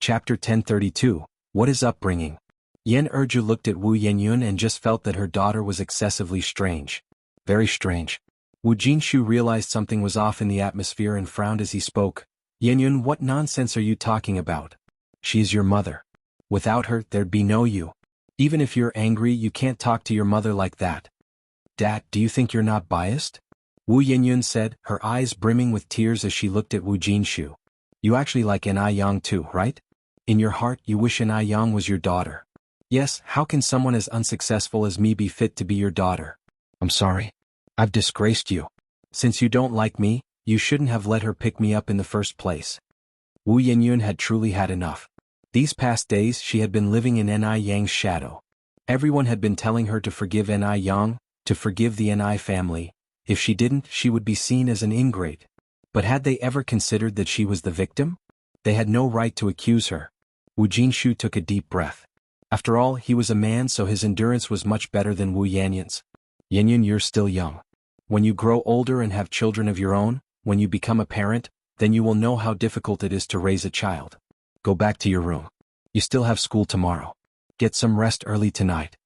Chapter 1032, What is Upbringing? Yan Erju looked at Wu Yenyun and just felt that her daughter was excessively strange. Very strange. Wu Jinshu realized something was off in the atmosphere and frowned as he spoke. Yenyun, what nonsense are you talking about? She is your mother. Without her, there'd be no you. Even if you're angry, you can't talk to your mother like that. Dad, do you think you're not biased? Wu Yenyun said, her eyes brimming with tears as she looked at Wu Jinshu. You actually like Yang too, right? In your heart, you wish Yang was your daughter. Yes, how can someone as unsuccessful as me be fit to be your daughter? I'm sorry. I've disgraced you. Since you don't like me, you shouldn't have let her pick me up in the first place. Wu Yenyun had truly had enough. These past days she had been living in Yang's shadow. Everyone had been telling her to forgive Yang, to forgive the family. If she didn't, she would be seen as an ingrate. But had they ever considered that she was the victim? They had no right to accuse her. Wu Jinshu took a deep breath. After all, he was a man, so his endurance was much better than Wu Yenyun's. Yenyun, you're still young. When you grow older and have children of your own, when you become a parent, then you will know how difficult it is to raise a child. Go back to your room. You still have school tomorrow. Get some rest early tonight.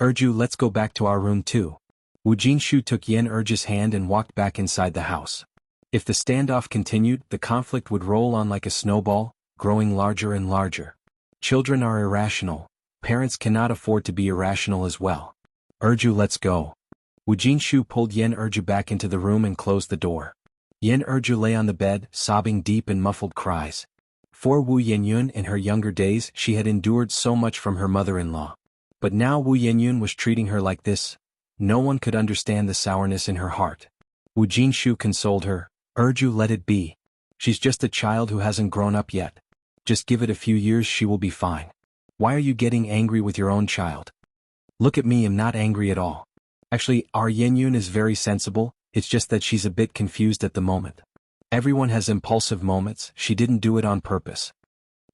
Erju, let's go back to our room too. Wu Jinshu took Yan Erju's hand and walked back inside the house. If the standoff continued, the conflict would roll on like a snowball, growing larger and larger. Children are irrational. Parents cannot afford to be irrational as well. Erju, let's go. Wu Jinshu pulled Yan Erju back into the room and closed the door. Yan Erju lay on the bed, sobbing deep in muffled cries. For Wu Yenyun in her younger days she had endured so much from her mother-in-law. But now Wu Yenyun was treating her like this. No one could understand the sourness in her heart. Wu Jinshu consoled her. Erju, let it be. She's just a child who hasn't grown up yet. Just give it a few years, she will be fine. Why are you getting angry with your own child? Look at me, I'm not angry at all. Actually, our Yenyun is very sensible, it's just that she's a bit confused at the moment. Everyone has impulsive moments, she didn't do it on purpose.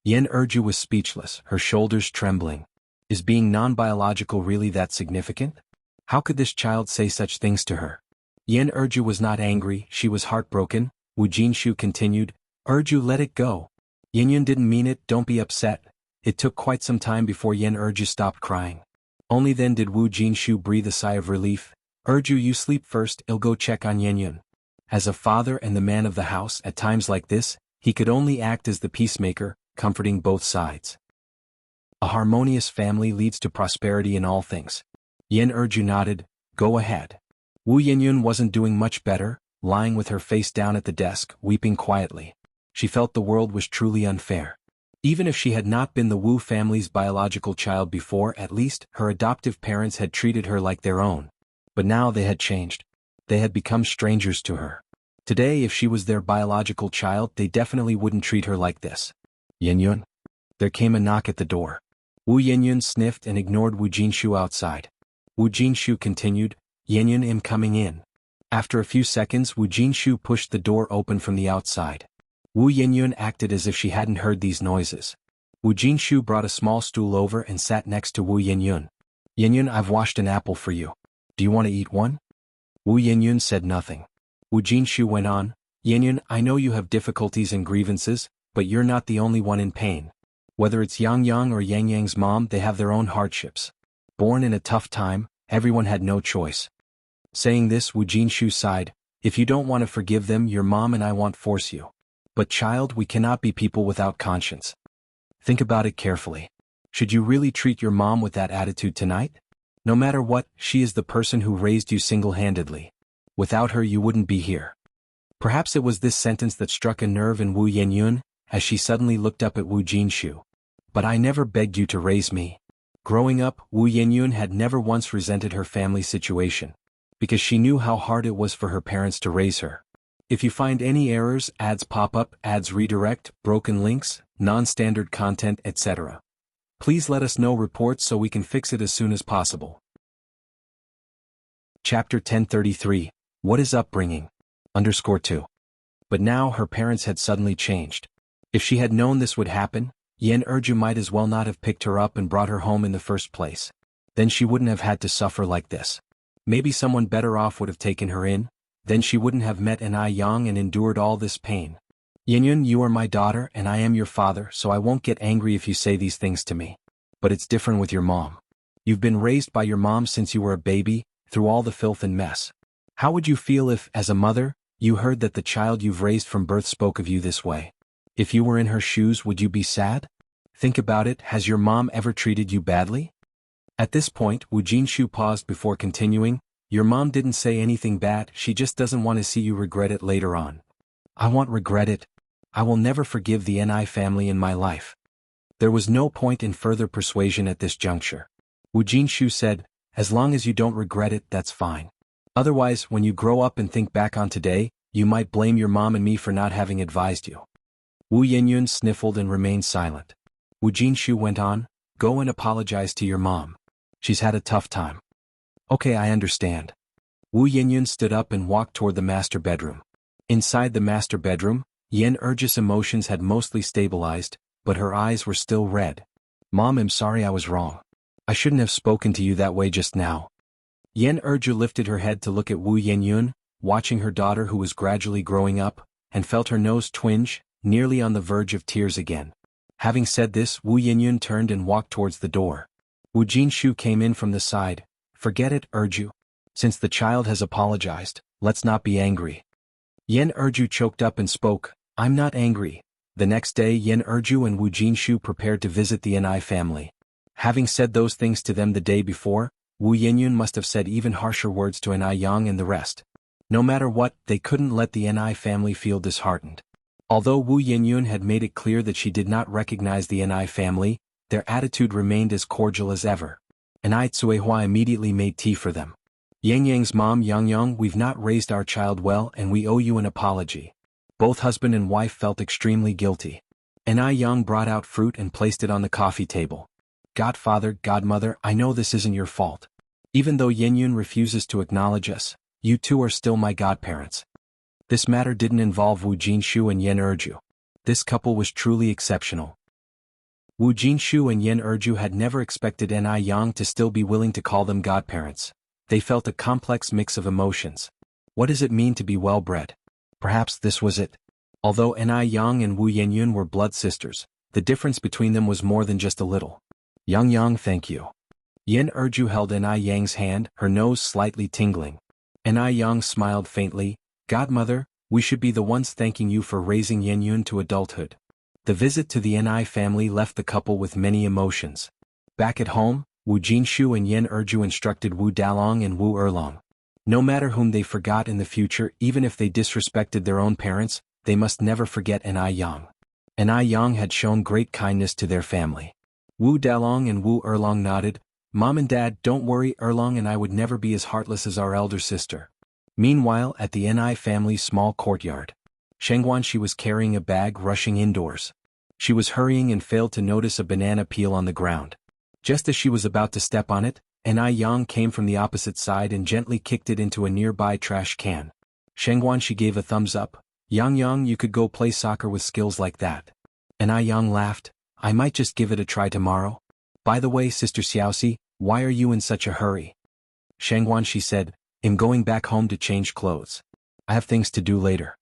Yan Erju was speechless, her shoulders trembling. Is being non-biological really that significant? How could this child say such things to her? Yan Erju was not angry, she was heartbroken. Wu Jinshu continued, Erju, let it go. Yenyun didn't mean it, don't be upset. It took quite some time before Yan Erju stopped crying. Only then did Wu Jinshu breathe a sigh of relief. Erju, you sleep first, I'll go check on Yenyun. As a father and the man of the house, at times like this, he could only act as the peacemaker, comforting both sides. A harmonious family leads to prosperity in all things. Yan Erju nodded, go ahead. Wu Yenyun wasn't doing much better, lying with her face down at the desk, weeping quietly. She felt the world was truly unfair. Even if she had not been the Wu family's biological child before, at least her adoptive parents had treated her like their own. But now they had changed. They had become strangers to her. Today, if she was their biological child, they definitely wouldn't treat her like this. Yenyun? There came a knock at the door. Wu Yenyun sniffed and ignored Wu Jinshu outside. Wu Jinshu continued, Yenyun, I'm coming in. After a few seconds, Wu Jinshu pushed the door open from the outside. Wu Yenyun acted as if she hadn't heard these noises. Wu Jinshu brought a small stool over and sat next to Wu Yenyun. Yenyun, I've washed an apple for you. Do you want to eat one? Wu Yenyun said nothing. Wu Jinshu went on, Yenyun, I know you have difficulties and grievances, but you're not the only one in pain. Whether it's Yang or Yang's mom, they have their own hardships. Born in a tough time, everyone had no choice. Saying this, Wu Jinshu sighed, if you don't want to forgive them, your mom and I won't force you. But child, we cannot be people without conscience. Think about it carefully. Should you really treat your mom with that attitude tonight? No matter what, she is the person who raised you single-handedly. Without her you wouldn't be here. Perhaps it was this sentence that struck a nerve in Wu Yenyun, as she suddenly looked up at Wu Jinshu. But I never begged you to raise me. Growing up, Wu Yenyun had never once resented her family situation, because she knew how hard it was for her parents to raise her. If you find any errors, ads pop up, ads redirect, broken links, non-standard content, etc. Please let us know reports so we can fix it as soon as possible. Chapter 1033, What is Upbringing? _2. But now her parents had suddenly changed. If she had known this would happen, Yan Erju might as well not have picked her up and brought her home in the first place. Then she wouldn't have had to suffer like this. Maybe someone better off would have taken her in, then she wouldn't have met Yang and endured all this pain. Yinyun, you are my daughter and I am your father, so I won't get angry if you say these things to me. But it's different with your mom. You've been raised by your mom since you were a baby, through all the filth and mess. How would you feel if, as a mother, you heard that the child you've raised from birth spoke of you this way? If you were in her shoes, would you be sad? Think about it, has your mom ever treated you badly? At this point, Wu Jinshu paused before continuing. Your mom didn't say anything bad, she just doesn't want to see you regret it later on. I won't regret it. I will never forgive the Ni family in my life. There was no point in further persuasion at this juncture. Wu Jinshu said, as long as you don't regret it, that's fine. Otherwise, when you grow up and think back on today, you might blame your mom and me for not having advised you. Wu Yenyun sniffled and remained silent. Wu Jinshu went on, go and apologize to your mom. She's had a tough time. Okay, I understand. Wu Yenyun stood up and walked toward the master bedroom. Inside the master bedroom, Yen Urge's emotions had mostly stabilized, but her eyes were still red. Mom, I'm sorry I was wrong. I shouldn't have spoken to you that way just now. Yen Urge lifted her head to look at Wu Yenyun, watching her daughter who was gradually growing up, and felt her nose twinge, nearly on the verge of tears again. Having said this, Wu Yenyun turned and walked towards the door. Wu Jinshu came in from the side. Forget it, Urju. Since the child has apologized, let's not be angry. Yen Urju choked up and spoke, I'm not angry. The next day Yen Urju and Wu Jinshu prepared to visit the Ni family. Having said those things to them the day before, Wu Yenyun must have said even harsher words to Ni Yang and the rest. No matter what, they couldn't let the Ni family feel disheartened. Although Wu Yenyun had made it clear that she did not recognize the Ni family, their attitude remained as cordial as ever. Ni Tsuehua immediately made tea for them. Yang Yang's mom, Yang Yang, we've not raised our child well and we owe you an apology. Both husband and wife felt extremely guilty. Ni Yang brought out fruit and placed it on the coffee table. Godfather, godmother, I know this isn't your fault. Even though Yenyun refuses to acknowledge us, you two are still my godparents. This matter didn't involve Wu Jinshu and Yen Urju. This couple was truly exceptional. Wu Jinshu and Yen Urju had never expected Ni Yang to still be willing to call them godparents. They felt a complex mix of emotions. What does it mean to be well-bred? Perhaps this was it. Although Ni Yang and Wu Yenyun were blood sisters, the difference between them was more than just a little. Yang Yang, thank you. Yen Urju held Ni Yang's hand, her nose slightly tingling. Ni Yang smiled faintly, Godmother, we should be the ones thanking you for raising Yenyun to adulthood. The visit to the Ni family left the couple with many emotions. Back at home, Wu Jinshu and Yen Urju instructed Wu Dalong and Wu Erlong. No matter whom they forgot in the future, even if they disrespected their own parents, they must never forget Ni Yang. Ni Yang had shown great kindness to their family. Wu Dalong and Wu Erlong nodded. Mom and Dad, don't worry, Erlong and I would never be as heartless as our elder sister. Meanwhile, at the Ni family's small courtyard, Shengguanxi was carrying a bag rushing indoors. She was hurrying and failed to notice a banana peel on the ground. Just as she was about to step on it, Ni Yang came from the opposite side and gently kicked it into a nearby trash can. Shengguanxi gave a thumbs up. Yang Yang, you could go play soccer with skills like that. Ni Yang laughed. I might just give it a try tomorrow. By the way, Sister Xiaoxi, why are you in such a hurry? Shengguanxi said, I'm going back home to change clothes. I have things to do later.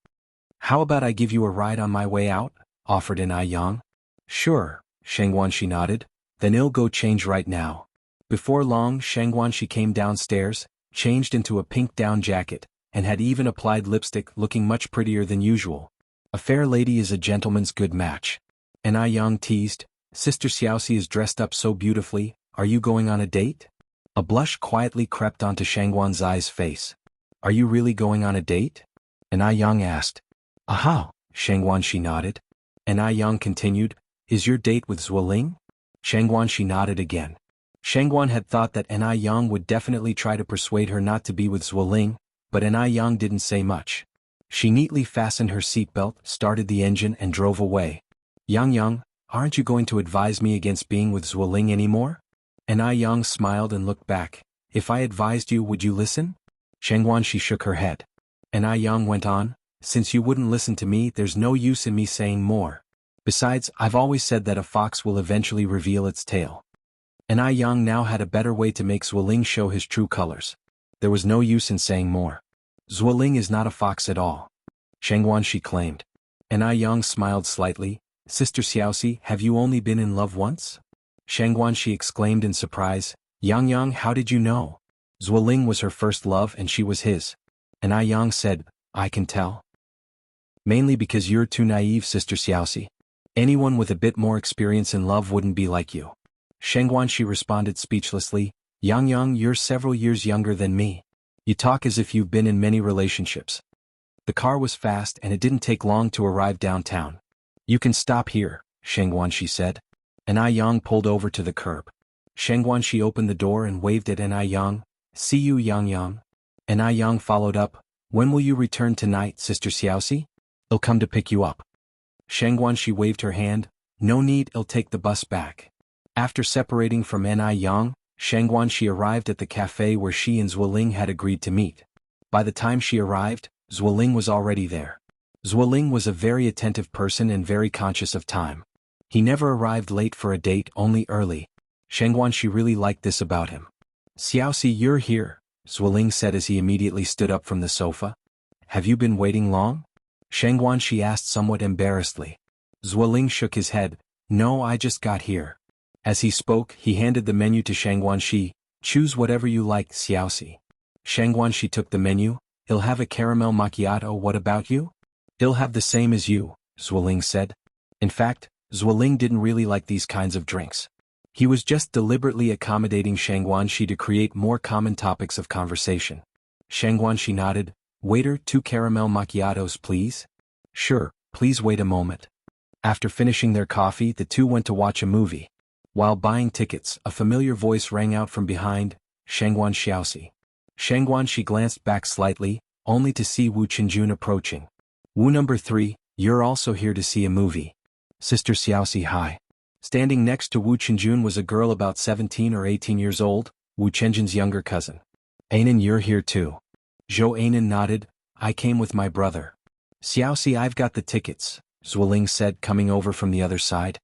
How about I give you a ride on my way out? Offered Ni Yang. Sure, Shengguanxi nodded. Then I'll go change right now. Before long, Shengguanxi came downstairs, changed into a pink down jacket, and had even applied lipstick, looking much prettier than usual. A fair lady is a gentleman's good match. Ni Yang teased, Sister Xiaoxi is dressed up so beautifully, are you going on a date? A blush quietly crept onto Shengguanxi's face. Are you really going on a date? Ni Yang asked. Aha, Shengguanxi nodded. Ni Yang continued, is your date with Zuoling? Shengguanxi nodded again. Shengguan had thought that Ni Yang would definitely try to persuade her not to be with Zuoling, but Ni Yang didn't say much. She neatly fastened her seatbelt, started the engine and drove away. Yang Yang, aren't you going to advise me against being with Zuoling anymore? Ni Yang smiled and looked back. If I advised you, would you listen? Shengguanxi shook her head. Ni Yang went on, since you wouldn't listen to me, there's no use in me saying more. Besides, I've always said that a fox will eventually reveal its tail. Ni Yang now had a better way to make Zuoling show his true colors. There was no use in saying more. Zuoling is not a fox at all. Shengguanxi claimed. Yang smiled slightly. Sister Xiaoxi, have you only been in love once? Shangguanxi exclaimed in surprise. Yang, how did you know? Zuoling was her first love and she was his. Yang said, I can tell. Mainly because you're too naive, Sister Xiaoxi. Anyone with a bit more experience in love wouldn't be like you. Shangguanxi responded speechlessly. Yang, you're several years younger than me. You talk as if you've been in many relationships. The car was fast and it didn't take long to arrive downtown. You can stop here, Shangguanxi said. Yang pulled over to the curb. Shangguanxi opened the door and waved at Yang. See you, Yang. Yang followed up. When will you return tonight, Sister Xiaoxi? I'll come to pick you up. Shangguanxi waved her hand. No need, I'll take the bus back. After separating from Yang, Shangguanxi arrived at the cafe where she and Zuoling had agreed to meet. By the time she arrived, Zuoling was already there. Zuoling was a very attentive person and very conscious of time. He never arrived late for a date, only early. Shangguanxi really liked this about him. Xiaoxi, you're here, Zuoling said as he immediately stood up from the sofa. Have you been waiting long? Shangguanxi asked somewhat embarrassedly. Zuoling shook his head. No, I just got here. As he spoke, he handed the menu to Shangguanxi. Choose whatever you like, Xiaoxi. Shangguanxi took the menu. I'll have a caramel macchiato. What about you? I'll have the same as you, Zuoling said. In fact, Zuoling didn't really like these kinds of drinks. He was just deliberately accommodating Shangguanxi to create more common topics of conversation. Shangguanxi nodded. Waiter, 2 caramel macchiatos, please. Sure, please wait a moment. After finishing their coffee, the two went to watch a movie. While buying tickets, a familiar voice rang out from behind. Shangguanxi. Shangguanxi glanced back slightly, only to see Wu Qinjun approaching. Wu number 3, you're also here to see a movie. Sister Xiaoxi, hi. Standing next to Wu Qinjun was a girl about 17 or 18 years old, Wu Qinjun's younger cousin. Anan, you're here too. Zhou Anan nodded. I came with my brother. Xiaoxi, I've got the tickets, Zuoling said, coming over from the other side.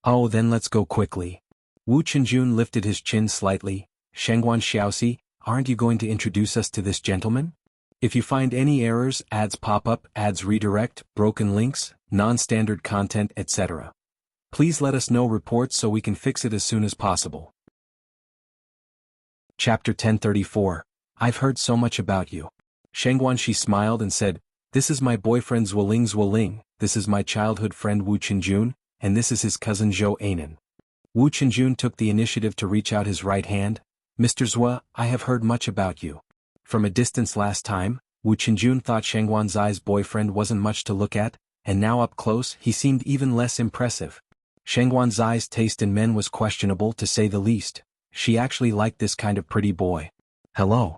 Oh, then let's go quickly. Wu Qinjun lifted his chin slightly. Shangguanxi, aren't you going to introduce us to this gentleman? If you find any errors, ads pop up, ads redirect, broken links, non-standard content, etc. Please let us know reports so we can fix it as soon as possible. Chapter 1034. I've heard so much about you. Shangguanxi smiled and said, This is my boyfriend Zuoling, this is my childhood friend Wu Qinjun, and this is his cousin Zhou Anan. Wu Qinjun took the initiative to reach out his right hand. Mr. Zhou, I have heard much about you. From a distance last time, Wu Qinjun thought Shangguanxi's boyfriend wasn't much to look at, and now up close he seemed even less impressive. Shangguanxi's taste in men was questionable to say the least. She actually liked this kind of pretty boy. Hello.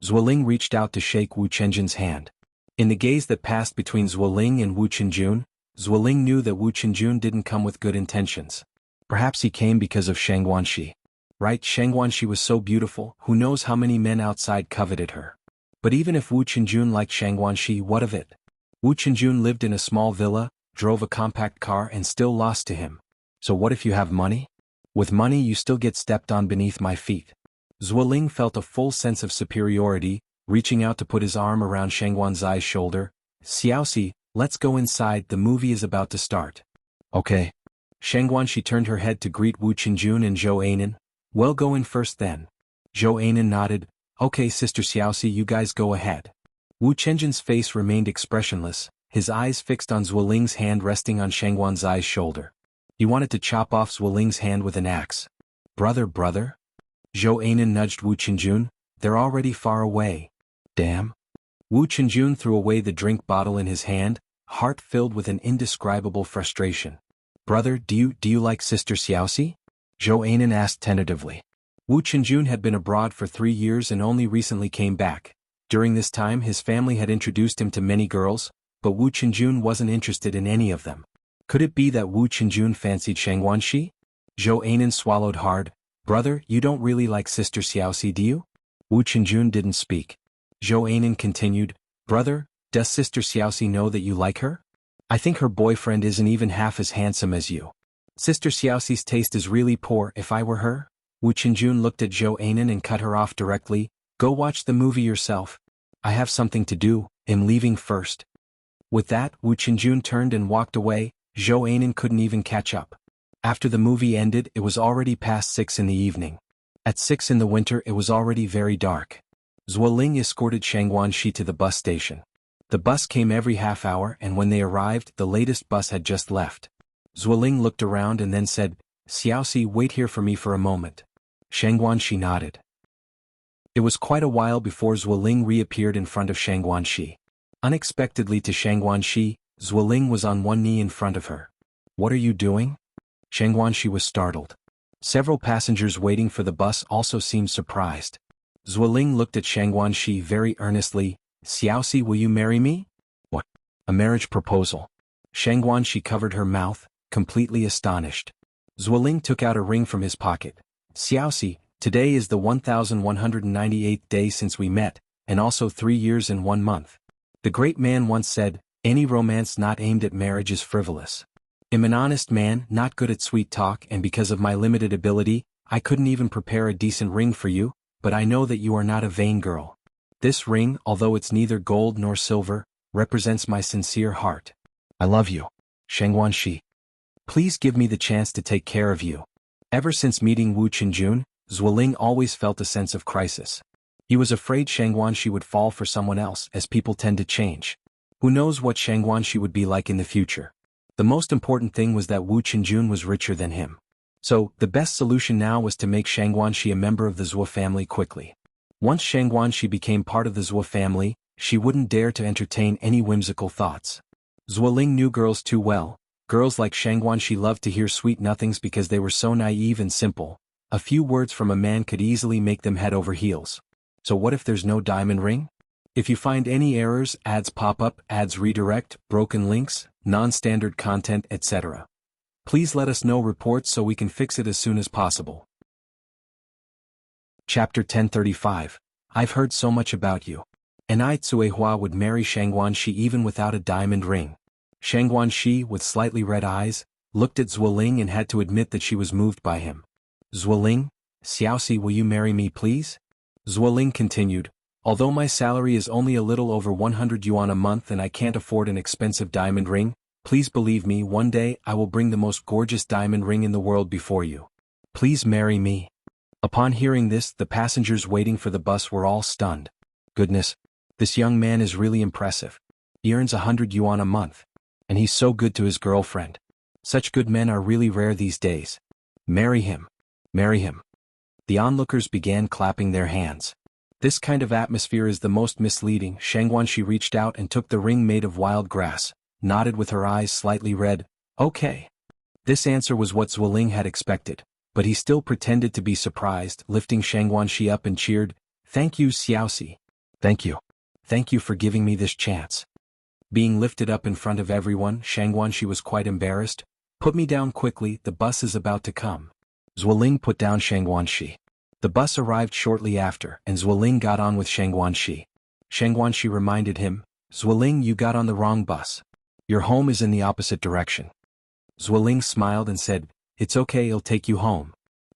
Zuoling reached out to shake Wu Qinjun's hand. In the gaze that passed between Zuoling and Wu Qinjun, Zuoling knew that Wu Qinjun didn't come with good intentions. Perhaps he came because of Shangguanxi. Right, Shangguanxi was so beautiful, who knows how many men outside coveted her. But even if Wu Qinjun liked Shangguanxi, what of it? Wu Qinjun lived in a small villa, drove a compact car and still lost to him. So what if you have money? With money you still get stepped on beneath my feet. Zuoling felt a full sense of superiority, reaching out to put his arm around Shangguanxi's shoulder. Xiaoxi, let's go inside, the movie is about to start. Okay. Shangguanxi turned her head to greet Wu Qinjun and Zhou Anan. Well, go in first then. Zhou Anan nodded. Okay, Sister Xiaoxi, you guys go ahead. Wu Qinjun's face remained expressionless, his eyes fixed on Zuoling's hand resting on Shangguanxi's shoulder. He wanted to chop off Zuoling's hand with an axe. Brother? Zhou Anan nudged Wu Qinjun. They're already far away. Damn. Wu Qinjun threw away the drink bottle in his hand, heart filled with an indescribable frustration. Brother, do you like Sister Xiaoxi? Zhou Anan asked tentatively. Wu Qinjun had been abroad for 3 years and only recently came back. During this time his family had introduced him to many girls, but Wu Qinjun wasn't interested in any of them. Could it be that Wu Qinjun fancied Shangguanxi? Zhou Anan swallowed hard. Brother, you don't really like Sister Xiaoxi, do you? Wu Qinjun didn't speak. Zhou Anan continued. Brother, does Sister Xiaoxi know that you like her? I think her boyfriend isn't even half as handsome as you. Sister Xiaoxi's taste is really poor. If I were her? Wu Qinjun looked at Zhou Anan and cut her off directly. Go watch the movie yourself. I have something to do, I'm leaving first. With that, Wu Qinjun turned and walked away. Zhou Ainen couldn't even catch up. After the movie ended, it was already past 6 in the evening. At 6 in the winter, it was already very dark. Zuoling escorted Shangguanxi to the bus station. The bus came every half hour, and when they arrived, the latest bus had just left. Zuoling looked around and then said, "Xiaoxi, wait here for me for a moment." Shangguanxi nodded. It was quite a while before Zuoling reappeared in front of Shangguanxi. Unexpectedly to Shangguanxi, Zuoling was on one knee in front of her. "What are you doing?" Shangguanxi was startled. Several passengers waiting for the bus also seemed surprised. Zuoling looked at Shangguanxi very earnestly. "Xiaoxi, will you marry me?" "What? A marriage proposal?" Shangguanxi covered her mouth, completely astonished. Zuoling took out a ring from his pocket. "Xiaoxi, today is the 1198th day since we met, and also 3 years and 1 month. The great man once said, any romance not aimed at marriage is frivolous. I'm an honest man, not good at sweet talk, and because of my limited ability, I couldn't even prepare a decent ring for you, but I know that you are not a vain girl. This ring, although it's neither gold nor silver, represents my sincere heart. I love you, Shangguanxi. Please give me the chance to take care of you." Ever since meeting Wu Qinjun, Zuoling always felt a sense of crisis. He was afraid Shangguanxi would fall for someone else, as people tend to change. Who knows what Shangguanxi would be like in the future? The most important thing was that Wu Qinjun was richer than him. So, the best solution now was to make Shangguanxi a member of the Zuo family quickly. Once Shangguanxi became part of the Zuo family, she wouldn't dare to entertain any whimsical thoughts. Zuoling knew girls too well. Girls like Shangguanxi loved to hear sweet nothings because they were so naive and simple. A few words from a man could easily make them head over heels. So what if there's no diamond ring? If you find any errors, ads pop up, ads redirect, broken links, non-standard content, etc., please let us know reports so we can fix it as soon as possible. Chapter 1035. I've heard so much about you. And I Tsuehua would marry Shangguanxi even without a diamond ring. Shangguanxi, with slightly red eyes, looked at Zuoling and had to admit that she was moved by him. "Zuoling, Xiaoxi, will you marry me please?" Zuoling continued, "Although my salary is only a little over 100 yuan a month and I can't afford an expensive diamond ring, please believe me, one day I will bring the most gorgeous diamond ring in the world before you. Please marry me." Upon hearing this, the passengers waiting for the bus were all stunned. Goodness, this young man is really impressive. He earns 100 yuan a month. And he's so good to his girlfriend. Such good men are really rare these days. Marry him. Marry him. The onlookers began clapping their hands. This kind of atmosphere is the most misleading. Shangguanxi reached out and took the ring made of wild grass, nodded with her eyes slightly red. "Okay." This answer was what Zuoling had expected, but he still pretended to be surprised, lifting Shangguanxi up and cheered, "Thank you, Xiaoxi. Thank you. Thank you for giving me this chance." Being lifted up in front of everyone, Shangguanxi was quite embarrassed. "Put me down quickly, the bus is about to come." Zuoling put down Shangguanxi. The bus arrived shortly after, and Zuoling got on with Shangguanxi. Shangguanxi reminded him, "Zuoling, you got on the wrong bus. Your home is in the opposite direction." Zuoling smiled and said, "It's okay, I'll take you home."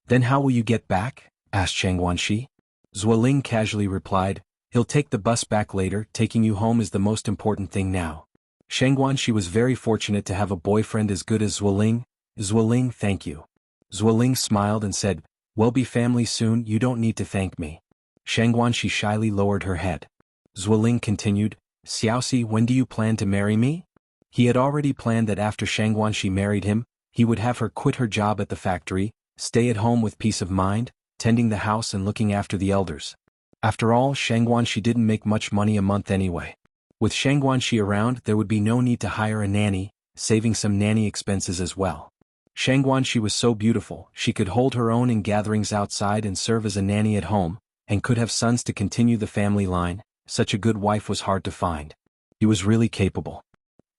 "Then how will you get back?" asked Shangguanxi. Zuoling casually replied, "He'll take the bus back later, taking you home is the most important thing now." Shangguanxi was very fortunate to have a boyfriend as good as Zuoling. "Zuoling, thank you." Zuoling smiled and said, "We'll be family soon, you don't need to thank me." Shangguanxi shyly lowered her head. Zuoling continued, "Xiaoxi, when do you plan to marry me?" He had already planned that after Shangguanxi married him, he would have her quit her job at the factory, stay at home with peace of mind, tending the house and looking after the elders. After all, Shangguanxi didn't make much money a month anyway. With Shangguanxi around, there would be no need to hire a nanny, saving some nanny expenses as well. Shangguanxi was so beautiful, she could hold her own in gatherings outside and serve as a nanny at home, and could have sons to continue the family line. Such a good wife was hard to find. He was really capable.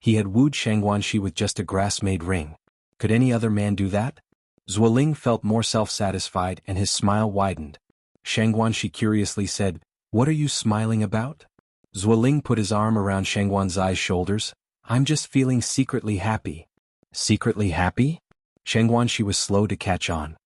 He had wooed Shangguanxi with just a grass-made ring. Could any other man do that? Zuoling felt more self-satisfied and his smile widened. Shangguanxi curiously said, "What are you smiling about?" Zuoling put his arm around Shangguanxi's shoulders. "I'm just feeling secretly happy." "Secretly happy?" Shangguanxi was slow to catch on.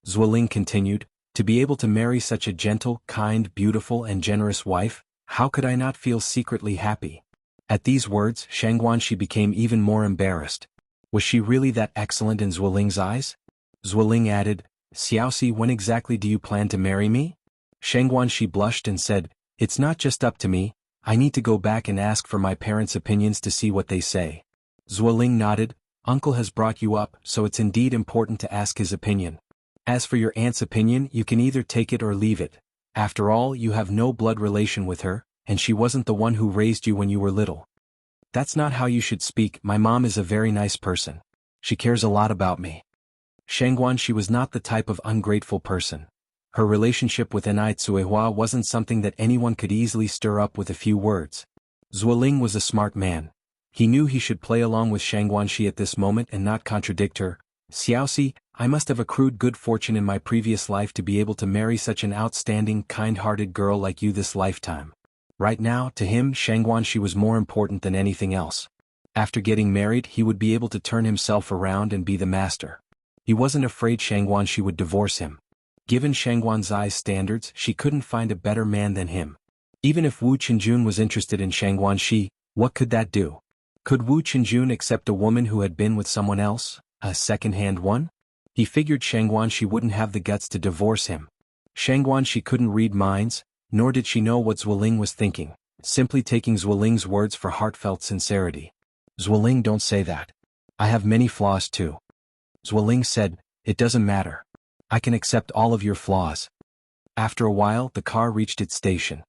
Zuoling continued, "To be able to marry such a gentle, kind, beautiful and generous wife, how could I not feel secretly happy?" At these words, Shangguanxi became even more embarrassed. Was she really that excellent in Zuoling's eyes? Zuoling added, Xiaoxi, when exactly do you plan to marry me? Shangguanxi blushed and said, It's not just up to me, I need to go back and ask for my parents' opinions to see what they say. Zuoling nodded, Uncle has brought you up, so it's indeed important to ask his opinion. As for your aunt's opinion, you can either take it or leave it. After all, you have no blood relation with her, and she wasn't the one who raised you when you were little. That's not how you should speak. My mom is a very nice person. She cares a lot about me. Shangguanxi was not the type of ungrateful person. Her relationship with Enai Tsuehua wasn't something that anyone could easily stir up with a few words. Zuoling was a smart man. He knew he should play along with Shangguanxi at this moment and not contradict her. Xiaoxi, I must have accrued good fortune in my previous life to be able to marry such an outstanding, kind-hearted girl like you this lifetime. Right now, to him, Shangguanxi was more important than anything else. After getting married, he would be able to turn himself around and be the master. He wasn't afraid Shangguanxi would divorce him. Given Shangguanxi's standards, she couldn't find a better man than him. Even if Wu Qinjun was interested in Shangguanxi, what could that do? Could Wu Qinjun accept a woman who had been with someone else, a second-hand one? He figured Shangguanxi wouldn't have the guts to divorce him. Shangguanxi couldn't read minds, nor did she know what Zuoling was thinking, simply taking Zuoling's words for heartfelt sincerity. Zuoling, don't say that. I have many flaws too. Zuoling said, It doesn't matter. I can accept all of your flaws. After a while, the car reached its station.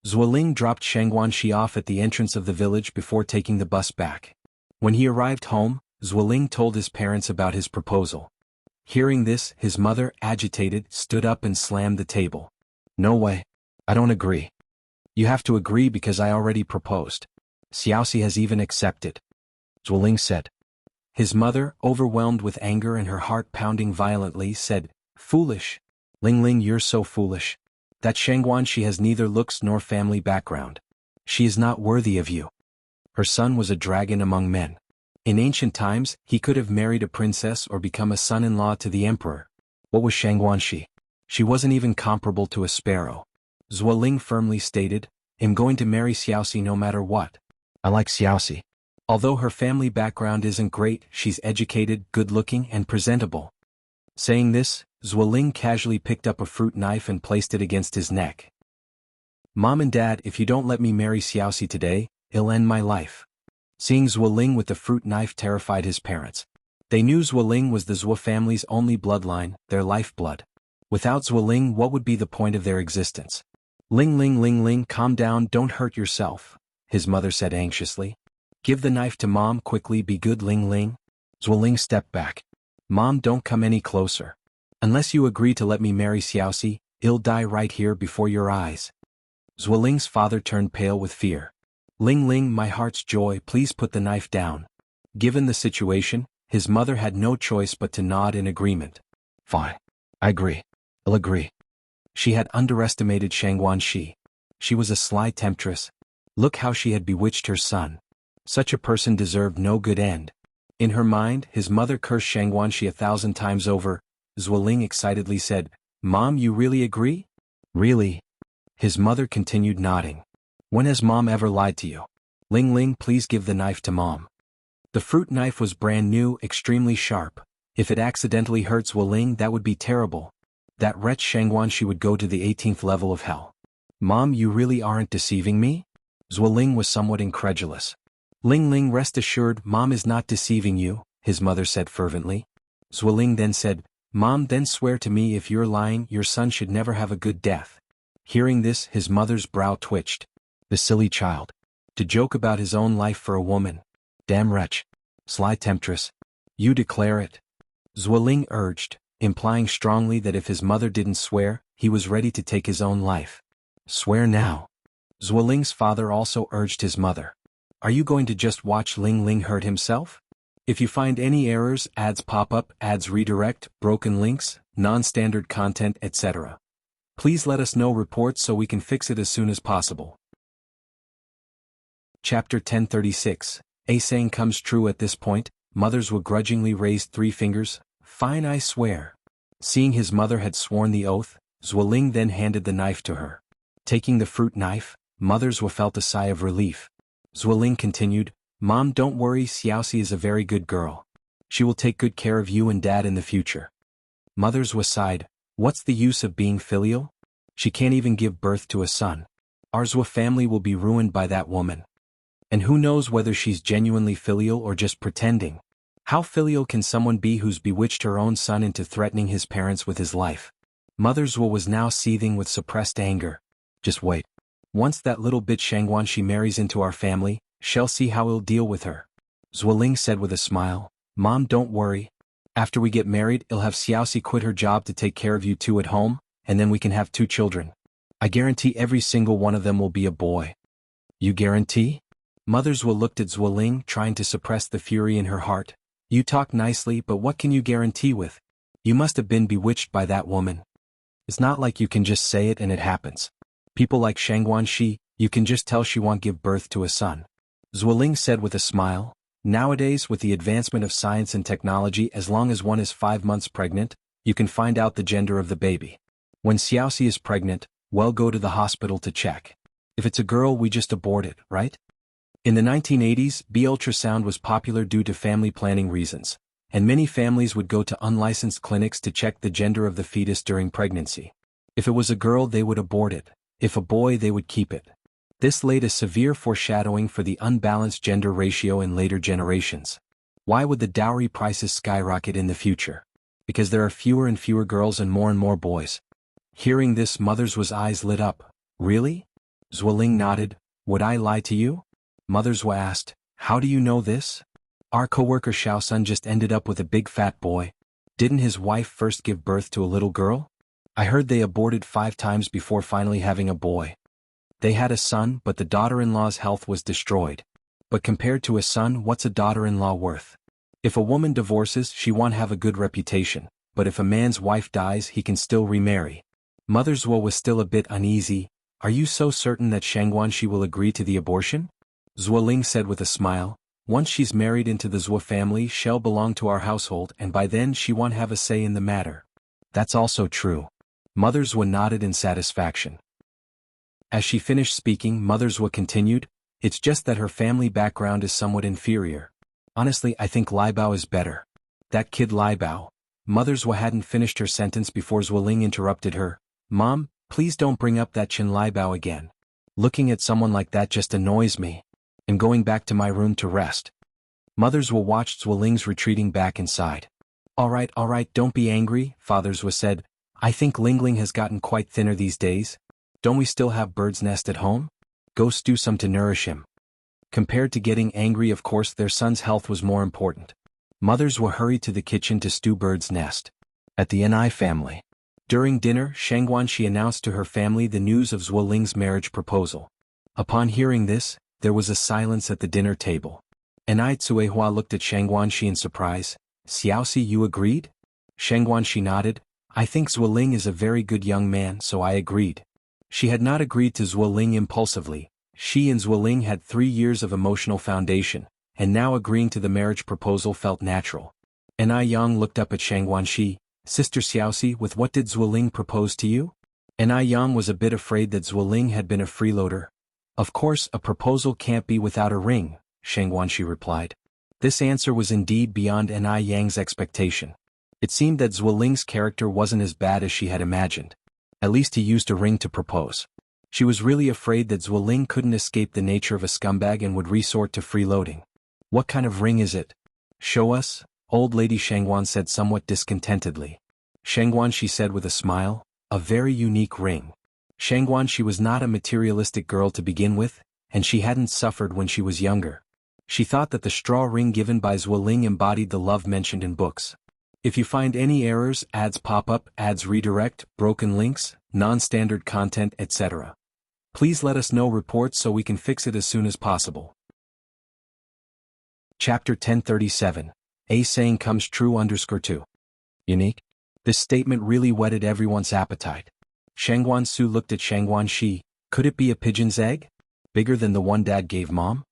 Zuoling dropped Shangguanxi off at the entrance of the village before taking the bus back. When he arrived home, Zuoling told his parents about his proposal. Hearing this, his mother, agitated, stood up and slammed the table. No way. I don't agree. You have to agree because I already proposed. Xiaoxi has even accepted. Zuoling said. His mother, overwhelmed with anger and her heart pounding violently, said, Foolish. Ling Ling, you're so foolish. That Shangguanxi has neither looks nor family background. She is not worthy of you. Her son was a dragon among men. In ancient times, he could have married a princess or become a son-in-law to the emperor. What was Shangguanxi? She wasn't even comparable to a sparrow. Zuoling firmly stated, I'm going to marry Xiaoxi no matter what. I like Xiaoxi. Although her family background isn't great, she's educated, good-looking, and presentable. Saying this, Zuoling casually picked up a fruit knife and placed it against his neck. Mom and Dad, if you don't let me marry Xiaoxi today, it'll end my life. Seeing Zuoling with the fruit knife terrified his parents. They knew Zuoling was the Zuo family's only bloodline, their lifeblood. Without Zuoling, what would be the point of their existence? Ling Ling Ling Ling, calm down, don't hurt yourself, his mother said anxiously. Give the knife to Mom quickly, be good Ling Ling. Zuoling stepped back. Mom, don't come any closer. Unless you agree to let me marry Xiaoxi, I'll die right here before your eyes. Zuoling's father turned pale with fear. Ling Ling, my heart's joy, please put the knife down. Given the situation, his mother had no choice but to nod in agreement. Fine. I agree. I'll agree. She had underestimated Shangguanxi. She was a sly temptress. Look how she had bewitched her son. Such a person deserved no good end. In her mind, his mother cursed Shangguanxi 1,000 times over. Zuoling excitedly said, Mom, you really agree? Really? His mother continued nodding. When has Mom ever lied to you? Ling Ling, please give the knife to Mom. The fruit knife was brand new, extremely sharp. If it accidentally hurt Zuoling, that would be terrible. That wretch Shangguanxi would go to the 18th level of hell. Mom, you really aren't deceiving me? Zuoling was somewhat incredulous. Ling Ling, rest assured, Mom is not deceiving you, his mother said fervently. Zuoling then said, Mom, then swear to me if you're lying, your son should never have a good death. Hearing this, his mother's brow twitched. The silly child. To joke about his own life for a woman. Damn wretch. Sly temptress. You declare it. Zuoling urged, implying strongly that if his mother didn't swear, he was ready to take his own life. Swear now. Zuoling's father also urged his mother. Are you going to just watch Ling Ling hurt himself? If you find any errors, ads pop up, ads redirect, broken links, non-standard content, etc. Please let us know reports so we can fix it as soon as possible. Chapter 1036. A saying comes true at this point, mothers will grudgingly raise 3 fingers. Fine, I swear. Seeing his mother had sworn the oath, Zuoling then handed the knife to her. Taking the fruit knife, mothers felt a sigh of relief. Zuoling continued, Mom, don't worry, Xiaoxi is a very good girl. She will take good care of you and Dad in the future. Mother Zhuo sighed, what's the use of being filial? She can't even give birth to a son. Our Zhuo family will be ruined by that woman. And who knows whether she's genuinely filial or just pretending. How filial can someone be who's bewitched her own son into threatening his parents with his life? Mother Zhuo was now seething with suppressed anger. Just wait. Once that little bitch Shangguanxi marries into our family, shall see how he'll deal with her. Zuoling said with a smile, Mom, don't worry. After we get married, I'll have Xiaoxi quit her job to take care of you two at home, and then we can have 2 children. I guarantee every single one of them will be a boy. You guarantee? Mother Zhuo looked at Zuoling, trying to suppress the fury in her heart. You talk nicely, but what can you guarantee with? You must have been bewitched by that woman. It's not like you can just say it and it happens. People like Shangguanxi, you can just tell she won't give birth to a son. Zuoling said with a smile, nowadays with the advancement of science and technology, as long as one is 5 months pregnant, you can find out the gender of the baby. When Xiaoxi is pregnant, well, go to the hospital to check. If it's a girl, we just abort it, right? In the 1980s, ultrasound was popular due to family planning reasons, and many families would go to unlicensed clinics to check the gender of the fetus during pregnancy. If it was a girl, they would abort it. If a boy, they would keep it. This laid a severe foreshadowing for the unbalanced gender ratio in later generations. Why would the dowry prices skyrocket in the future? Because there are fewer and fewer girls and more boys. Hearing this, Mother Zhuo's eyes lit up. Really? Zuoling nodded. Would I lie to you? Mother Zhuo asked, how do you know this? Our co-worker Xiaosun just ended up with a big fat boy. Didn't his wife first give birth to a little girl? I heard they aborted 5 times before finally having a boy. They had a son, but the daughter-in-law's health was destroyed. But compared to a son, what's a daughter-in-law worth? If a woman divorces, she won't have a good reputation, but if a man's wife dies, he can still remarry. Mother Zhuo was still a bit uneasy. Are you so certain that Shangguanxi will agree to the abortion? Zuoling said with a smile, once she's married into the Zhuo family, she'll belong to our household, and by then she won't have a say in the matter. That's also true. Mother Zhuo nodded in satisfaction. As she finished speaking, Mother Zhuo continued, it's just that her family background is somewhat inferior. Honestly, I think Lai Bao is better. That kid Lai Bao. Mother Zhuo hadn't finished her sentence before Zuoling interrupted her. Mom, please don't bring up that Chen Lai Bao again. Looking at someone like that just annoys me. I'm going back to my room to rest. Mother Zhuo watched Zuoling's retreating back inside. All right, don't be angry, Father Zhuo said. I think Lingling has gotten quite thinner these days. Don't we still have Bird's Nest at home? Go stew some to nourish him. Compared to getting angry, of course, their son's health was more important. Mother Zhuo hurried to the kitchen to stew Bird's Nest. At the Ni family. During dinner, Shangguanxi announced to her family the news of Zuoling's marriage proposal. Upon hearing this, there was a silence at the dinner table. Ni Cuihua looked at Shangguanxi in surprise. Xiaoxi, you agreed? Shangguanxi nodded. I think Zuoling is a very good young man, so I agreed. She had not agreed to Zuoling impulsively. She and Zuoling had 3 years of emotional foundation, and now agreeing to the marriage proposal felt natural. Ni Yang looked up at Shangguanxi. Sister Xiaoxi, with what did Zuoling propose to you? Ni Yang was a bit afraid that Zuoling had been a freeloader. Of course, a proposal can't be without a ring, Shangguanxi replied. This answer was indeed beyond Ni Yang's expectation. It seemed that Zuoling's character wasn't as bad as she had imagined. At least he used a ring to propose. She was really afraid that Zuoling couldn't escape the nature of a scumbag and would resort to freeloading. What kind of ring is it? Show us, old lady, Shangguan said somewhat discontentedly. Shangguanxi said with a smile, a very unique ring. Shangguanxi was not a materialistic girl to begin with, and she hadn't suffered when she was younger. She thought that the straw ring given by Zuoling embodied the love mentioned in books. If you find any errors, ads pop up, ads redirect, broken links, non-standard content, etc., please let us know reports so we can fix it as soon as possible. Chapter 1037. A saying comes true _2. Unique? This statement really whetted everyone's appetite. Shangguanxi looked at Shangguanxi. Could it be a pigeon's egg? Bigger than the one Dad gave Mom?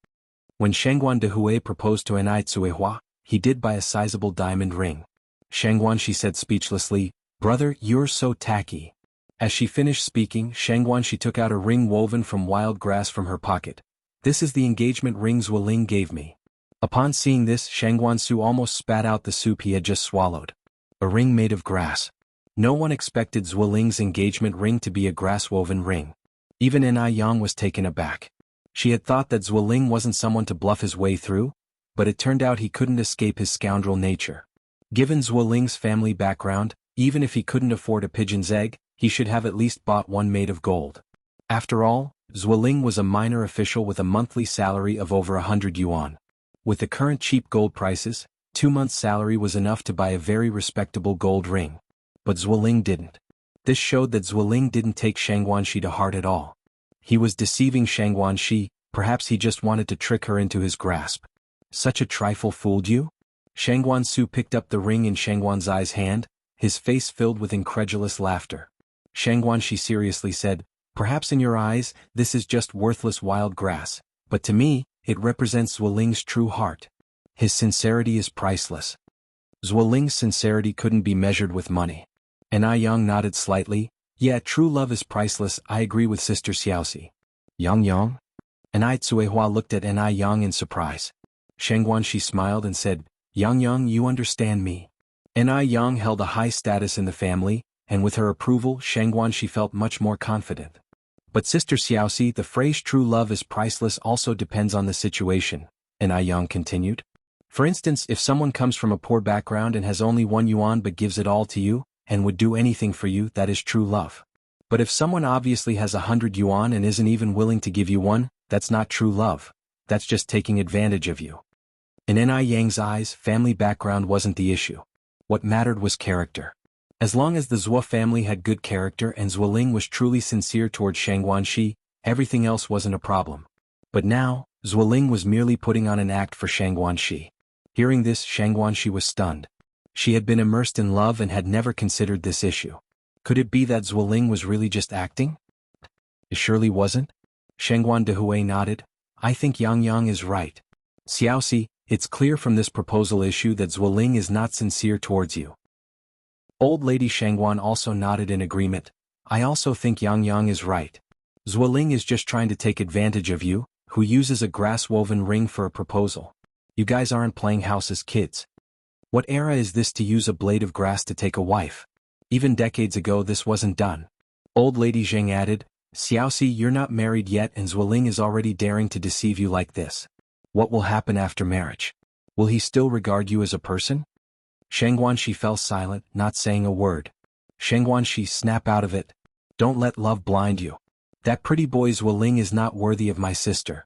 When Shangguan Dehui proposed to Ni Cuihua, he did buy a sizable diamond ring. Shangguanxi said speechlessly, Brother, you're so tacky. As she finished speaking, Shangguanxi took out a ring woven from wild grass from her pocket. This is the engagement ring Zuoling gave me. Upon seeing this, Shang Guansu almost spat out the soup he had just swallowed. A ring made of grass. No one expected Zuoling's engagement ring to be a grass-woven ring. Even N.I. Yang was taken aback. She had thought that Zuoling wasn't someone to bluff his way through, but it turned out he couldn't escape his scoundrel nature. Given Zuoling's family background, even if he couldn't afford a pigeon's egg, he should have at least bought one made of gold. After all, Zuoling was a minor official with a monthly salary of over 100 yuan. With the current cheap gold prices, 2 months' salary was enough to buy a very respectable gold ring. But Zuoling didn't. This showed that Zuoling didn't take Shang Guanxi to heart at all. He was deceiving Shang Guanxi, perhaps he just wanted to trick her into his grasp. Such a trifle fooled you? Shang Guansu picked up the ring in Shang Guanzai's hand, his face filled with incredulous laughter. Shang Guanxi seriously said, "Perhaps in your eyes, this is just worthless wild grass, but to me, it represents Zuoling's true heart. His sincerity is priceless." Zuoling's sincerity couldn't be measured with money. N.I. Yang nodded slightly. "Yeah, true love is priceless, I agree with Sister Xiaoxi." "Yang Yang?" N.I. Tsuehua looked at N.I. Yang in surprise. Shang Guanxi smiled and said, "Yang Yang, you understand me." N.I. Yang held a high status in the family, and with her approval Shang Guanxi felt much more confident. "But Sister Xiaoxi, the phrase true love is priceless also depends on the situation," N.I. Yang continued. "For instance, if someone comes from a poor background and has only 1 yuan but gives it all to you, and would do anything for you, that is true love. But if someone obviously has 100 yuan and isn't even willing to give you one, that's not true love. That's just taking advantage of you." In N.I. Yang's eyes, family background wasn't the issue. What mattered was character. As long as the Zuo family had good character and Zuoling was truly sincere towards Shang Guanxi, everything else wasn't a problem. But now, Zuoling was merely putting on an act for Shang Guanxi. Hearing this, Shang Guanxi was stunned. She had been immersed in love and had never considered this issue. Could it be that Zuoling was really just acting? It surely wasn't. Shang Guandehui nodded. "I think Yang Yang is right. Xiaoxi, it's clear from this proposal issue that Zuoling is not sincere towards you." Old Lady Shangguan also nodded in agreement. "I also think Yang Yang is right. Zuoling is just trying to take advantage of you, who uses a grass-woven ring for a proposal. You guys aren't playing house as kids. What era is this to use a blade of grass to take a wife? Even decades ago this wasn't done." Old Lady Zheng added, "Xiaoxi, you're not married yet and Zuoling is already daring to deceive you like this. What will happen after marriage? Will he still regard you as a person?" Shang Guanxi fell silent, not saying a word. Shang Guanxi, snap out of it. "Don't let love blind you. That pretty boy Zuoling is not worthy of my sister."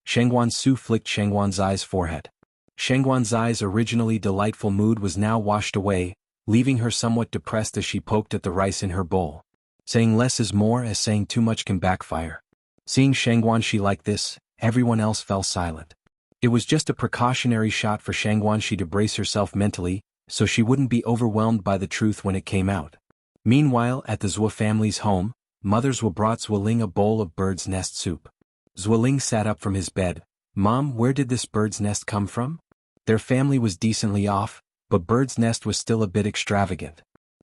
Shang Guansu flicked Shang Guanzai's forehead. Shang Guanzai's originally delightful mood was now washed away, leaving her somewhat depressed as she poked at the rice in her bowl. Saying less is more, as saying too much can backfire. Seeing Shang Guanxi like this, everyone else fell silent. It was just a precautionary shot for Shang Guanxi to brace herself mentally, so she wouldn't be overwhelmed by the truth when it came out. Meanwhile, at the Zuo family's home, mothers were brought Zuoling a bowl of bird's nest soup. Zuoling sat up from his bed. "Mom, where did this bird's nest come from?" Their family was decently off, but bird's nest was still a bit extravagant.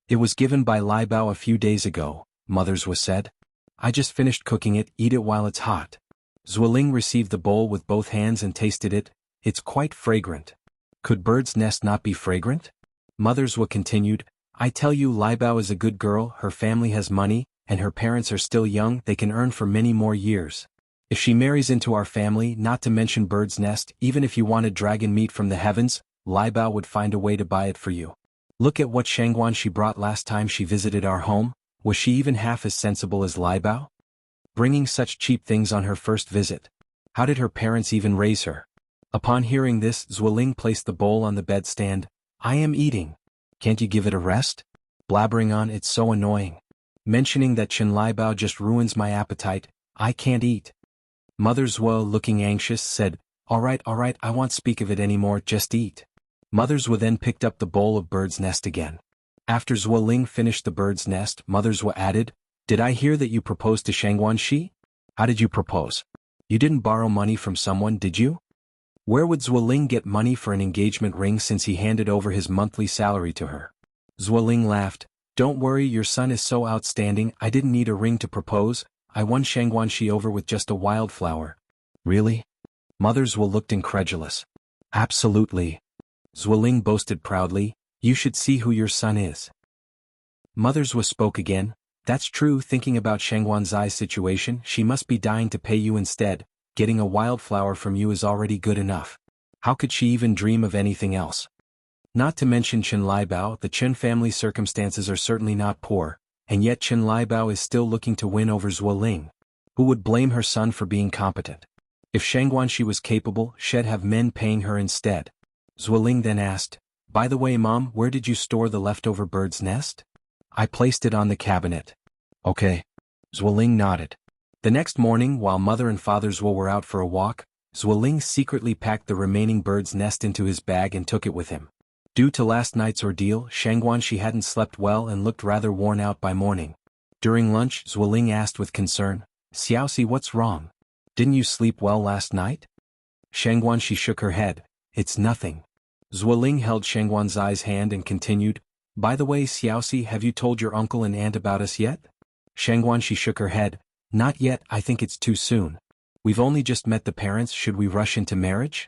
"It was given by Lai Bao a few days ago," Mothers was said. "I just finished cooking it, eat it while it's hot." Zuoling received the bowl with both hands and tasted it. "It's quite fragrant." Could bird's nest not be fragrant? Mothers were continued, "I tell you, Lai Bao is a good girl, her family has money, and her parents are still young, they can earn for many more years. If she marries into our family, not to mention bird's nest, even if you wanted dragon meat from the heavens, Lai Bao would find a way to buy it for you. Look at what Shang Guanxi brought last time she visited our home. Was she even half as sensible as Lai Bao? Bringing such cheap things on her first visit. How did her parents even raise her?" Upon hearing this, Zuoling placed the bowl on the bedstand. "I am eating. Can't you give it a rest? Blabbering on, it's so annoying. Mentioning that Chen Lai Bao just ruins my appetite. I can't eat." Mother Zuo, looking anxious, said, all right, I won't speak of it anymore, just eat." Mother Zuo then picked up the bowl of bird's nest again. After Zuoling finished the bird's nest, Mother Zuo added, "Did I hear that you proposed to Shang Guanxi? How did you propose? You didn't borrow money from someone, did you?" Where would Zuoling get money for an engagement ring since he handed over his monthly salary to her? Zuoling laughed. "Don't worry, your son is so outstanding, I didn't need a ring to propose, I won Shang Guanxi over with just a wildflower." Really? Mother's Zhuo looked incredulous. Absolutely. Zhuoling boasted proudly, you should see who your son is. Mother's Zhuo spoke again, that's true. Thinking about Shangguanzai's situation, she must be dying to pay you instead. Getting a wildflower from you is already good enough. How could she even dream of anything else? Not to mention Chen Liebao, the Chen family's circumstances are certainly not poor, and yet Chen Liebao is still looking to win over Zhuoling. Who would blame her son for being competent? If Shangguanxi was capable, she'd have men paying her instead. Zhuoling then asked, by the way Mom, where did you store the leftover bird's nest? I placed it on the cabinet. Okay. Zhuoling nodded. The next morning, while Mother and Father Zhuo were out for a walk, Zhuoling secretly packed the remaining bird's nest into his bag and took it with him. Due to last night's ordeal, Shangguanxi hadn't slept well and looked rather worn out by morning. During lunch, Zhuoling asked with concern, Xiaoxi, what's wrong? Didn't you sleep well last night? Shangguanxi shook her head, it's nothing. Zhuoling held Shangguanzai's hand and continued, by the way Xiaoxi, have you told your uncle and aunt about us yet? Shangguanxi shook her head, not yet, I think it's too soon. We've only just met the parents, should we rush into marriage?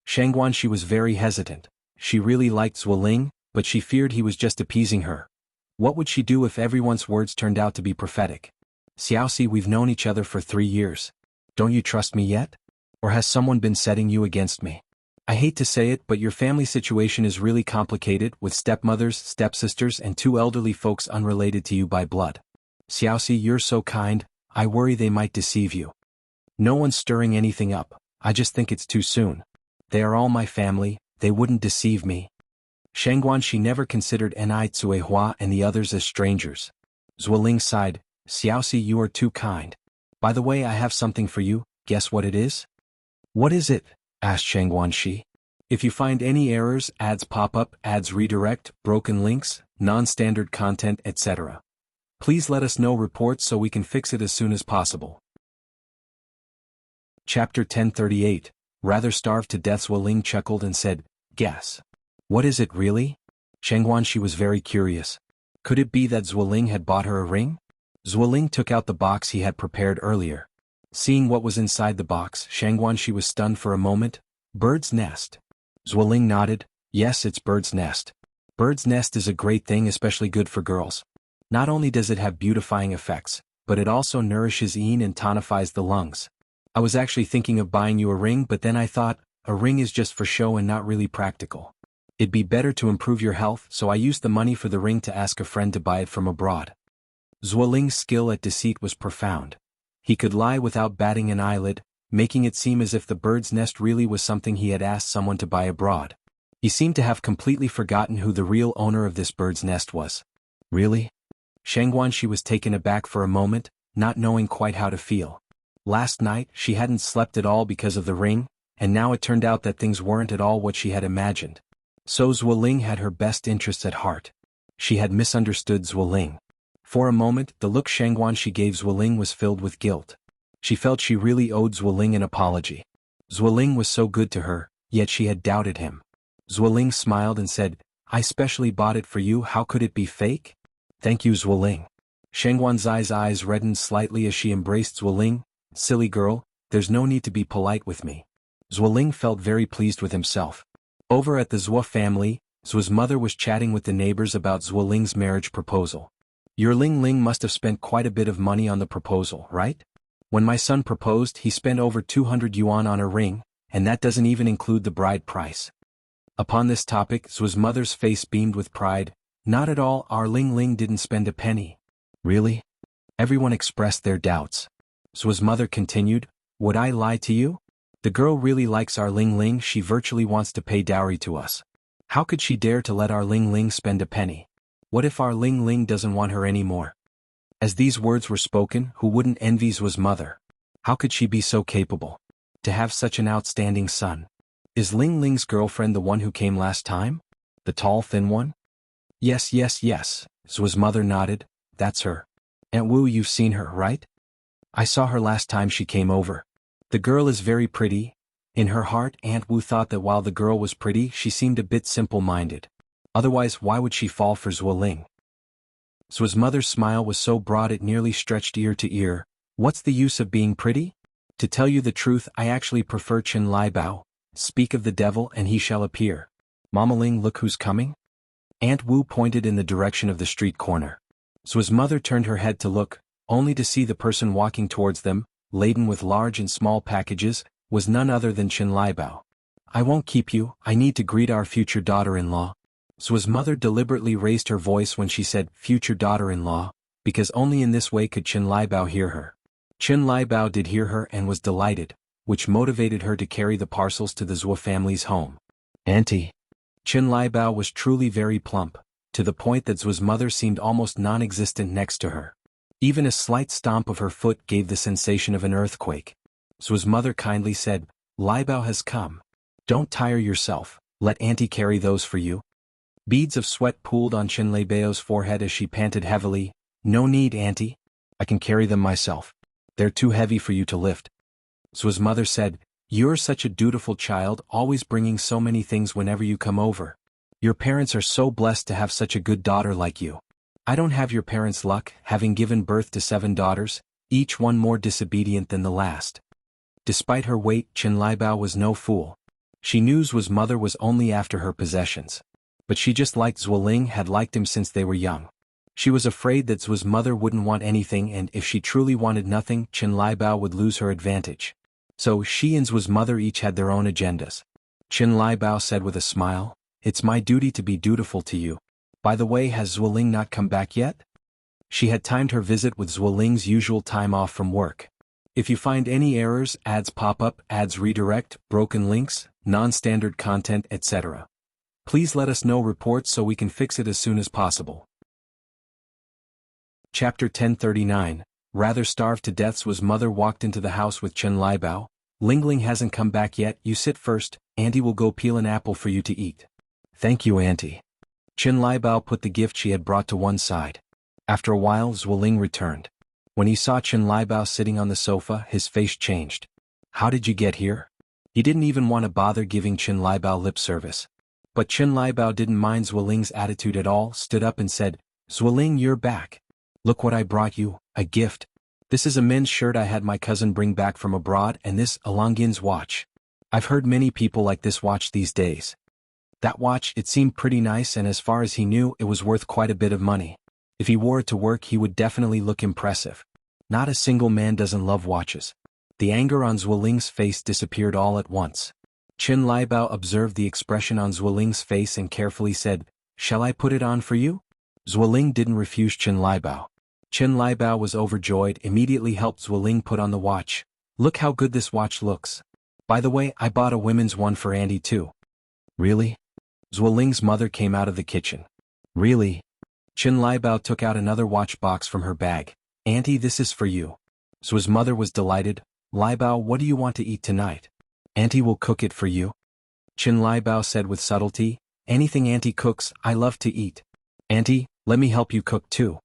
Shangguanxi was very hesitant. She really liked Zhuoling, but she feared he was just appeasing her. What would she do if everyone's words turned out to be prophetic? Xiaoxi, we've known each other for 3 years. Don't you trust me yet? Or has someone been setting you against me? I hate to say it, but your family situation is really complicated, with stepmothers, stepsisters and 2 elderly folks unrelated to you by blood. Xiaoxi, you're so kind, I worry they might deceive you. No one's stirring anything up, I just think it's too soon. They are all my family, they wouldn't deceive me. Shangguanxi never considered Ni Cuehua and the others as strangers. Zhuoling sighed, Xiaoxi, you are too kind. By the way, I have something for you, guess what it is? What is it? Asked Shangguanxi. If you find any errors, ads pop up, ads redirect, broken links, non-standard content, etc. Please let us know reports so we can fix it as soon as possible. Chapter 1038, Rather starved to death. Zhuoling chuckled and said, guess. What is it really? Shangguanxi was very curious. Could it be that Zhuoling had bought her a ring? Zhuoling took out the box he had prepared earlier. Seeing what was inside the box, Shangguanxi was stunned for a moment. Bird's nest. Zhuoling nodded, yes, it's bird's nest. Bird's nest is a great thing, especially good for girls. Not only does it have beautifying effects, but it also nourishes yin and tonifies the lungs. I was actually thinking of buying you a ring, but then I thought, a ring is just for show and not really practical. It'd be better to improve your health, so I used the money for the ring to ask a friend to buy it from abroad. Zhuoling's skill at deceit was profound. He could lie without batting an eyelid, making it seem as if the bird's nest really was something he had asked someone to buy abroad. He seemed to have completely forgotten who the real owner of this bird's nest was. Really? Shangguanxi was taken aback for a moment, not knowing quite how to feel. Last night, she hadn't slept at all because of the ring, and now it turned out that things weren't at all what she had imagined. So Zhuoling had her best interests at heart. She had misunderstood Zhuoling. For a moment, the look Shangguanxi gave Zhuoling was filled with guilt. She felt she really owed Zhuoling an apology. Zhuoling was so good to her, yet she had doubted him. Zhuoling smiled and said, I specially bought it for you, how could it be fake? Thank you, Zhuoling. Shangguanzai's eyes reddened slightly as she embraced Zhuoling. Silly girl, there's no need to be polite with me. Zhuoling felt very pleased with himself. Over at the Zhuo family, Zhuo's mother was chatting with the neighbors about Zhuoling's marriage proposal. Your Ling Ling must have spent quite a bit of money on the proposal, right? When my son proposed, he spent over 200 yuan on a ring, and that doesn't even include the bride price. Upon this topic, Zhuo's mother's face beamed with pride. Not at all, our Ling Ling didn't spend a penny. Really? Everyone expressed their doubts. Zhuo's mother continued, would I lie to you? The girl really likes our Ling Ling, she virtually wants to pay dowry to us. How could she dare to let our Ling Ling spend a penny? What if our Ling Ling doesn't want her anymore? As these words were spoken, who wouldn't envy Zhuo's mother? How could she be so capable? To have such an outstanding son. Is Ling Ling's girlfriend the one who came last time? The tall, thin one? Yes, yes, yes, Zhuo's mother nodded, that's her. Aunt Wu, you've seen her, right? I saw her last time she came over. The girl is very pretty. In her heart, Aunt Wu thought that while the girl was pretty, she seemed a bit simple-minded. Otherwise, why would she fall for Zhuoling? Zhuo's mother's smile was so broad it nearly stretched ear to ear. What's the use of being pretty? To tell you the truth, I actually prefer Chen Lai Bao. Speak of the devil and he shall appear. Mama Ling, look who's coming. Aunt Wu pointed in the direction of the street corner. Zuo's mother turned her head to look, only to see the person walking towards them, laden with large and small packages, was none other than Chen Lai Bao. I won't keep you, I need to greet our future daughter-in-law. Zuo's mother deliberately raised her voice when she said future daughter-in-law, because only in this way could Chen Lai Bao hear her. Chen Lai Bao did hear her and was delighted, which motivated her to carry the parcels to the Zuo family's home. Auntie. Chen Lai Bao was truly very plump, to the point that Zuo's mother seemed almost non-existent next to her. Even a slight stomp of her foot gave the sensation of an earthquake. Zuo's mother kindly said, Lai Bao has come. Don't tire yourself, let Auntie carry those for you. Beads of sweat pooled on Chen Lai Bao's forehead as she panted heavily. No need, Auntie. I can carry them myself. They're too heavy for you to lift. Zuo's mother said, You're such a dutiful child, always bringing so many things whenever you come over. Your parents are so blessed to have such a good daughter like you. I don't have your parents' luck, having given birth to 7 daughters, each one more disobedient than the last. Despite her weight, Chen Lai Bao was no fool. She knew Zuo's mother was only after her possessions. But she just liked Zuo Ling, had liked him since they were young. She was afraid that Zuo's mother wouldn't want anything, and if she truly wanted nothing, Chen Lai Bao would lose her advantage. So she and Zuo's mother each had their own agendas. Chen Lai Bao said with a smile, It's my duty to be dutiful to you. By the way, has Zuo Ling not come back yet? She had timed her visit with Zuo Ling's usual time off from work. If you find any errors, ads pop up, ads redirect, broken links, non-standard content, etc., please let us know reports so we can fix it as soon as possible. Chapter 1039, Rather starved to death. Zuo's mother walked into the house with Chen Lai Bao. Lingling hasn't come back yet, you sit first, Auntie will go peel an apple for you to eat. Thank you, Auntie. Chen Lai Bao put the gift she had brought to one side. After a while, Zuo Ling returned. When he saw Chen Lai Bao sitting on the sofa, his face changed. How did you get here? He didn't even want to bother giving Chen Lai Bao lip service. But Chen Lai Bao didn't mind Zuo Ling's attitude at all, stood up and said, Zuo Ling, you're back. Look what I brought you, a gift. This is a men's shirt I had my cousin bring back from abroad, and this, a Longyan's watch. I've heard many people like this watch these days. That watch, it seemed pretty nice, and as far as he knew, it was worth quite a bit of money. If he wore it to work, he would definitely look impressive. Not a single man doesn't love watches. The anger on Zuo Ling's face disappeared all at once. Chen Lai Bao observed the expression on Zuo Ling's face and carefully said, Shall I put it on for you? Zuo Ling didn't refuse Chen Lai Bao. Chen Lai Bao was overjoyed, immediately helped Zuo Ling put on the watch. Look how good this watch looks. By the way, I bought a women's one for Auntie too. Really? Zuo Ling's mother came out of the kitchen. Really? Chen Lai Bao took out another watch box from her bag. Auntie, this is for you. Zuo's mother was delighted. Lai Bao, what do you want to eat tonight? Auntie will cook it for you. Chen Lai Bao said with subtlety, Anything Auntie cooks, I love to eat. Auntie, let me help you cook too.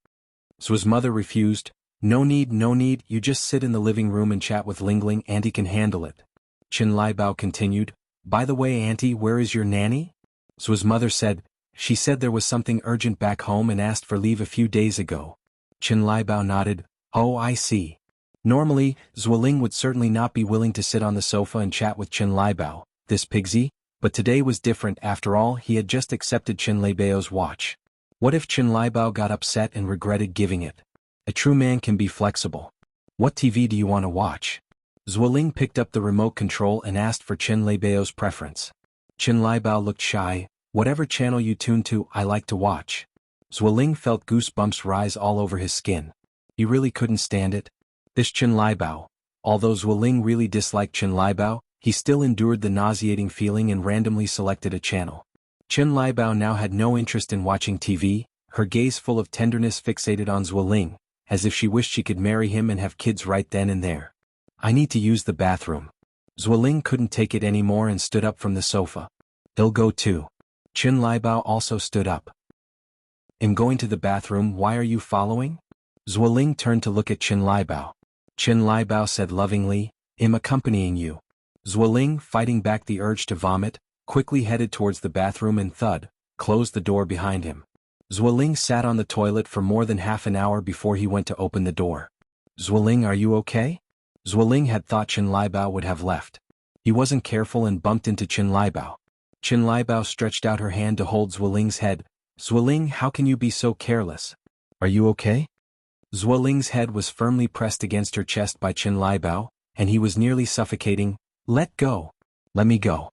Zuo's mother refused. No need, you just sit in the living room and chat with Lingling, Auntie can handle it. Chen Lai Bao continued, By the way, Auntie, where is your nanny? Zuo's mother said, She said there was something urgent back home and asked for leave a few days ago. Chen Lai Bao nodded, Oh, I see. Normally, Zuo Ling would certainly not be willing to sit on the sofa and chat with Chen Lai Bao, this pigsy, but today was different. After all, he had just accepted Chen Lai Bao's watch. What if Chen Lai Bao got upset and regretted giving it? A true man can be flexible. What TV do you want to watch? Zuo Ling picked up the remote control and asked for Chen Lai Bao's preference. Chen Lai Bao looked shy. Whatever channel you tune to, I like to watch. Zuo Ling felt goosebumps rise all over his skin. He really couldn't stand it. This Chen Lai Bao. Although Zuo Ling really disliked Chen Lai Bao, he still endured the nauseating feeling and randomly selected a channel. Chen Lai Bao now had no interest in watching TV, her gaze full of tenderness fixated on Zuo Ling, as if she wished she could marry him and have kids right then and there. I need to use the bathroom. Zuo Ling couldn't take it anymore and stood up from the sofa. He'll go too. Chen Lai Bao also stood up. I'm going to the bathroom, why are you following? Zuo Ling turned to look at Chen Lai Bao. Chen Lai Bao said lovingly, I'm accompanying you. Zuo Ling, fighting back the urge to vomit, quickly headed towards the bathroom and closed the door behind him. Zuo Ling sat on the toilet for more than half an hour before he went to open the door. Zuo Ling, are you okay? Zuoling had thought Chen Liebao would have left. He wasn't careful and bumped into Chen Liebao. Chen Liebao stretched out her hand to hold Zuoling's head. Zuoling, how can you be so careless? Are you okay? Zuoling's head was firmly pressed against her chest by Chen Liebao, and he was nearly suffocating. Let go. Let me go.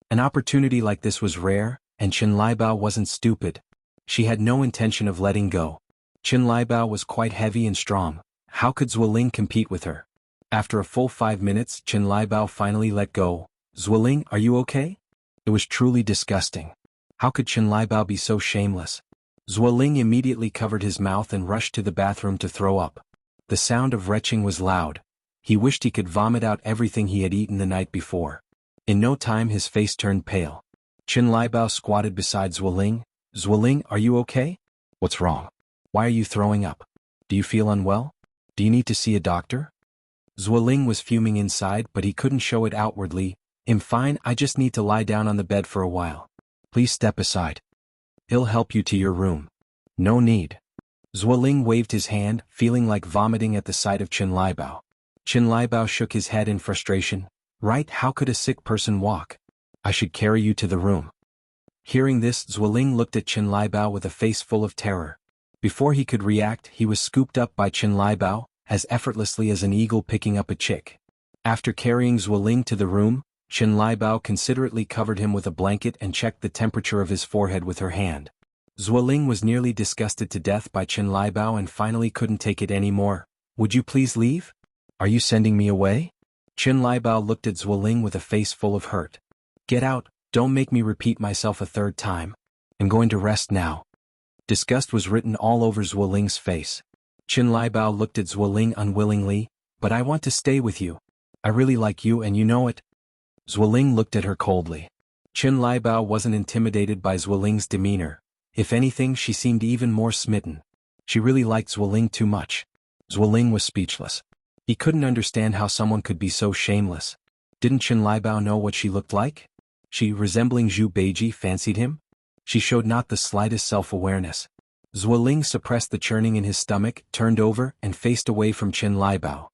An opportunity like this was rare, and Chen Liebao wasn't stupid. She had no intention of letting go. Chen Liebao was quite heavy and strong. How could Zuoling compete with her? After a full 5 minutes, Chen Liebao finally let go. Zuoling, are you okay? It was truly disgusting. How could Chen Liebao be so shameless? Zuoling immediately covered his mouth and rushed to the bathroom to throw up. The sound of retching was loud. He wished he could vomit out everything he had eaten the night before. In no time his face turned pale. Chen Liebao squatted beside Zuoling. Zuoling, are you okay? What's wrong? Why are you throwing up? Do you feel unwell? Do you need to see a doctor? Zuoling was fuming inside, but he couldn't show it outwardly. I'm fine, I just need to lie down on the bed for a while. Please step aside. He'll help you to your room. No need. Zuoling waved his hand, feeling like vomiting at the sight of Chen Liebao. Chen Liebao shook his head in frustration. Right, how could a sick person walk? I should carry you to the room. Hearing this, Zuoling looked at Chen Liebao with a face full of terror. Before he could react, he was scooped up by Chen Liebao, as effortlessly as an eagle picking up a chick. After carrying Zuoling to the room, Chen Liebao considerately covered him with a blanket and checked the temperature of his forehead with her hand. Zuoling was nearly disgusted to death by Chen Liebao and finally couldn't take it anymore. Would you please leave? Are you sending me away? Chen Liebao looked at Zuoling with a face full of hurt. Get out, don't make me repeat myself a third time. I'm going to rest now. Disgust was written all over Zuoling's face. Chen Liebao looked at Zuoling unwillingly. But I want to stay with you. I really like you and you know it. Zuoling looked at her coldly. Chen Liebao wasn't intimidated by Zuoling's demeanor. If anything, she seemed even more smitten. She really liked Zuoling too much. Zuoling was speechless. He couldn't understand how someone could be so shameless. Didn't Chen Liebao know what she looked like? She, resembling Zhu Beiji, fancied him? She showed not the slightest self-awareness. Zuoling suppressed the churning in his stomach, turned over, and faced away from Chen Liebao.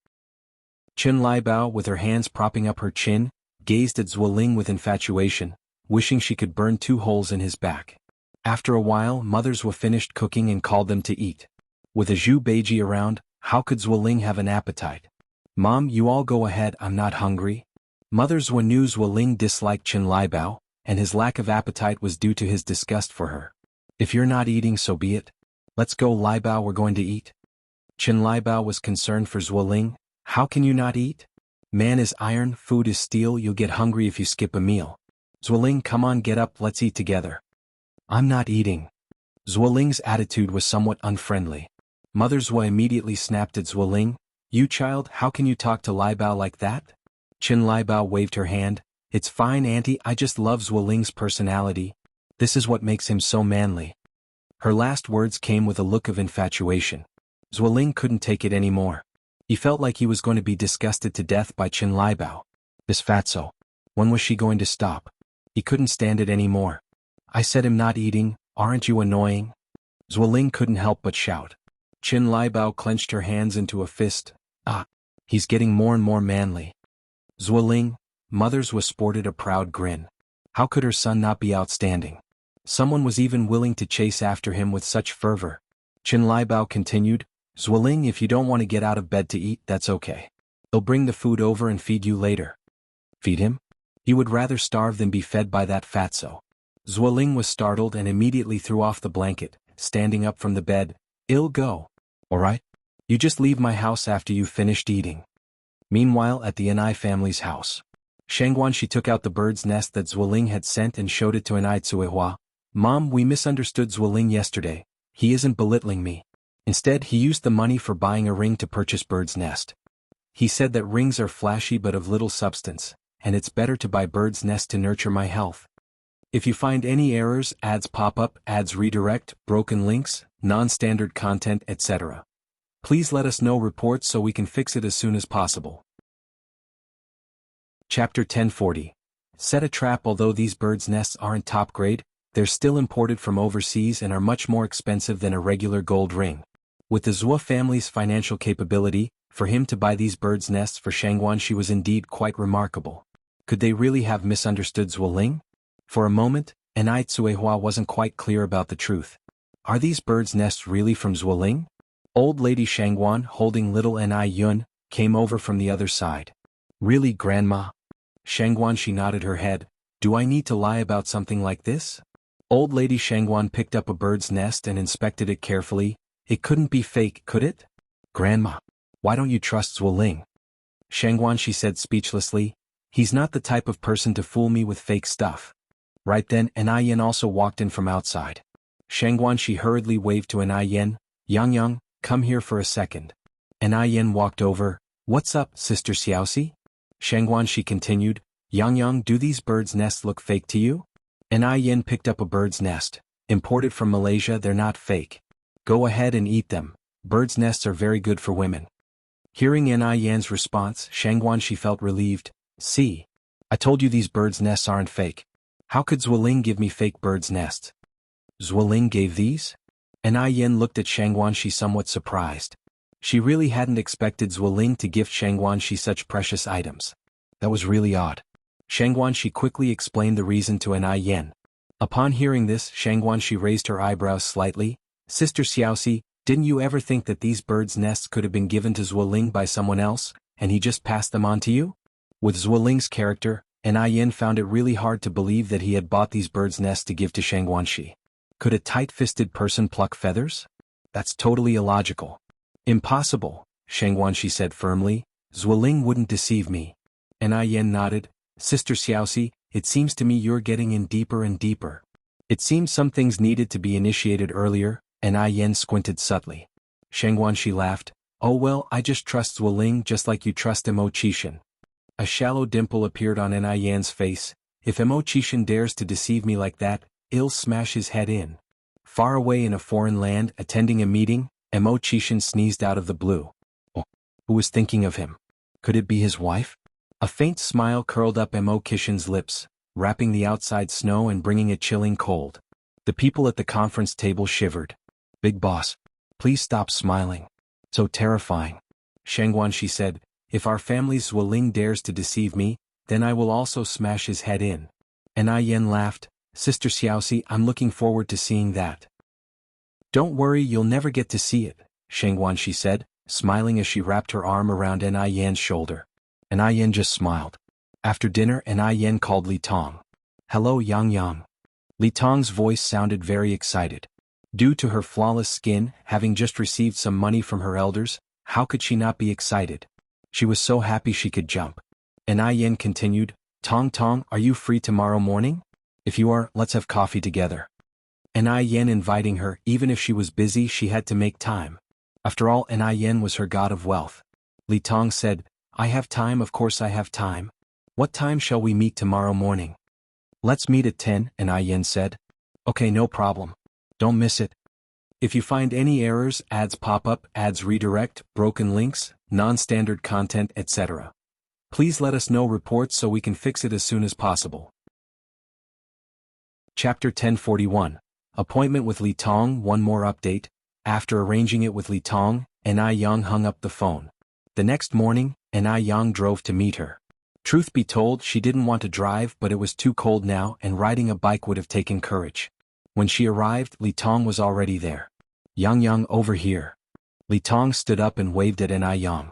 Chen Liebao, with her hands propping up her chin, gazed at Zuoling with infatuation, wishing she could burn 2 holes in his back. After a while, mothers were finished cooking and called them to eat. With a Zhu Beiji around, how could Zuoling have an appetite? Mom, you all go ahead, I'm not hungry. Mothers knew Zuoling disliked Chen Liebao, and his lack of appetite was due to his disgust for her. If you're not eating, so be it. Let's go, Liebao, we're going to eat. Chen Liebao was concerned for Zuoling. How can you not eat? Man is iron, food is steel, you'll get hungry if you skip a meal. Zuoling, come on, get up, let's eat together. I'm not eating. Zuoling's attitude was somewhat unfriendly. Mother Zua immediately snapped at Zuoling. You child, how can you talk to Liebao like that? Chen Liebao waved her hand. It's fine, auntie, I just love Zuoling's personality. This is what makes him so manly. Her last words came with a look of infatuation. Zuoling couldn't take it anymore. He felt like he was going to be disgusted to death by Chen Liebao. This fatso. When was she going to stop? He couldn't stand it anymore. I said I'm not eating, aren't you annoying? Zuoling couldn't help but shout. Chen Liebao clenched her hands into a fist. Ah, he's getting more and more manly. Zuoling, Mother's was sported a proud grin. How could her son not be outstanding? Someone was even willing to chase after him with such fervor. Chen Liebao continued, Zuoling, if you don't want to get out of bed to eat, that's okay. They'll bring the food over and feed you later. Feed him? He would rather starve than be fed by that fatso. Zuoling was startled and immediately threw off the blanket, standing up from the bed. I'll go. All right? You just leave my house after you've finished eating. Meanwhile, at the Anai family's house. Shangguan, she took out the bird's nest that Zuoling had sent and showed it to Anai Tsuehua. Mom, we misunderstood Zuoling yesterday. He isn't belittling me. Instead, he used the money for buying a ring to purchase bird's nest. He said that rings are flashy but of little substance, and it's better to buy bird's nest to nurture my health. If you find any errors, ads pop up, ads redirect, broken links, non-standard content, etc., please let us know reports so we can fix it as soon as possible. Chapter 1040. Set a trap. Although these birds' nests aren't top grade, they're still imported from overseas and are much more expensive than a regular gold ring. With the Zua family's financial capability, For him to buy these birds' nests for Shangguanxi was indeed quite remarkable. Could they really have misunderstood Zuoling? For a moment, Enai Tsuehua wasn't quite clear about the truth. Are these birds' nests really from Zuoling? Old Lady Shangguan, holding little Enai Yun, came over from the other side. Really, Grandma? Shangguanxi nodded her head. Do I need to lie about something like this? Old Lady Shangguan picked up a bird's nest and inspected it carefully. It couldn't be fake, could it? Grandma, why don't you trust Zuoling? Shangguanxi said speechlessly. He's not the type of person to fool me with fake stuff. Right then, Enai Yen also walked in from outside. Shangguanxi hurriedly waved to Enai Yen. Yang, come here for a second. Enai Yen walked over. What's up, Sister Xiaoxi? Shangguanxi continued. Yang, do these birds' nests look fake to you? Enai Yen picked up a bird's nest. Imported from Malaysia, they're not fake. Go ahead and eat them. Birds' nests are very good for women. Hearing Enai Yen's response, Shangguanxi felt relieved. See? I told you these birds' nests aren't fake. How could Zuoling give me fake birds' nests? Zuoling gave these? Enai Yen looked at Shangguanxi somewhat surprised. She really hadn't expected Zuoling to gift Shangguanxi such precious items. That was really odd. Shangguanxi quickly explained the reason to Enai Yen. Upon hearing this, Shangguanxi raised her eyebrows slightly. Sister Xiaoxi, didn't you ever think that these birds' nests could have been given to Zuoling by someone else, and he just passed them on to you? With Zuoling's character, Enai Yen found it really hard to believe that he had bought these birds' nests to give to Shangguanxi. Could a tight-fisted person pluck feathers? That's totally illogical. Impossible, Shangguanxi said firmly. Zuoling wouldn't deceive me. Enai Yen nodded. Sister Xiaoxi, it seems to me you're getting in deeper and deeper. It seems some things needed to be initiated earlier. Enai Yen squinted subtly. Shangguanxi laughed. Oh well, I just trust Zuoling just like you trust Mo Qishan. A shallow dimple appeared on Enai Yan's face. If Mo Qishan dares to deceive me like that, I'll smash his head in. Far away in a foreign land, attending a meeting, Mo Qishan sneezed out of the blue. Oh, who was thinking of him? Could it be his wife? A faint smile curled up Mo Qishan's lips, wrapping the outside snow and bringing a chilling cold. The people at the conference table shivered. Big boss, please stop smiling. So terrifying. Shangguanxi said, if our family's Zuoling dares to deceive me, then I will also smash his head in. Enai Yen laughed. Sister Xiaoxi, I'm looking forward to seeing that. Don't worry, you'll never get to see it, Shangguanxi said, smiling as she wrapped her arm around Enai Yan's shoulder. Enai Yen just smiled. After dinner, Enai Yen called Li Tong. Hello, Yang. Li Tong's voice sounded very excited. Due to her flawless skin, having just received some money from her elders, how could she not be excited? She was so happy she could jump. Enai Yen continued, Tong, are you free tomorrow morning? If you are, let's have coffee together. Enai Yen inviting her, even if she was busy, she had to make time. After all, Enai Yen was her god of wealth. Li Tong said, I have time, of course I have time. What time shall we meet tomorrow morning? Let's meet at 10, Enai Yen said. Okay, no problem. Don't miss it. If you find any errors, ads pop up, ads redirect, broken links, non-standard content, etc. Please let us know reports so we can fix it as soon as possible. Chapter 1041. Appointment with Li Tong. One more update. After arranging it with Li Tong, Enai Yang hung up the phone. The next morning, Enai Yang drove to meet her. Truth be told, she didn't want to drive, but it was too cold now and riding a bike would have taken courage. When she arrived, Li Tong was already there. Yang, over here. Li Tong stood up and waved at Enai Yang.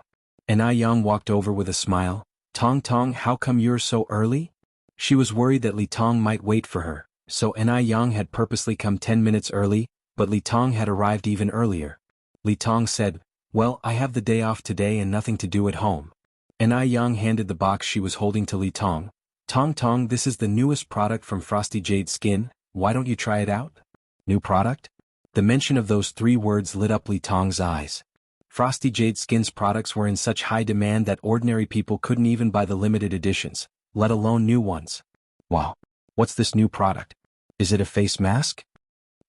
Enai Yang walked over with a smile. Tong, how come you're so early? She was worried that Li Tong might wait for her, so Enai Yang had purposely come 10 minutes early, but Li Tong had arrived even earlier. Li Tong said, well, I have the day off today and nothing to do at home. Enai Yang handed the box she was holding to Li Tong. Tong, this is the newest product from Frosty Jade Skin, why don't you try it out? New product? The mention of those 3 words lit up Li Tong's eyes. Frosty Jade Skin's products were in such high demand that ordinary people couldn't even buy the limited editions, let alone new ones. Wow, what's this new product? Is it a face mask?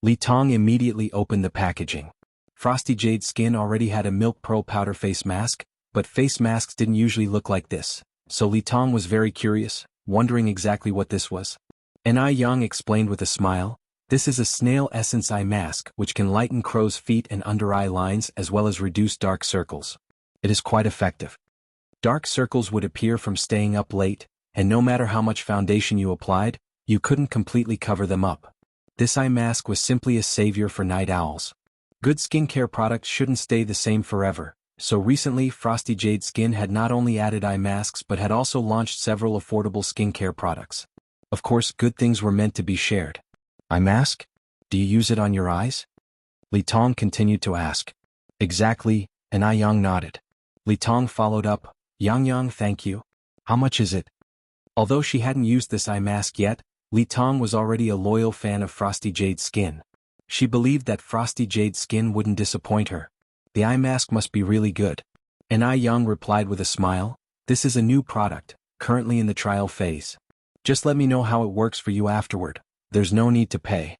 Li Tong immediately opened the packaging. Frosty Jade Skin already had a milk pearl powder face mask, but face masks didn't usually look like this, so Li Tong was very curious, wondering exactly what this was. Enai Yang explained with a smile, this is a snail essence eye mask which can lighten crow's feet and under eye lines as well as reduce dark circles. It is quite effective. Dark circles would appear from staying up late, and no matter how much foundation you applied, you couldn't completely cover them up. This eye mask was simply a savior for night owls. Good skincare products shouldn't stay the same forever, so recently Frosty Jade Skin had not only added eye masks but had also launched several affordable skincare products. Of course, good things were meant to be shared. Eye mask? Do you use it on your eyes? Li Tong continued to ask. Exactly, and Ai Yang nodded. Li Tong followed up, Yang, thank you. How much is it? Although she hadn't used this eye mask yet, Li Tong was already a loyal fan of Frosty Jade Skin. She believed that Frosty Jade Skin wouldn't disappoint her. The eye mask must be really good. And Ai Yang replied with a smile, this is a new product, currently in the trial phase. Just let me know how it works for you afterward. There's no need to pay.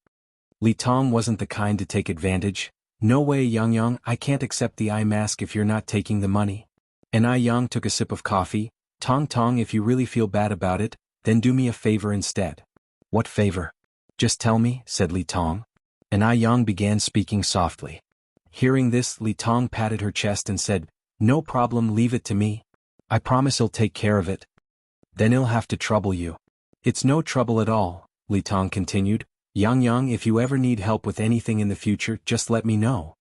Li Tong wasn't the kind to take advantage. No way, Yang, I can't accept the eye mask if you're not taking the money. And Ai Yang took a sip of coffee. Tong, if you really feel bad about it, then do me a favor instead. What favor? Just tell me, said Li Tong. And Ai Yang began speaking softly. Hearing this, Li Tong patted her chest and said, no problem, leave it to me. I promise he'll take care of it. Then he'll have to trouble you. It's no trouble at all, Li Tong continued. Yang, if you ever need help with anything in the future, just let me know.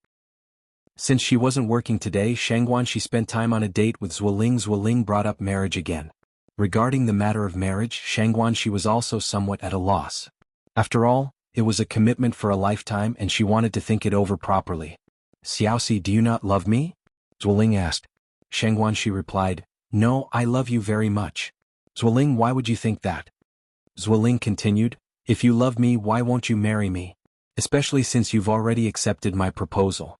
Since she wasn't working today, she spent time on a date with Zhuoling. Zhuoling brought up marriage again. Regarding the matter of marriage, she was also somewhat at a loss. After all, it was a commitment for a lifetime and she wanted to think it over properly. Xiaoxi, do you not love me? Zhuoling asked. She replied, no, I love you very much. Zhuoling, why would you think that? Zhuoling continued, if you love me, why won't you marry me? Especially since you've already accepted my proposal.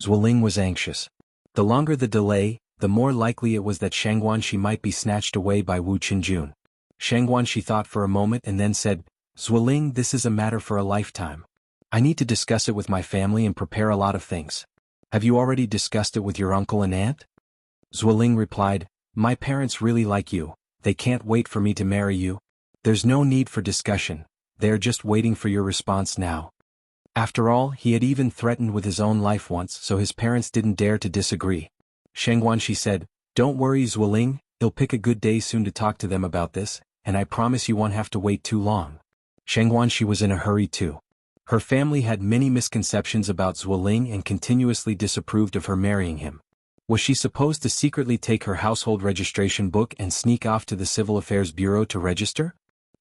Zhuoling was anxious. The longer the delay, the more likely it was that she might be snatched away by Wu Qinjun. She thought for a moment and then said, Zhuoling, this is a matter for a lifetime. I need to discuss it with my family and prepare a lot of things. Have you already discussed it with your uncle and aunt? Zhuoling replied, my parents really like you, they can't wait for me to marry you. There's no need for discussion, they're just waiting for your response now. After all, he had even threatened with his own life once, so his parents didn't dare to disagree. She said, don't worry, Zhuoling, he'll pick a good day soon to talk to them about this, and I promise you won't have to wait too long. She was in a hurry too. Her family had many misconceptions about Zhuoling and continuously disapproved of her marrying him. Was she supposed to secretly take her household registration book and sneak off to the Civil Affairs Bureau to register?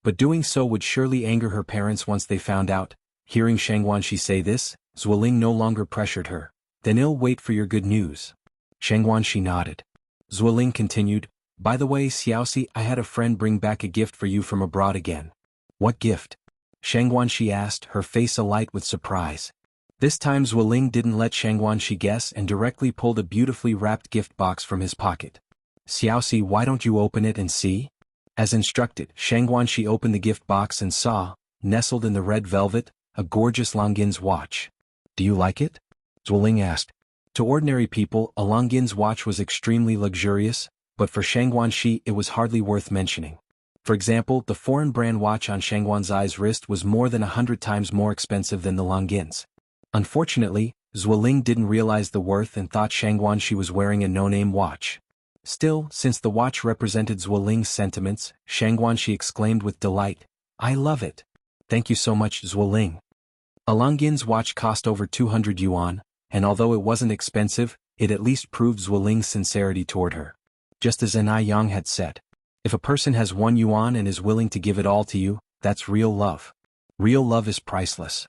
But doing so would surely anger her parents once they found out. Hearing she say this, Zhuoling no longer pressured her. Then he'll wait for your good news. She nodded. Zhuoling continued, by the way, Xiaoxi, I had a friend bring back a gift for you from abroad again. What gift? She asked, her face alight with surprise. This time Zhuoling didn't let she guess and directly pulled a beautifully wrapped gift box from his pocket. Xiaoxi, why don't you open it and see? As instructed, she opened the gift box and saw, nestled in the red velvet, a gorgeous Longines watch. Do you like it? Zhuoling asked. To ordinary people, a Longines watch was extremely luxurious, but for Shangguanxi it was hardly worth mentioning. For example, the foreign brand watch on Shangguanxi's wrist was more than 100 times more expensive than the Longines. Unfortunately, Zhuoling didn't realize the worth and thought Shangguanxi was wearing a no-name watch. Still, since the watch represented Zhuoling's sentiments, Shangguanxi exclaimed with delight, I love it. Thank you so much, Zhuoling. A Longines watch cost over 200 yuan, and although it wasn't expensive, it at least proved Zhuoling's sincerity toward her. Just as Ai Yang had said, if a person has 1 yuan and is willing to give it all to you, that's real love. Real love is priceless.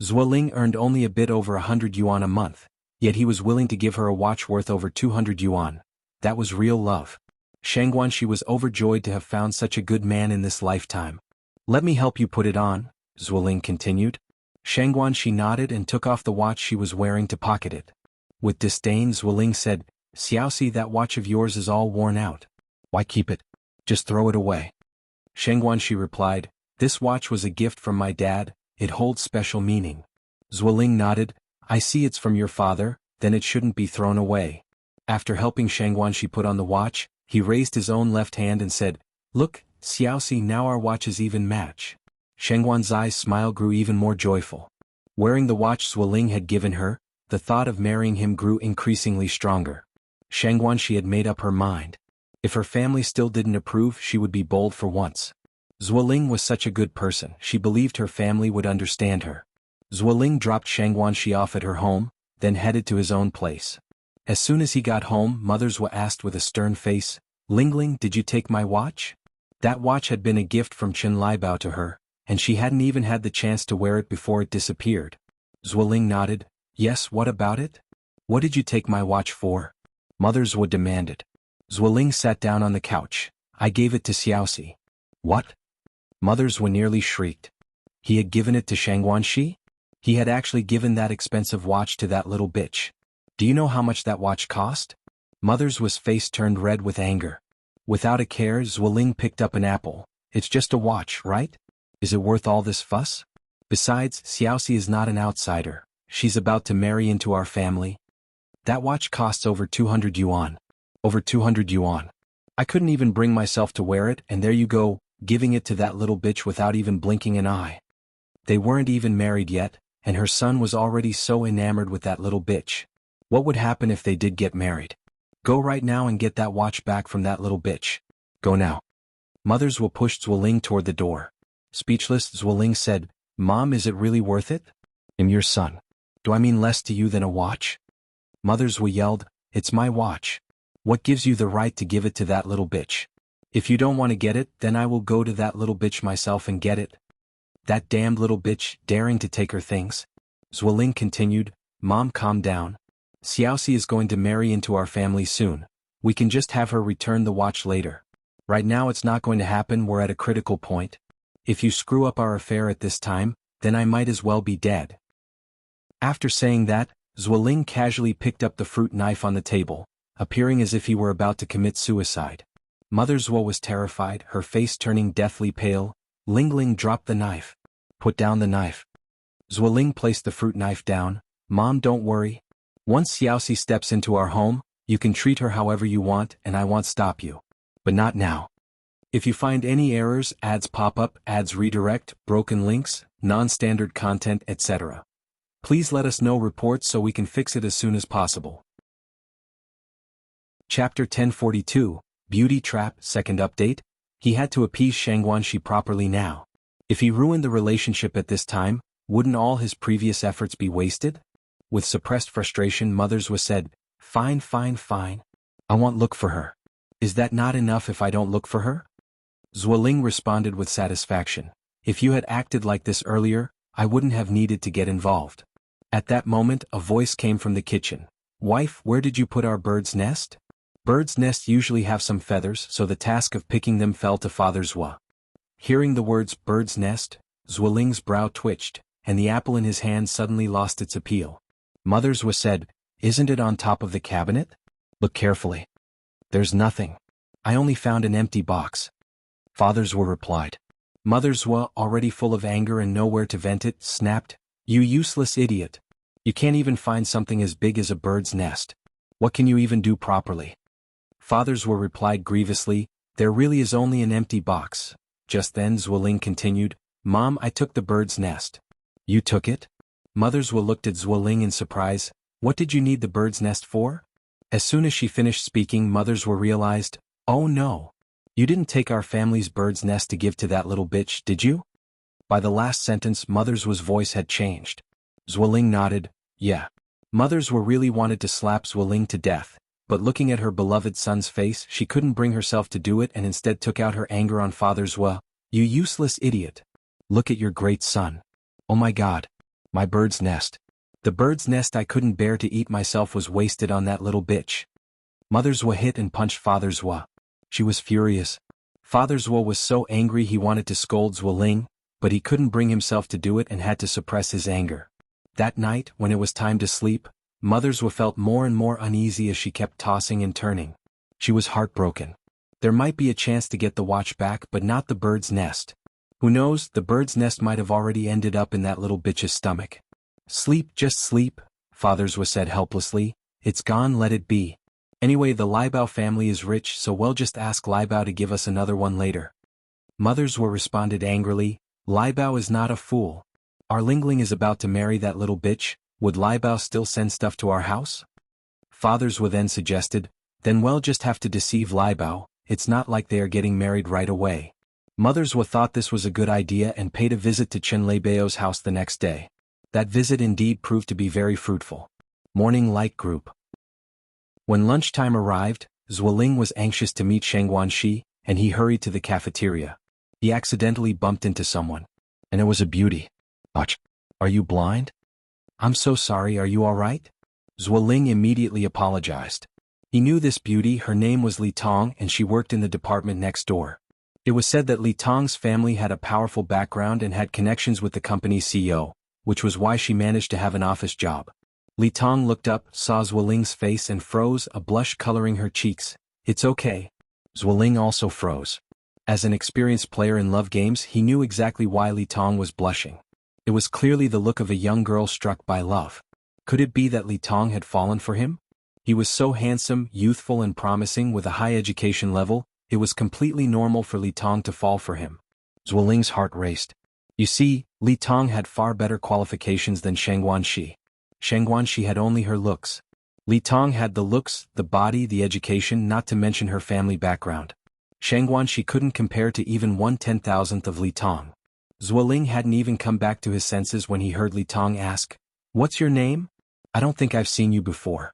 Zhuoling earned only a bit over 100 yuan a month, yet he was willing to give her a watch worth over 200 yuan. That was real love. Shangguanxi was overjoyed to have found such a good man in this lifetime. Let me help you put it on, Zhuoling continued. Shangguanxi nodded and took off the watch she was wearing to pocket it. With disdain, Zhuoling said, Xiaoxi, that watch of yours is all worn out. Why keep it? Just throw it away. Shangguanxi replied, this watch was a gift from my dad, it holds special meaning. Zhuoling nodded, I see it's from your father, then it shouldn't be thrown away. After helping Shangguanxi put on the watch, he raised his own left hand and said, look, Xiaoxi, now our watches even match. Shangguanxi's smile grew even more joyful. Wearing the watch Zhuoling had given her, the thought of marrying him grew increasingly stronger. Shangguanxi had made up her mind. If her family still didn't approve, she would be bold for once. Zuoling was such a good person, she believed her family would understand her. Zuoling dropped Shangguanxi off at her home, then headed to his own place. As soon as he got home, Mother Zhuo asked with a stern face, "Lingling, did you take my watch?" That watch had been a gift from Qin Liebao to her, and she hadn't even had the chance to wear it before it disappeared. Zuoling nodded. "Yes, what about it? What did you take my watch for?" Mother Zhuo demanded. Zuoling sat down on the couch. "I gave it to Xiaoxi." "What?" Mother Zhuo nearly shrieked. He had given it to Shangguanxi? He had actually given that expensive watch to that little bitch. Do you know how much that watch cost? Mother Zhuo's face turned red with anger. Without a care, Zuoling picked up an apple. "It's just a watch, right? Is it worth all this fuss? Besides, Xiaoxi is not an outsider. She's about to marry into our family. That watch costs over 200 yuan. Over 200 yuan. I couldn't even bring myself to wear it, and there you go, giving it to that little bitch without even blinking an eye." They weren't even married yet, and her son was already so enamored with that little bitch. What would happen if they did get married? "Go right now and get that watch back from that little bitch. Go now." Mother Zhuo pushed Zuoling toward the door. Speechless, Zuoling said, "Mom, is it really worth it? I'm your son. Do I mean less to you than a watch?" Mother Zhuo yelled, "It's my watch. What gives you the right to give it to that little bitch? If you don't want to get it, then I will go to that little bitch myself and get it." "That damned little bitch, daring to take her things." Zuoling continued, "Mom, calm down. Xiaoxi is going to marry into our family soon. We can just have her return the watch later. Right now it's not going to happen, we're at a critical point. If you screw up our affair at this time, then I might as well be dead." After saying that, Zuoling casually picked up the fruit knife on the table, appearing as if he were about to commit suicide. Mother Zhuo was terrified, her face turning deathly pale. Lingling dropped the knife. "Put down the knife." Zuoling placed the fruit knife down. "Mom, don't worry. Once Xiaoxi steps into our home, you can treat her however you want and I won't stop you. But not now. If you find any errors, ads pop up, ads redirect, broken links, non-standard content, etc., please let us know reports so we can fix it as soon as possible." Chapter 1042, Beauty Trap, Second Update. He had to appease Shangguanxi properly now. If he ruined the relationship at this time, wouldn't all his previous efforts be wasted? With suppressed frustration, Mother Zhuo said, Fine. I won't look for her. Is that not enough if I don't look for her?" Zuoling responded with satisfaction. "If you had acted like this earlier, I wouldn't have needed to get involved." At that moment, a voice came from the kitchen. "Wife, where did you put our bird's nest?" Birds' nests usually have some feathers, so the task of picking them fell to Father Zhuo. Hearing the words bird's nest, Zuoling's brow twitched, and the apple in his hand suddenly lost its appeal. Mother Zhuo said, "Isn't it on top of the cabinet? Look carefully." "There's nothing. I only found an empty box." Father Zhuo replied. Mother Zhuo, already full of anger and nowhere to vent it, snapped, "You useless idiot. You can't even find something as big as a bird's nest. What can you even do properly?" Father Zhuo replied grievously, "There really is only an empty box." Just then Zuoling continued, "Mom, I took the bird's nest." "You took it?" Mother Zhuo looked at Zuoling in surprise. "What did you need the bird's nest for?" As soon as she finished speaking, Mother Zhuo realized, "Oh no. You didn't take our family's bird's nest to give to that little bitch, did you?" By the last sentence, Mother Zhuo's voice had changed. Zuoling nodded, "Yeah." Mother Zhuo really wanted to slap Zuoling to death, but looking at her beloved son's face, she couldn't bring herself to do it and instead took out her anger on Father Zhuo. "You useless idiot. Look at your great son. Oh my God. My bird's nest. The bird's nest I couldn't bear to eat myself was wasted on that little bitch." Mother Zhuo hit and punched Father Zhuo. She was furious. Father Zhuo was so angry he wanted to scold Zuoling, but he couldn't bring himself to do it and had to suppress his anger. That night, when it was time to sleep, Mother Zhuo felt more and more uneasy as she kept tossing and turning. She was heartbroken. There might be a chance to get the watch back, but not the bird's nest. Who knows, the bird's nest might have already ended up in that little bitch's stomach. "Sleep, just sleep," Father Zhuo said helplessly. "It's gone, let it be. Anyway, the Liebao family is rich, so we'll just ask Liebao to give us another one later." Mother Zhuo responded angrily, "Liebao is not a fool. Our Lingling is about to marry that little bitch. Would Liebao still send stuff to our house?" Father Zhuo then suggested, Then we'll just have to deceive Liebao, it's not like they are getting married right away. Mothers thought this was a good idea and paid a visit to Chen Leibao's house the next day. That visit indeed proved to be very fruitful. Morning light group. When lunchtime arrived, Zuoling was anxious to meet Shang Guanxi, and he hurried to the cafeteria. He accidentally bumped into someone. And it was a beauty. Ach, are you blind? I'm so sorry, are you alright? Zuoling immediately apologized. He knew this beauty, her name was Li Tong, and she worked in the department next door. It was said that Li Tong's family had a powerful background and had connections with the company's CEO, which was why she managed to have an office job. Li Tong looked up, saw Zuoling's face and froze, a blush coloring her cheeks. It's okay. Zuoling also froze. As an experienced player in love games, he knew exactly why Li Tong was blushing. It was clearly the look of a young girl struck by love. Could it be that Li Tong had fallen for him? He was so handsome, youthful and promising with a high education level, it was completely normal for Li Tong to fall for him. Zuoling's heart raced. You see, Li Tong had far better qualifications than Shang Guanxi. Shang Guanxi had only her looks. Li Tong had the looks, the body, the education, not to mention her family background. Shang Guanxi couldn't compare to even 1/10,000th of Li Tong. Zuoling hadn't even come back to his senses when he heard Li Tong ask, "What's your name? I don't think I've seen you before."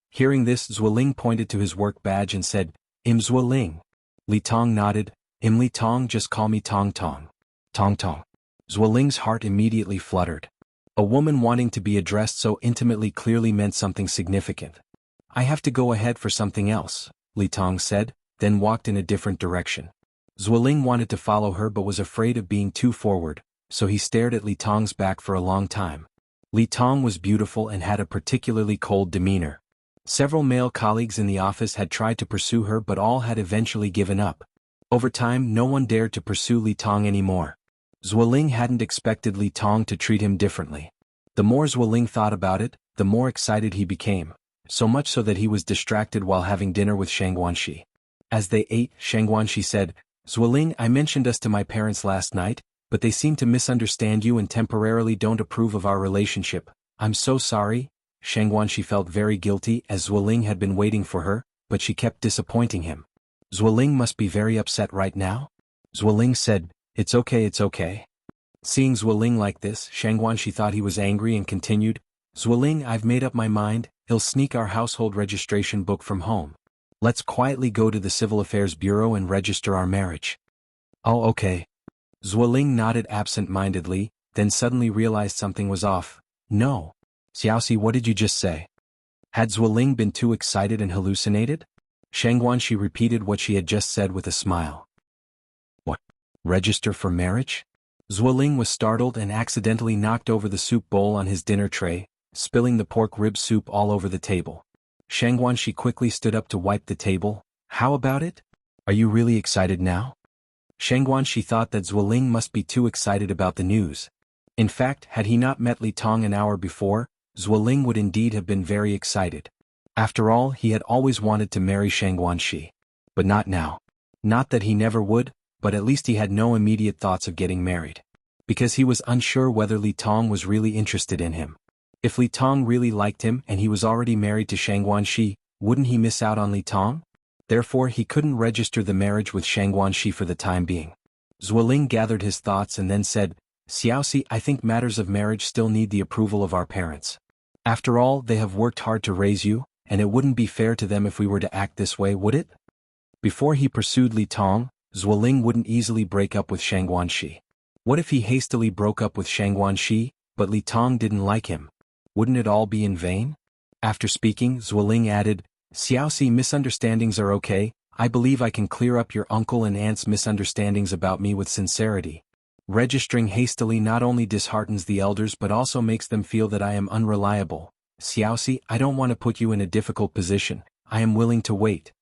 Hearing this, Zuoling pointed to his work badge and said, "Im Zuoling." Li Tong nodded, "Im Li Tong, just call me Tong Tong." Tong Tong. Zuoling's heart immediately fluttered. A woman wanting to be addressed so intimately clearly meant something significant. "I have to go ahead for something else," Li Tong said, then walked in a different direction. Zuoling wanted to follow her but was afraid of being too forward, so he stared at Li Tong's back for a long time. Li Tong was beautiful and had a particularly cold demeanor. Several male colleagues in the office had tried to pursue her but all had eventually given up. Over time, no one dared to pursue Li Tong anymore. Zuoling hadn't expected Li Tong to treat him differently. The more Zuoling thought about it, the more excited he became, so much so that he was distracted while having dinner with Shang Guanxi. As they ate, Shang Guanxi said, "Zuoling, I mentioned us to my parents last night, but they seem to misunderstand you and temporarily don't approve of our relationship. I'm so sorry." Shang Guanxi felt very guilty as Zuoling had been waiting for her, but she kept disappointing him. "Zuoling must be very upset right now?" Zuoling said, it's okay. Seeing Zuoling like this, Shang Guanxi thought he was angry and continued, "Zuoling, I've made up my mind, he'll sneak our household registration book from home. Let's quietly go to the Civil Affairs Bureau and register our marriage." "Oh, okay." Zuoling nodded absent-mindedly, then suddenly realized something was off. "No. Xiaoxi, what did you just say?" Had Zuoling been too excited and hallucinated? Shang Guanxi repeated what she had just said with a smile. "What? Register for marriage?" Zuoling was startled and accidentally knocked over the soup bowl on his dinner tray, spilling the pork rib soup all over the table. Shang Guanxi quickly stood up to wipe the table. "How about it? Are you really excited now?" Shang Guanxi thought that Zuoling must be too excited about the news. In fact, had he not met Li Tong an hour before, Zuoling would indeed have been very excited. After all, he had always wanted to marry Shang Guanxi. But not now. Not that he never would, but at least he had no immediate thoughts of getting married. Because he was unsure whether Li Tong was really interested in him. If Li Tong really liked him and he was already married to Shang Guanxi, wouldn't he miss out on Li Tong? Therefore he couldn't register the marriage with Shang Guanxi for the time being. Zuoling gathered his thoughts and then said, "Xiaoxi, I think matters of marriage still need the approval of our parents. After all, they have worked hard to raise you, and it wouldn't be fair to them if we were to act this way, would it?" Before he pursued Li Tong, Zuoling wouldn't easily break up with Shang Guanxi. What if he hastily broke up with Shang Guanxi, but Li Tong didn't like him? Wouldn't it all be in vain? After speaking, Zuoling added, "Xiaoxi, misunderstandings are okay. I believe I can clear up your uncle and aunt's misunderstandings about me with sincerity. Registering hastily not only disheartens the elders but also makes them feel that I am unreliable. Xiaoxi, I don't want to put you in a difficult position. I am willing to wait."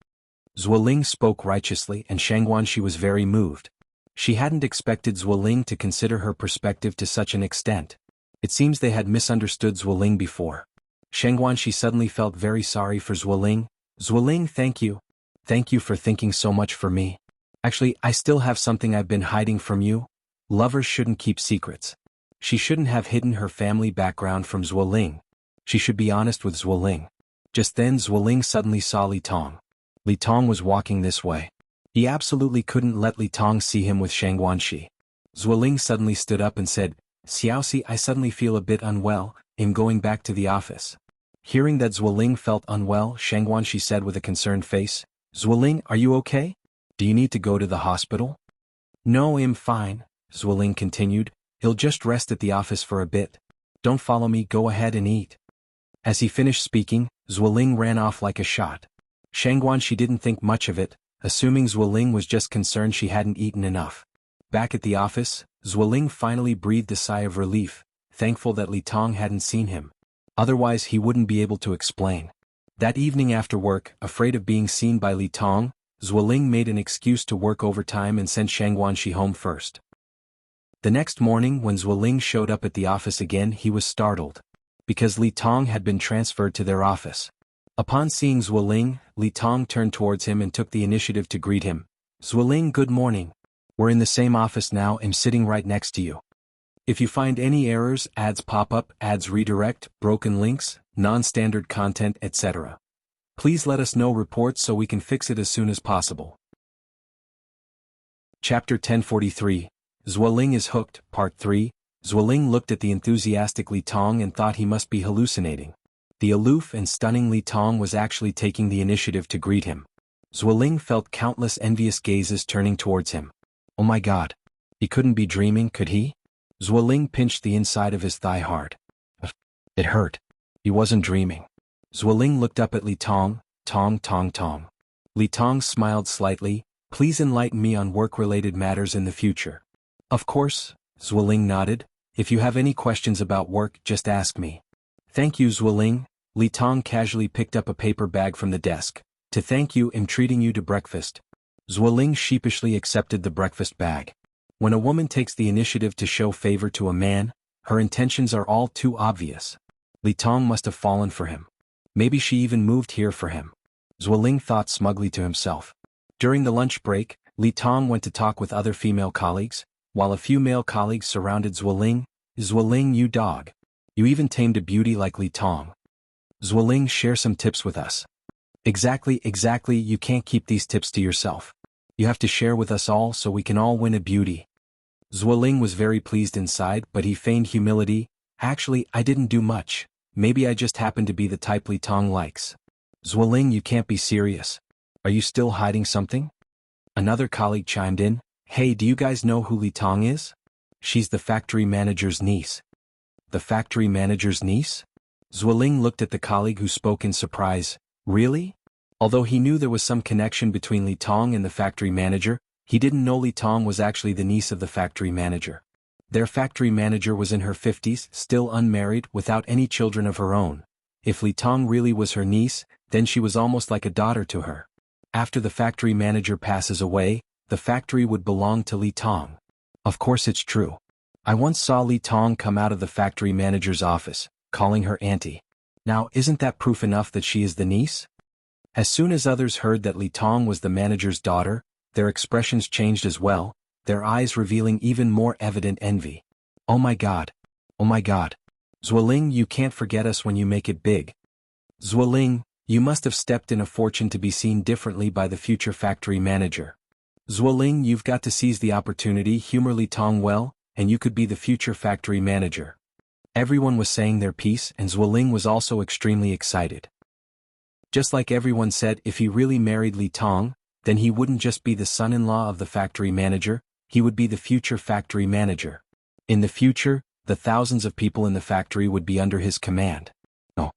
Zuoling spoke righteously and Shang Guanxi was very moved. She hadn't expected Zuoling to consider her perspective to such an extent. It seems they had misunderstood Zuoling before. Shang Guanxi suddenly felt very sorry for Zuoling. "Zuoling, thank you. Thank you for thinking so much for me. Actually, I still have something I've been hiding from you. Lovers shouldn't keep secrets." She shouldn't have hidden her family background from Zuoling. She should be honest with Zuoling. Just then Zuoling suddenly saw Li Tong. Li Tong was walking this way. He absolutely couldn't let Li Tong see him with Shangguanxi. Zuoling suddenly stood up and said, "Xiaoxi, I suddenly feel a bit unwell, I'm going back to the office." Hearing that Zuoling felt unwell, Shangguanxi said with a concerned face, "Zuoling, are you okay? Do you need to go to the hospital?" "No, I'm fine," Zuoling continued, "He'll just rest at the office for a bit. Don't follow me, go ahead and eat." As he finished speaking, Zuoling ran off like a shot. Shangguanxi didn't think much of it, assuming Zuoling was just concerned she hadn't eaten enough. Back at the office, Zuoling finally breathed a sigh of relief, thankful that Li Tong hadn't seen him. Otherwise he wouldn't be able to explain. That evening after work, afraid of being seen by Li Tong, Zuoling made an excuse to work overtime and sent Shangguanxi home first. The next morning when Zuoling showed up at the office again, he was startled. Because Li Tong had been transferred to their office. Upon seeing Zuoling, Li Tong turned towards him and took the initiative to greet him. "Zuoling, good morning. We're in the same office now, I'm sitting right next to you. If you find any errors, ads pop up, ads redirect, broken links, non-standard content, etc. Please let us know reports so we can fix it as soon as possible." Chapter 1043, Zuoling is Hooked, Part 3. Zuoling looked at the enthusiastic Li Tong and thought he must be hallucinating. The aloof and stunning Li Tong was actually taking the initiative to greet him. Zuoling felt countless envious gazes turning towards him. Oh my god. He couldn't be dreaming, could he? Zuoling pinched the inside of his thigh hard. It hurt. He wasn't dreaming. Zuoling looked up at Li Tong, Tong. Li Tong smiled slightly, "Please enlighten me on work-related matters in the future." "Of course," Zuoling nodded. "If you have any questions about work, just ask me." "Thank you, Zuoling." Li Tong casually picked up a paper bag from the desk. "To thank you, I'm treating you to breakfast." Zuoling sheepishly accepted the breakfast bag. When a woman takes the initiative to show favor to a man, her intentions are all too obvious. Li Tong must have fallen for him. Maybe she even moved here for him. Zuoling thought smugly to himself. During the lunch break, Li Tong went to talk with other female colleagues, while a few male colleagues surrounded Zuoling. "Zuoling, you dog. You even tamed a beauty like Li Tong. Zuoling, share some tips with us." Exactly, you can't keep these tips to yourself. You have to share with us all so we can all win a beauty." Zuoling was very pleased inside, but he feigned humility. "Actually, I didn't do much. Maybe I just happen to be the type Li Tong likes." "Zuoling, you can't be serious. Are you still hiding something?" Another colleague chimed in. "Hey, do you guys know who Li Tong is? She's the factory manager's niece." "The factory manager's niece?" Zuoling looked at the colleague who spoke in surprise. "Really?" Although he knew there was some connection between Li Tong and the factory manager, he didn't know Li Tong was actually the niece of the factory manager. Their factory manager was in her 50s, still unmarried, without any children of her own. If Li Tong really was her niece, then she was almost like a daughter to her. After the factory manager passes away, the factory would belong to Li Tong. Of course it's true. I once saw Li Tong come out of the factory manager's office, calling her auntie. Now, isn't that proof enough that she is the niece? As soon as others heard that Li Tong was the manager's daughter, their expressions changed as well, their eyes revealing even more evident envy. Oh my god. Zuoling, you can't forget us when you make it big. Zuoling, you must have stepped in a fortune to be seen differently by the future factory manager. Zuoling, you've got to seize the opportunity, humor Li Tong well, and you could be the future factory manager. Everyone was saying their piece, and Zuoling was also extremely excited. Just like everyone said, if he really married Li Tong, then he wouldn't just be the son-in-law of the factory manager, he would be the future factory manager. In the future, the thousands of people in the factory would be under his command. No.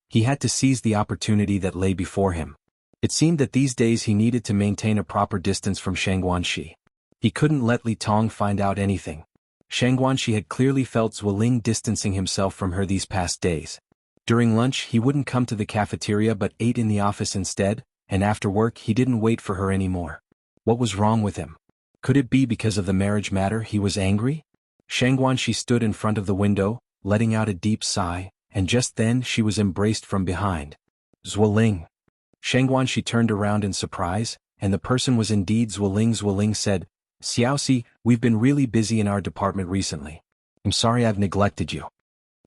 He had to seize the opportunity that lay before him. It seemed that these days he needed to maintain a proper distance from Shangguanxi. He couldn't let Li Tong find out anything. Shangguanxi had clearly felt Zuoling distancing himself from her these past days. During lunch he wouldn't come to the cafeteria but ate in the office instead, and after work he didn't wait for her anymore. What was wrong with him? Could it be because of the marriage matter he was angry? Shangguanxi stood in front of the window, letting out a deep sigh, and just then she was embraced from behind. Zuoling. Shangguanxi turned around in surprise, and the person was indeed Zuoling. Zuoling said, "Xiaoxi, we've been really busy in our department recently. I'm sorry I've neglected you."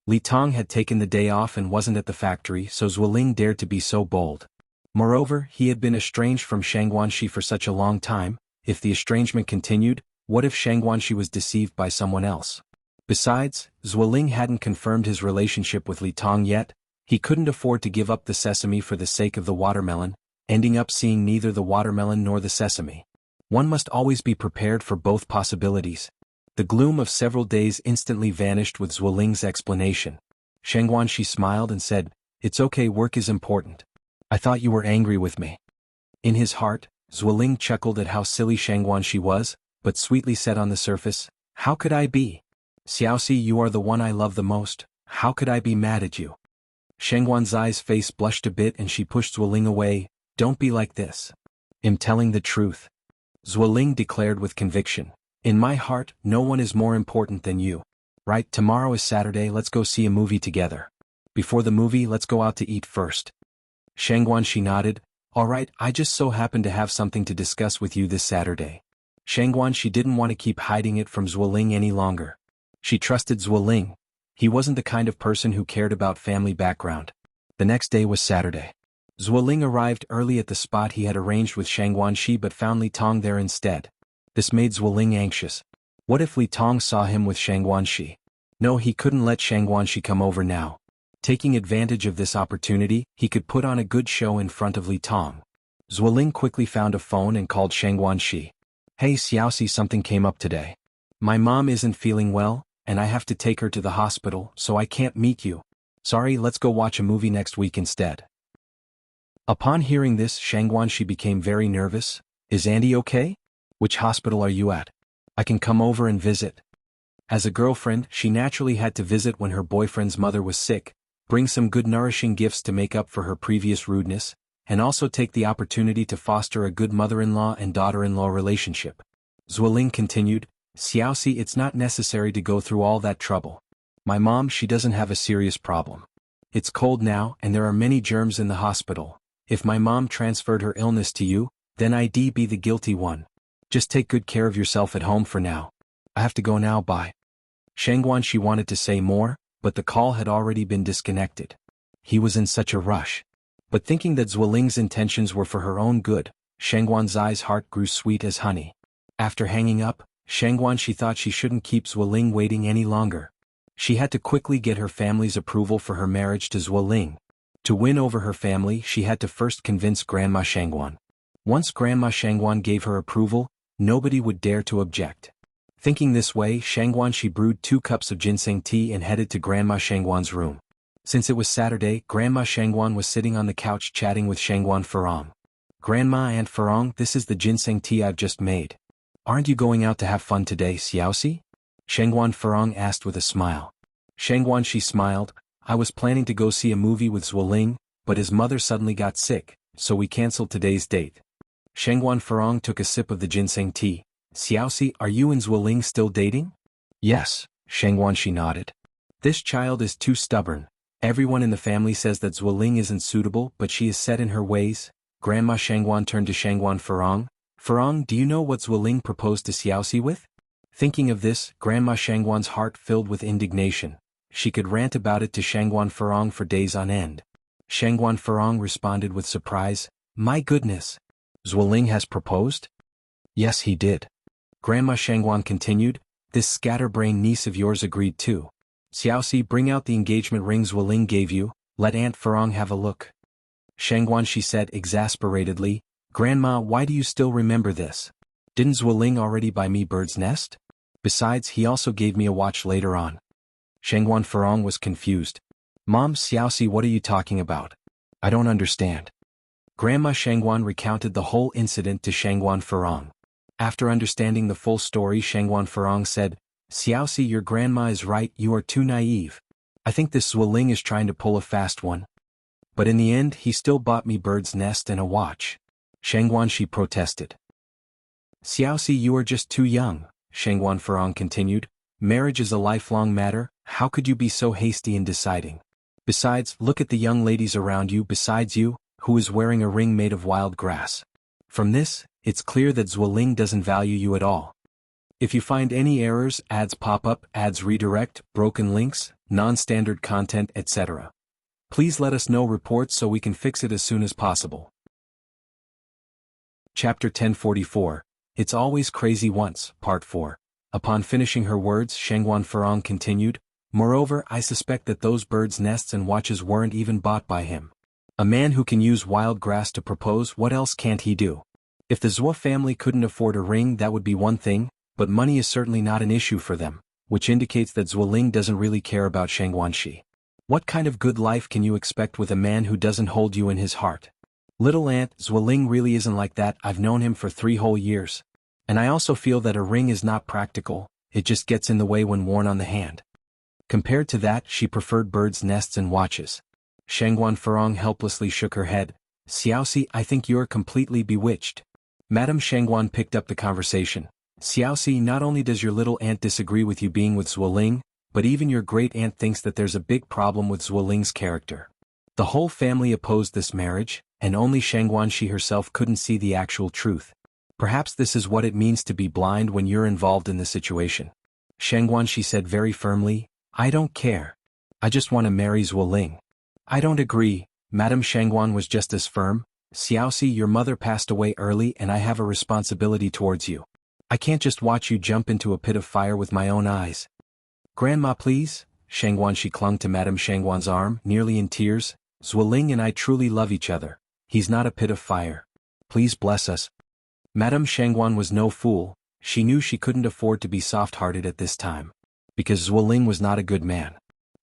Li Tong had taken the day off and wasn't at the factory, so Zuoling dared to be so bold. Moreover, he had been estranged from Shangguanxi for such a long time. If the estrangement continued, what if Shangguanxi was deceived by someone else? Besides, Zuoling hadn't confirmed his relationship with Li Tong yet. He couldn't afford to give up the sesame for the sake of the watermelon, ending up seeing neither the watermelon nor the sesame. One must always be prepared for both possibilities. The gloom of several days instantly vanished with Zuoling's explanation. Shangguanxi smiled and said, "It's okay, work is important. I thought you were angry with me." In his heart, Zuoling chuckled at how silly Shangguanxi was, but sweetly said on the surface, "How could I be? Xiaoxi, you are the one I love the most, how could I be mad at you?" Shangguanxi's face blushed a bit and she pushed Zuoling away. "Don't be like this. I'm telling the truth," Zuoling declared with conviction. "In my heart, no one is more important than you. Right, tomorrow is Saturday, let's go see a movie together. Before the movie, let's go out to eat first." Shangguanxi nodded. "Alright, I just so happen to have something to discuss with you this Saturday." Shangguanxi didn't want to keep hiding it from Zuoling any longer. She trusted Zuoling. He wasn't the kind of person who cared about family background. The next day was Saturday. Zuoling arrived early at the spot he had arranged with Shangguanxi but found Li Tong there instead. This made Zuoling anxious. What if Li Tong saw him with Shangguanxi? No, he couldn't let Shangguanxi come over now. Taking advantage of this opportunity, he could put on a good show in front of Li Tong. Zuoling quickly found a phone and called Shangguanxi. "Hey Xiaoxi, something came up today. My mom isn't feeling well, and I have to take her to the hospital, so I can't meet you. Sorry, let's go watch a movie next week instead." Upon hearing this, Shangguanxi became very nervous. "Is Andy okay? Which hospital are you at? I can come over and visit." As a girlfriend, she naturally had to visit when her boyfriend's mother was sick, bring some good nourishing gifts to make up for her previous rudeness, and also take the opportunity to foster a good mother-in-law and daughter-in-law relationship. Zuoling continued, "Xiaoxi, it's not necessary to go through all that trouble. My mom, she doesn't have a serious problem. It's cold now and there are many germs in the hospital. If my mom transferred her illness to you, then I'd be the guilty one. Just take good care of yourself at home for now. I have to go now, bye." Shangguanxi wanted to say more, but the call had already been disconnected. He was in such a rush. But thinking that Zuoling's intentions were for her own good, Shangguanxi's heart grew sweet as honey. After hanging up, Shangguanxi thought she shouldn't keep Zuoling waiting any longer. She had to quickly get her family's approval for her marriage to Zuoling. To win over her family, she had to first convince Grandma Shangguan. Once Grandma Shangguan gave her approval, nobody would dare to object. Thinking this way, Shangguanxi brewed 2 cups of ginseng tea and headed to Grandma Shangguan's room. Since it was Saturday, Grandma Shangguan was sitting on the couch chatting with Shangguan Farong. "Grandma, Aunt Farong, this is the ginseng tea I've just made. Aren't you going out to have fun today, Xiaoxi?" Shangguan Farong asked with a smile. Shangguanxi smiled. "I was planning to go see a movie with Zuoling, but his mother suddenly got sick, so we cancelled today's date." Shangguan Farong took a sip of the ginseng tea. "Xiaoxi, are you and Zuoling still dating?" "Yes," Shangguanxi nodded. "This child is too stubborn. Everyone in the family says that Zuoling isn't suitable, but she is set in her ways." Grandma Shangguan turned to Shangguan Farong. "Farong, do you know what Zuoling proposed to Xiaoxi with?" Thinking of this, Grandma Shangguan's heart filled with indignation. She could rant about it to Shangguan Farong for days on end. Shangguan Farong responded with surprise, "My goodness! Zuoling has proposed?" "Yes, he did." Grandma Shangguan continued, "This scatterbrain niece of yours agreed too. Xiaoxi, bring out the engagement ring Zuoling gave you, let Aunt Farong have a look." Shangguanxi said exasperatedly, "Grandma, why do you still remember this? Didn't Zuoling already buy me bird's nest? Besides, he also gave me a watch later on." Shangguan Farong was confused. "Mom, Xiaoxi, what are you talking about? I don't understand." Grandma Shangguan recounted the whole incident to Shangguan Farong. After understanding the full story, Shangguan Farong said, "Xiaoxi, your grandma is right, you are too naive. I think this Zuoling is trying to pull a fast one. But in the end, he still bought me bird's nest and a watch." Shangguanxi protested. "Xiaoxi, you are just too young," Shangguan Farong continued. "Marriage is a lifelong matter, how could you be so hasty in deciding? Besides, look at the young ladies around you besides you, who is wearing a ring made of wild grass. From this, it's clear that Zuoling doesn't value you at all. If you find any errors, ads pop up, ads redirect, broken links, non-standard content, etc. Please let us know reports so we can fix it as soon as possible. Chapter 1044, It's Always Crazy Once, Part 4. Upon finishing her words, Shangguan Farong continued, Moreover, I suspect that those birds' nests and watches weren't even bought by him. A man who can use wild grass to propose, what else can't he do? If the Zhuo family couldn't afford a ring, that would be one thing, but money is certainly not an issue for them, which indicates that Zuoling doesn't really care about Shangguanxi. What kind of good life can you expect with a man who doesn't hold you in his heart? Little aunt, Zuoling really isn't like that. I've known him for 3 whole years. And I also feel that a ring is not practical, it just gets in the way when worn on the hand. Compared to that, she preferred birds' nests and watches. Shangguan Farong helplessly shook her head. Xiaoxi, I think you're completely bewitched. Madame Shangguan picked up the conversation. Xiaoxi, not only does your little aunt disagree with you being with Zuoling, but even your great aunt thinks that there's a big problem with Zuoling's character. The whole family opposed this marriage, and only Shangguanxi herself couldn't see the actual truth. Perhaps this is what it means to be blind when you're involved in the situation. Shangguanxi said very firmly, I don't care. I just want to marry Zuoling. I don't agree. Madame Shangguan was just as firm. Xiaoxi, your mother passed away early and I have a responsibility towards you. I can't just watch you jump into a pit of fire with my own eyes. Grandma, please. Shangguanxi clung to Madame Shangguan's arm, nearly in tears. Zuoling and I truly love each other. He's not a pit of fire. Please bless us. Madame Shangguan was no fool. She knew she couldn't afford to be soft-hearted at this time. Because Zuoling was not a good man.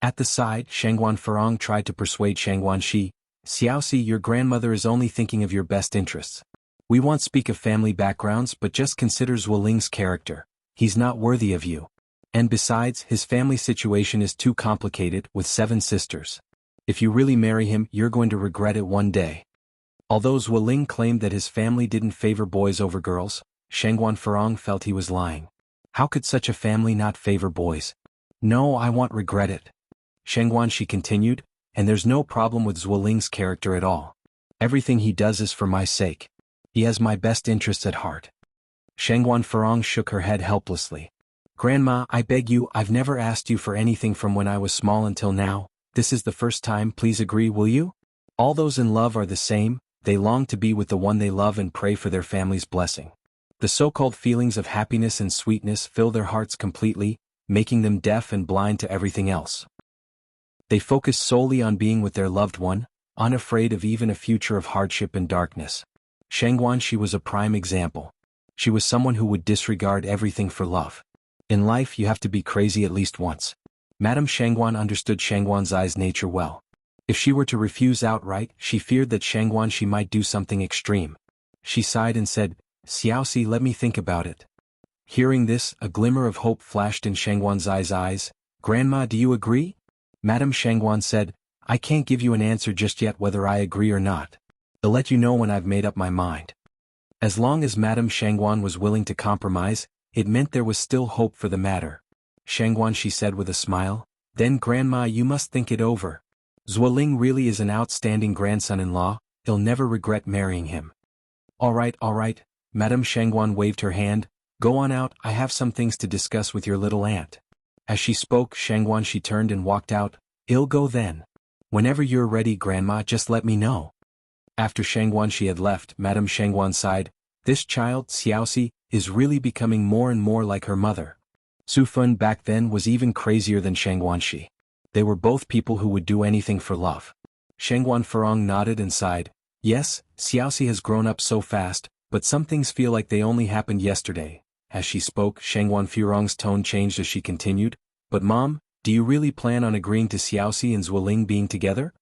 At the side, Shangguan Farong tried to persuade Shangguanxi, Xiaoxi, your grandmother is only thinking of your best interests. We won't speak of family backgrounds, but just consider Zuoling's character. He's not worthy of you. And besides, his family situation is too complicated, with 7 sisters. If you really marry him, you're going to regret it one day. Although Zuoling claimed that his family didn't favor boys over girls, Shangguan Farong felt he was lying. How could such a family not favor boys? No, I won't regret it. Shangguanxi continued, and there's no problem with Zuoling's character at all. Everything he does is for my sake. He has my best interests at heart. Shangguan Farong shook her head helplessly. Grandma, I beg you, I've never asked you for anything from when I was small until now. This is the first time, please agree, will you? All those in love are the same, they long to be with the one they love and pray for their family's blessing. The so-called feelings of happiness and sweetness fill their hearts completely, making them deaf and blind to everything else. They focus solely on being with their loved one, unafraid of even a future of hardship and darkness. Shangguanxi was a prime example. She was someone who would disregard everything for love. In life you have to be crazy at least once. Madame Shangguan understood Shangguanxi's nature well. If she were to refuse outright, she feared that Shangguanxi might do something extreme. She sighed and said, Xiaoxi, let me think about it. Hearing this, a glimmer of hope flashed in Shangguanxi's eyes. Grandma, do you agree? Madame Shangguan said, I can't give you an answer just yet whether I agree or not. I'll let you know when I've made up my mind. As long as Madame Shangguan was willing to compromise, it meant there was still hope for the matter. Shangguanxi said with a smile, Then Grandma, you must think it over. Zuoling really is an outstanding grandson-in-law, he'll never regret marrying him. All right, Madame Shangguan waved her hand, go on out, I have some things to discuss with your little aunt. As she spoke, Shangguanxi turned and walked out. I'll go then. Whenever you're ready, Grandma, just let me know. After Shangguanxi had left, Madame Shangguan sighed, This child, Xiaoxi, is really becoming more and more like her mother. Su Fun back then was even crazier than Shangguanxi. They were both people who would do anything for love. Shangguan Farong nodded and sighed, Yes, Xiaoxi has grown up so fast, but some things feel like they only happened yesterday. As she spoke, Shangguan Farong's tone changed as she continued, But Mom, do you really plan on agreeing to Xiaoxi and Zuoling being together?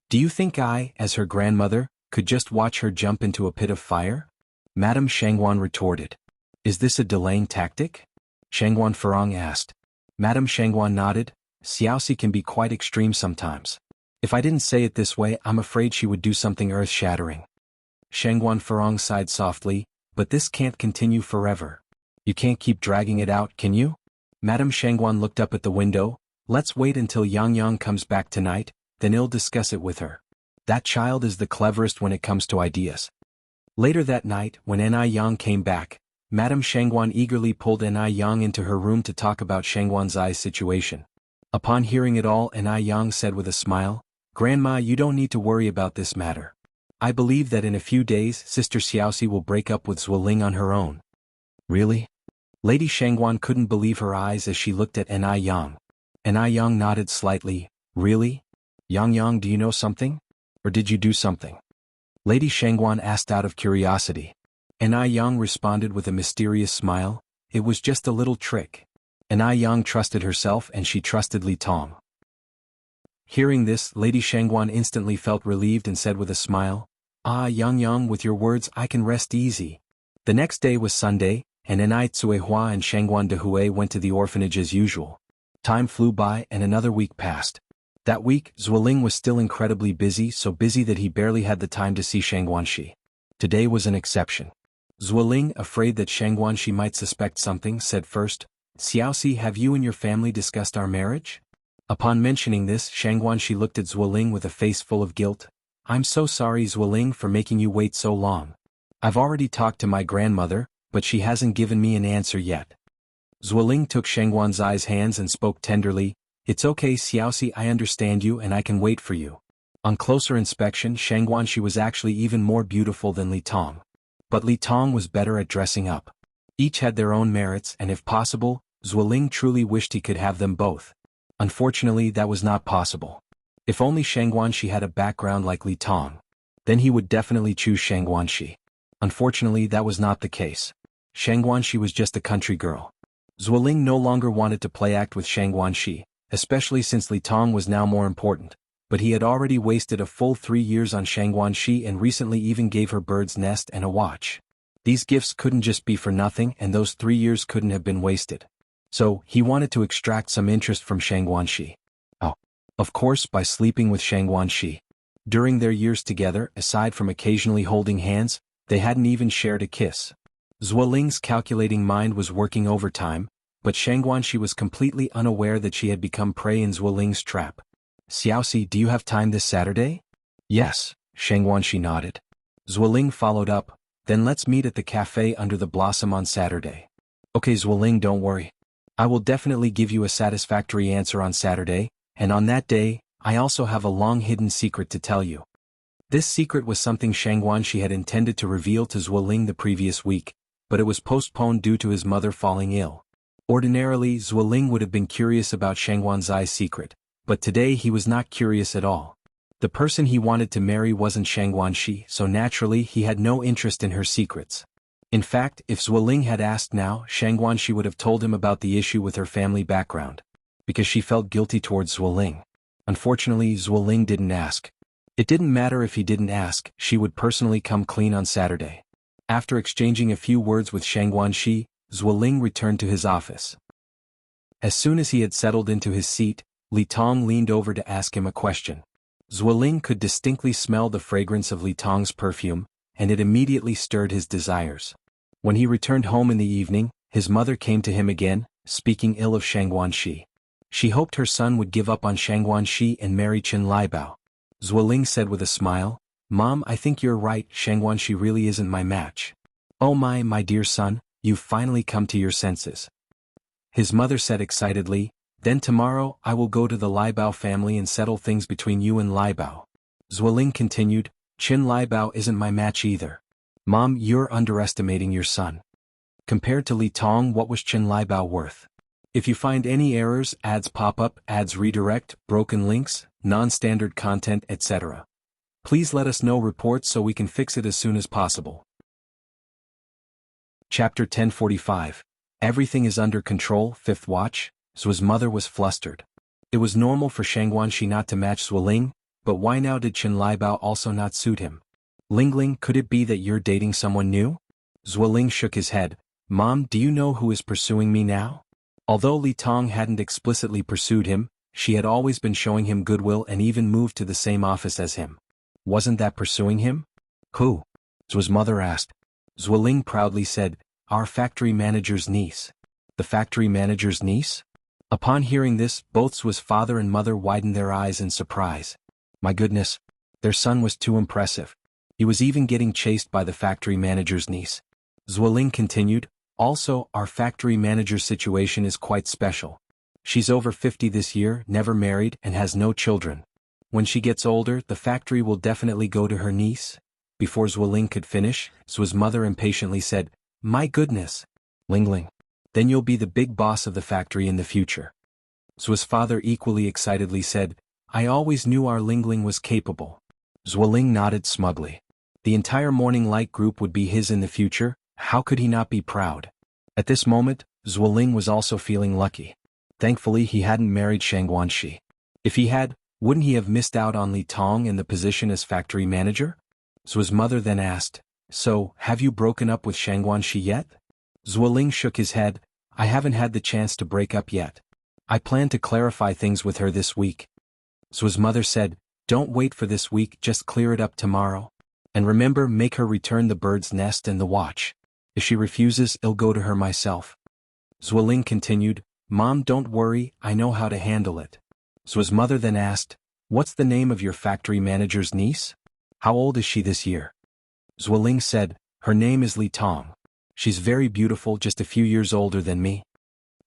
Do you think I, as her grandmother, could just watch her jump into a pit of fire? Madame Shangguan retorted. Is this a delaying tactic? Shangguan Farong asked. Madame Shangguan nodded. Xiaoxi can be quite extreme sometimes. If I didn't say it this way, I'm afraid she would do something earth-shattering. Shangguan Farong sighed softly, but this can't continue forever. You can't keep dragging it out, can you? Madame Shangguan looked up at the window. Let's wait until Yang Yang comes back tonight, then I'll discuss it with her. That child is the cleverest when it comes to ideas. Later that night, when Ni Yang came back, Madame Shangguan eagerly pulled Ni Yang into her room to talk about Shangguanxi's situation. Upon hearing it all, Yang said with a smile, "Grandma, you don't need to worry about this matter. I believe that in a few days Sister Xiaoxi will break up with Zuoling on her own." Really? Lady Shangguan couldn't believe her eyes as she looked at Yang. Yang nodded slightly. "Really? Yang, do you know something? Or did you do something?" Lady Shangguan asked out of curiosity. Yang responded with a mysterious smile, "It was just a little trick." Yang trusted herself and she trusted Li Tong. Hearing this, Lady Shangguan instantly felt relieved and said with a smile, Yang, with your words I can rest easy." The next day was Sunday, and Cuihua and Shangguan Dehui went to the orphanage as usual. Time flew by and another week passed. That week, Zuoling was still incredibly busy, so busy that he barely had the time to see Shangguanxi. Today was an exception. Zuoling, afraid that Shangguanxi might suspect something, said first, "Xiaoxi, have you and your family discussed our marriage?" Upon mentioning this, Shangguanxi looked at Zuoling with a face full of guilt. "I'm so sorry, Zuoling, for making you wait so long. I've already talked to my grandmother, but she hasn't given me an answer yet." Zuoling took Shangguanxi's hands and spoke tenderly, "It's okay, Xiaoxi, I understand you and I can wait for you." On closer inspection, Shangguanxi was actually even more beautiful than Li Tong. But Li Tong was better at dressing up. Each had their own merits, and if possible, Zuoling truly wished he could have them both. Unfortunately, that was not possible. If only Shangguanxi had a background like Li Tong. Then he would definitely choose Shangguanxi. Unfortunately, that was not the case. Shangguanxi was just a country girl. Zuoling no longer wanted to play act with Shangguanxi, especially since Li Tong was now more important, but he had already wasted a full 3 years on Shangguanxi and recently even gave her bird's nest and a watch. These gifts couldn't just be for nothing, and those 3 years couldn't have been wasted. So, he wanted to extract some interest from Shangguanxi. Oh. Of course, by sleeping with Shangguanxi. During their years together, aside from occasionally holding hands, they hadn't even shared a kiss. Zuoling's calculating mind was working overtime, but Shangguanxi was completely unaware that she had become prey in Zuoling's trap. "Xiaoxi, do you have time this Saturday?" "Yes," Shangguanxi nodded. Zuoling followed up, "Then let's meet at the cafe under the blossom on Saturday." "Okay, Zuoling, don't worry. I will definitely give you a satisfactory answer on Saturday, and on that day, I also have a long-hidden secret to tell you." This secret was something Shangguanxi had intended to reveal to Zuoling the previous week, but it was postponed due to his mother falling ill. Ordinarily, Zuoling would have been curious about Shangguanxi's secret, but today he was not curious at all. The person he wanted to marry wasn't Shangguanxi, so naturally he had no interest in her secrets. In fact, if Zuoling had asked now, Shangguanxi would have told him about the issue with her family background, because she felt guilty towards Zuoling. Unfortunately, Zuoling didn't ask. It didn't matter if he didn't ask, she would personally come clean on Saturday. After exchanging a few words with Shangguanxi, Zuoling returned to his office. As soon as he had settled into his seat, Li Tong leaned over to ask him a question. Zuoling could distinctly smell the fragrance of Li Tong's perfume, and it immediately stirred his desires. When he returned home in the evening, his mother came to him again, speaking ill of Shangguanxi. She hoped her son would give up on Shangguanxi and marry Qin Liebao. Zuoling said with a smile, "Mom, I think you're right, Shangguanxi really isn't my match." "Oh my dear son, you've finally come to your senses." His mother said excitedly, "Then tomorrow I will go to the Liebao family and settle things between you and Liebao." Zuoling continued, "Qin Liebao isn't my match either. Mom, you're underestimating your son. Compared to Li Tong, what was Qin Liebao worth? If you find any errors, ads pop up, ads redirect, broken links, non-standard content, etc. please let us know reports so we can fix it as soon as possible." Chapter 1045. Everything is under control, fifth watch. Zuo's mother was flustered. It was normal for Shangguanxi not to match Zuoling, but why now did Qin Liebao also not suit him? "Lingling, could it be that you're dating someone new?" Zuoling shook his head. "Mom, do you know who is pursuing me now?" Although Li Tong hadn't explicitly pursued him, she had always been showing him goodwill and even moved to the same office as him. Wasn't that pursuing him? "Who?" Zuo's mother asked. Zuoling proudly said, "Our factory manager's niece." "The factory manager's niece?" Upon hearing this, both Zuo's father and mother widened their eyes in surprise. My goodness, their son was too impressive. He was even getting chased by the factory manager's niece. Zuoling continued, "Also, our factory manager's situation is quite special. She's over 50 this year, never married, and has no children. When she gets older, the factory will definitely go to her niece." Before Zhuoling could finish, Zhu's mother impatiently said, "My goodness! Lingling. Then you'll be the big boss of the factory in the future." Zhu's father equally excitedly said, "I always knew our Lingling was capable." Zhuoling nodded smugly. The entire Morning Light group would be his in the future, how could he not be proud? At this moment, Zhuoling was also feeling lucky. Thankfully he hadn't married Shangguanxi. If he had, wouldn't he have missed out on Li Tong and the position as factory manager? Zhu's mother then asked, "So, have you broken up with Shangguanxi yet?" Zhuoling shook his head, "I haven't had the chance to break up yet. I plan to clarify things with her this week." Zhu's mother said, "Don't wait for this week, just clear it up tomorrow. And remember, make her return the bird's nest and the watch. If she refuses, I'll go to her myself." Zhuoling continued, "Mom, don't worry, I know how to handle it." Zhu's mother then asked, "What's the name of your factory manager's niece? How old is she this year?" Zhuoling said, "Her name is Li Tong. She's very beautiful, just a few years older than me."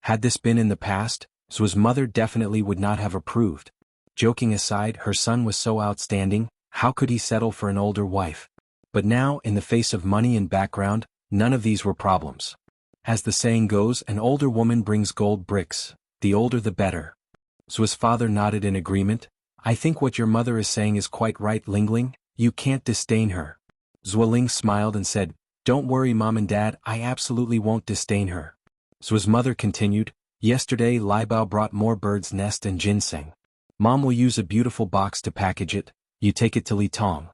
Had this been in the past, Zhu's mother definitely would not have approved. Joking aside, her son was so outstanding, how could he settle for an older wife? But now, in the face of money and background, none of these were problems. As the saying goes, an older woman brings gold bricks, the older the better. Zhu's father nodded in agreement. "I think what your mother is saying is quite right, Lingling, you can't disdain her." Zhuoling smiled and said, "Don't worry, Mom and Dad, I absolutely won't disdain her." Zhu's mother continued, "Yesterday Lai Bao brought more bird's nest and ginseng. Mom will use a beautiful box to package it, you take it to Li Tong."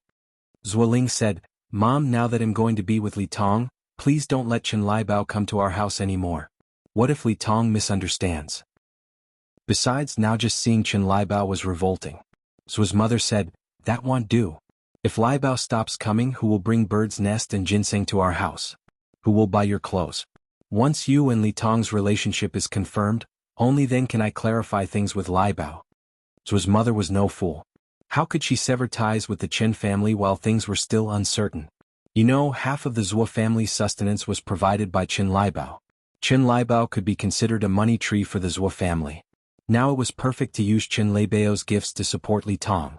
Zhuoling said, "Mom, now that I'm going to be with Li Tong, please don't let Chen Lai Bao come to our house anymore. What if Li Tong misunderstands?" Besides, now just seeing Chen Lai Bao was revolting. Zhu's mother said, "That won't do. If Lai Bao stops coming, who will bring bird's nest and ginseng to our house? Who will buy your clothes? Once you and Li Tong's relationship is confirmed, only then can I clarify things with Lai Bao." Zhu's mother was no fool. How could she sever ties with the Chen family while things were still uncertain? You know, half of the Zhuo family's sustenance was provided by Chen Lai Bao. Chen Lai Bao could be considered a money tree for the Zhuo family. Now it was perfect to use Chen Lai Bao's gifts to support Li Tong.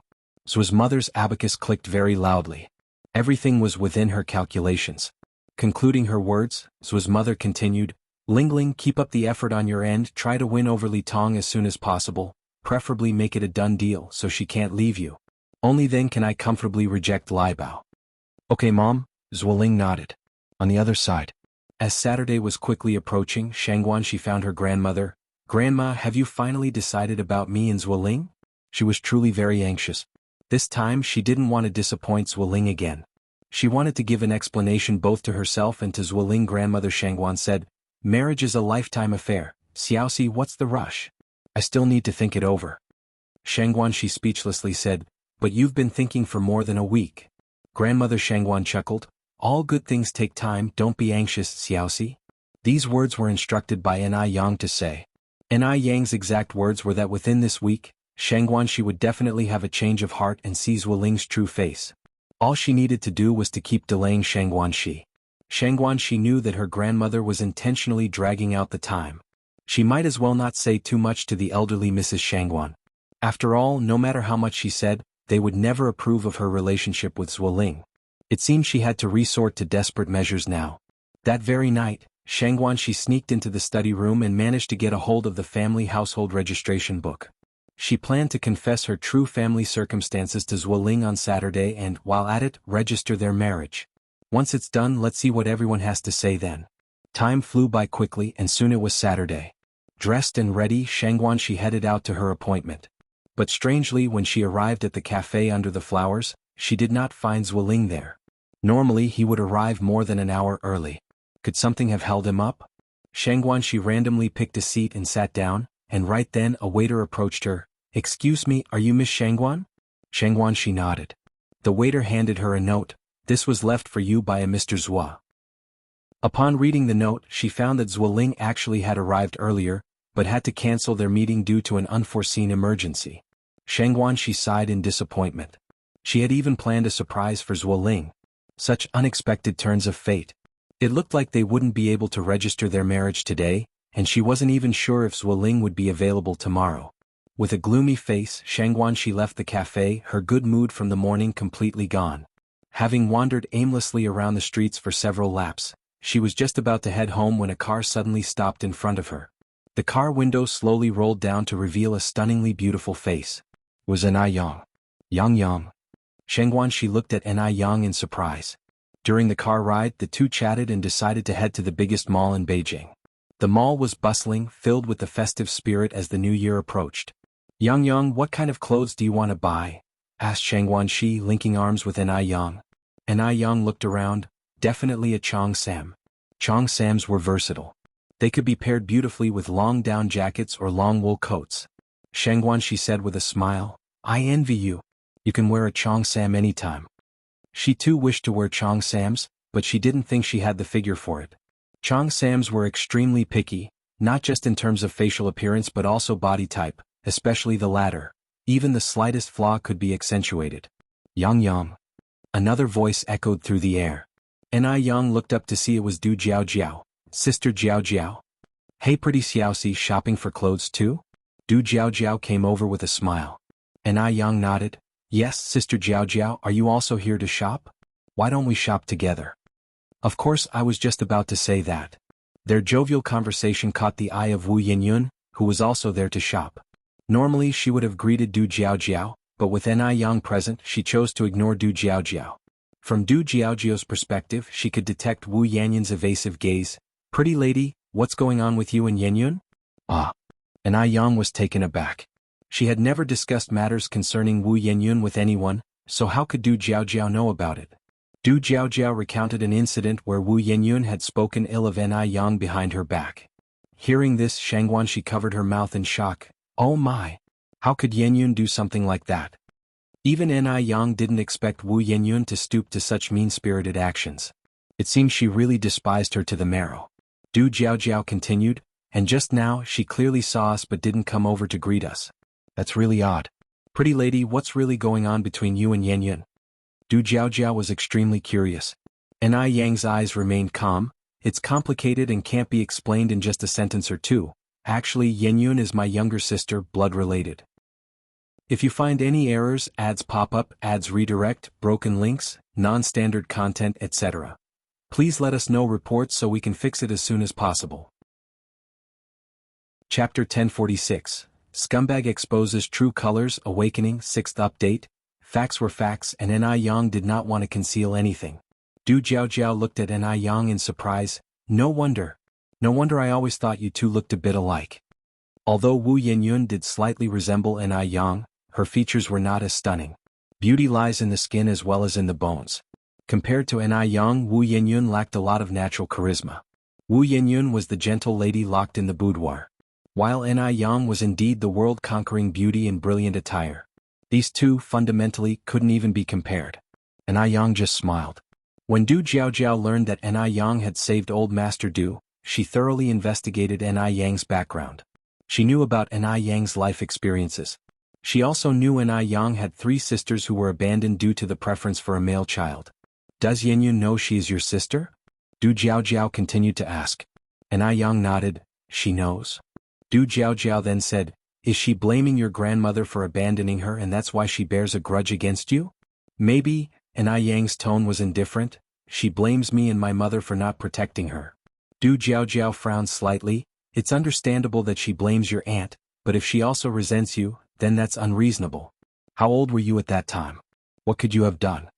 Zhu's mother's abacus clicked very loudly. Everything was within her calculations. Concluding her words, Zhu's mother continued, "Lingling, keep up the effort on your end, try to win over Li Tong as soon as possible, preferably make it a done deal so she can't leave you. Only then can I comfortably reject Lai Bao." "Okay, Mom," Zhuoling nodded. On the other side, as Saturday was quickly approaching, Shangguanxi found her grandmother. "Grandma, have you finally decided about me and Zhuoling?" She was truly very anxious. This time she didn't want to disappoint Zhuoling again. She wanted to give an explanation both to herself and to Zhuoling. Grandmother Shangguan said, "Marriage is a lifetime affair. Xiaoxi, what's the rush? I still need to think it over." Shangguanxi speechlessly said, "But you've been thinking for more than a week." Grandmother Shangguan chuckled, "All good things take time, don't be anxious, Xiaoxi." These words were instructed by Ni Yang to say. Ni Yang's exact words were that within this week, Shangguanxi would definitely have a change of heart and see Zhuoling's true face. All she needed to do was to keep delaying Shangguanxi. Shangguanxi knew that her grandmother was intentionally dragging out the time. She might as well not say too much to the elderly Mrs. Shangguan. After all, no matter how much she said, they would never approve of her relationship with Zhuoling. It seemed she had to resort to desperate measures now. That very night, Shangguanxi sneaked into the study room and managed to get a hold of the family household registration book. She planned to confess her true family circumstances to Zhuoling on Saturday and, while at it, register their marriage. Once it's done, let's see what everyone has to say then. Time flew by quickly and soon it was Saturday. Dressed and ready, Shangguanxi headed out to her appointment. But strangely, when she arrived at the cafe under the flowers, she did not find Zhuoling there. Normally he would arrive more than an hour early. Could something have held him up? Shangguanxi randomly picked a seat and sat down, and right then a waiter approached her. "Excuse me, are you Miss Shangguan?" Shangguanxi nodded. The waiter handed her a note. "This was left for you by a Mr. Zhua." Upon reading the note, she found that Zhuoling actually had arrived earlier, but had to cancel their meeting due to an unforeseen emergency. Shangguanxi sighed in disappointment. She had even planned a surprise for Zhuoling. Such unexpected turns of fate. It looked like they wouldn't be able to register their marriage today, and she wasn't even sure if Zuoling would be available tomorrow. With a gloomy face, Shang Guanxi left the cafe, her good mood from the morning completely gone. Having wandered aimlessly around the streets for several laps, she was just about to head home when a car suddenly stopped in front of her. The car window slowly rolled down to reveal a stunningly beautiful face. It was Anai Yang. Yang. Shang Guanxi looked at Anai Yang in surprise. During the car ride, the two chatted and decided to head to the biggest mall in Beijing. The mall was bustling, filled with the festive spirit as the new year approached. Yang, what kind of clothes do you want to buy? Asked Shang Guanxi, linking arms with Anai Yang. Anai Yang looked around. Definitely a Chong Sam. Chong Sams were versatile. They could be paired beautifully with long down jackets or long wool coats. Shang Guanxi said with a smile, I envy you. You can wear a Chong Sam anytime. She too wished to wear Chong Sams, but she didn't think she had the figure for it. Chong Sams were extremely picky, not just in terms of facial appearance but also body type, especially the latter. Even the slightest flaw could be accentuated. Yang. Another voice echoed through the air. Anai Yang looked up to see it was Du Jiao. Sister Jiao. Hey pretty Xiaoxi, shopping for clothes too? Du Jiao came over with a smile. Anai Yang nodded. Yes, Sister Jiao, are you also here to shop? Why don't we shop together? Of course, I was just about to say that. Their jovial conversation caught the eye of Wu Yenyun, who was also there to shop. Normally she would have greeted Du Jiao, but with Anai Yang present she chose to ignore Du Jiao. From Du Jiao's perspective she could detect Wu Yanyun's evasive gaze. Pretty lady, what's going on with you and Yenyun? Anai Yang was taken aback. She had never discussed matters concerning Wu Yenyun with anyone, so how could Du Jiao know about it? Du Jiao recounted an incident where Wu Yenyun had spoken ill of Anai Yang behind her back. Hearing this, Shang Guanxi covered her mouth in shock. Oh my! How could Yenyun do something like that? Even Anai Yang didn't expect Wu Yenyun to stoop to such mean-spirited actions. It seemed she really despised her to the marrow. Du Jiao continued, and just now she clearly saw us but didn't come over to greet us. That's really odd. Pretty lady, what's really going on between you and Yenyun? Du Jiao was extremely curious. Anai Yang's eyes remained calm. It's complicated and can't be explained in just a sentence or two. Actually, Yenyun is my younger sister, blood-related. If you find any errors, ads pop up, ads redirect, broken links, non-standard content, etc., please let us know reports so we can fix it as soon as possible. Chapter 1046. Scumbag exposes true colors, awakening, 6th update. Facts were facts and Anai Yang did not want to conceal anything. Du Jiao looked at Anai Yang in surprise. No wonder I always thought you two looked a bit alike. Although Wu Yenyun did slightly resemble Anai Yang, her features were not as stunning. Beauty lies in the skin as well as in the bones. Compared to Anai Yang, Wu Yenyun lacked a lot of natural charisma. Wu Yenyun was the gentle lady locked in the boudoir, while Anai Yang was indeed the world-conquering beauty in brilliant attire. These two, fundamentally, couldn't even be compared. Anai Yang just smiled. When Du Jiao learned that Anai Yang had saved old Master Du, she thoroughly investigated Anai Yang's background. She knew about Anai Yang's life experiences. She also knew Anai Yang had 3 sisters who were abandoned due to the preference for a male child. Does Yenyun know she is your sister? Du Jiao continued to ask. Anai Yang nodded. She knows. Du Jiao then said, is she blaming your grandmother for abandoning her and that's why she bears a grudge against you? Maybe. Anai Yang's tone was indifferent. She blames me and my mother for not protecting her. Du Jiao frowned slightly. It's understandable that she blames your aunt, but if she also resents you, then that's unreasonable. How old were you at that time? What could you have done?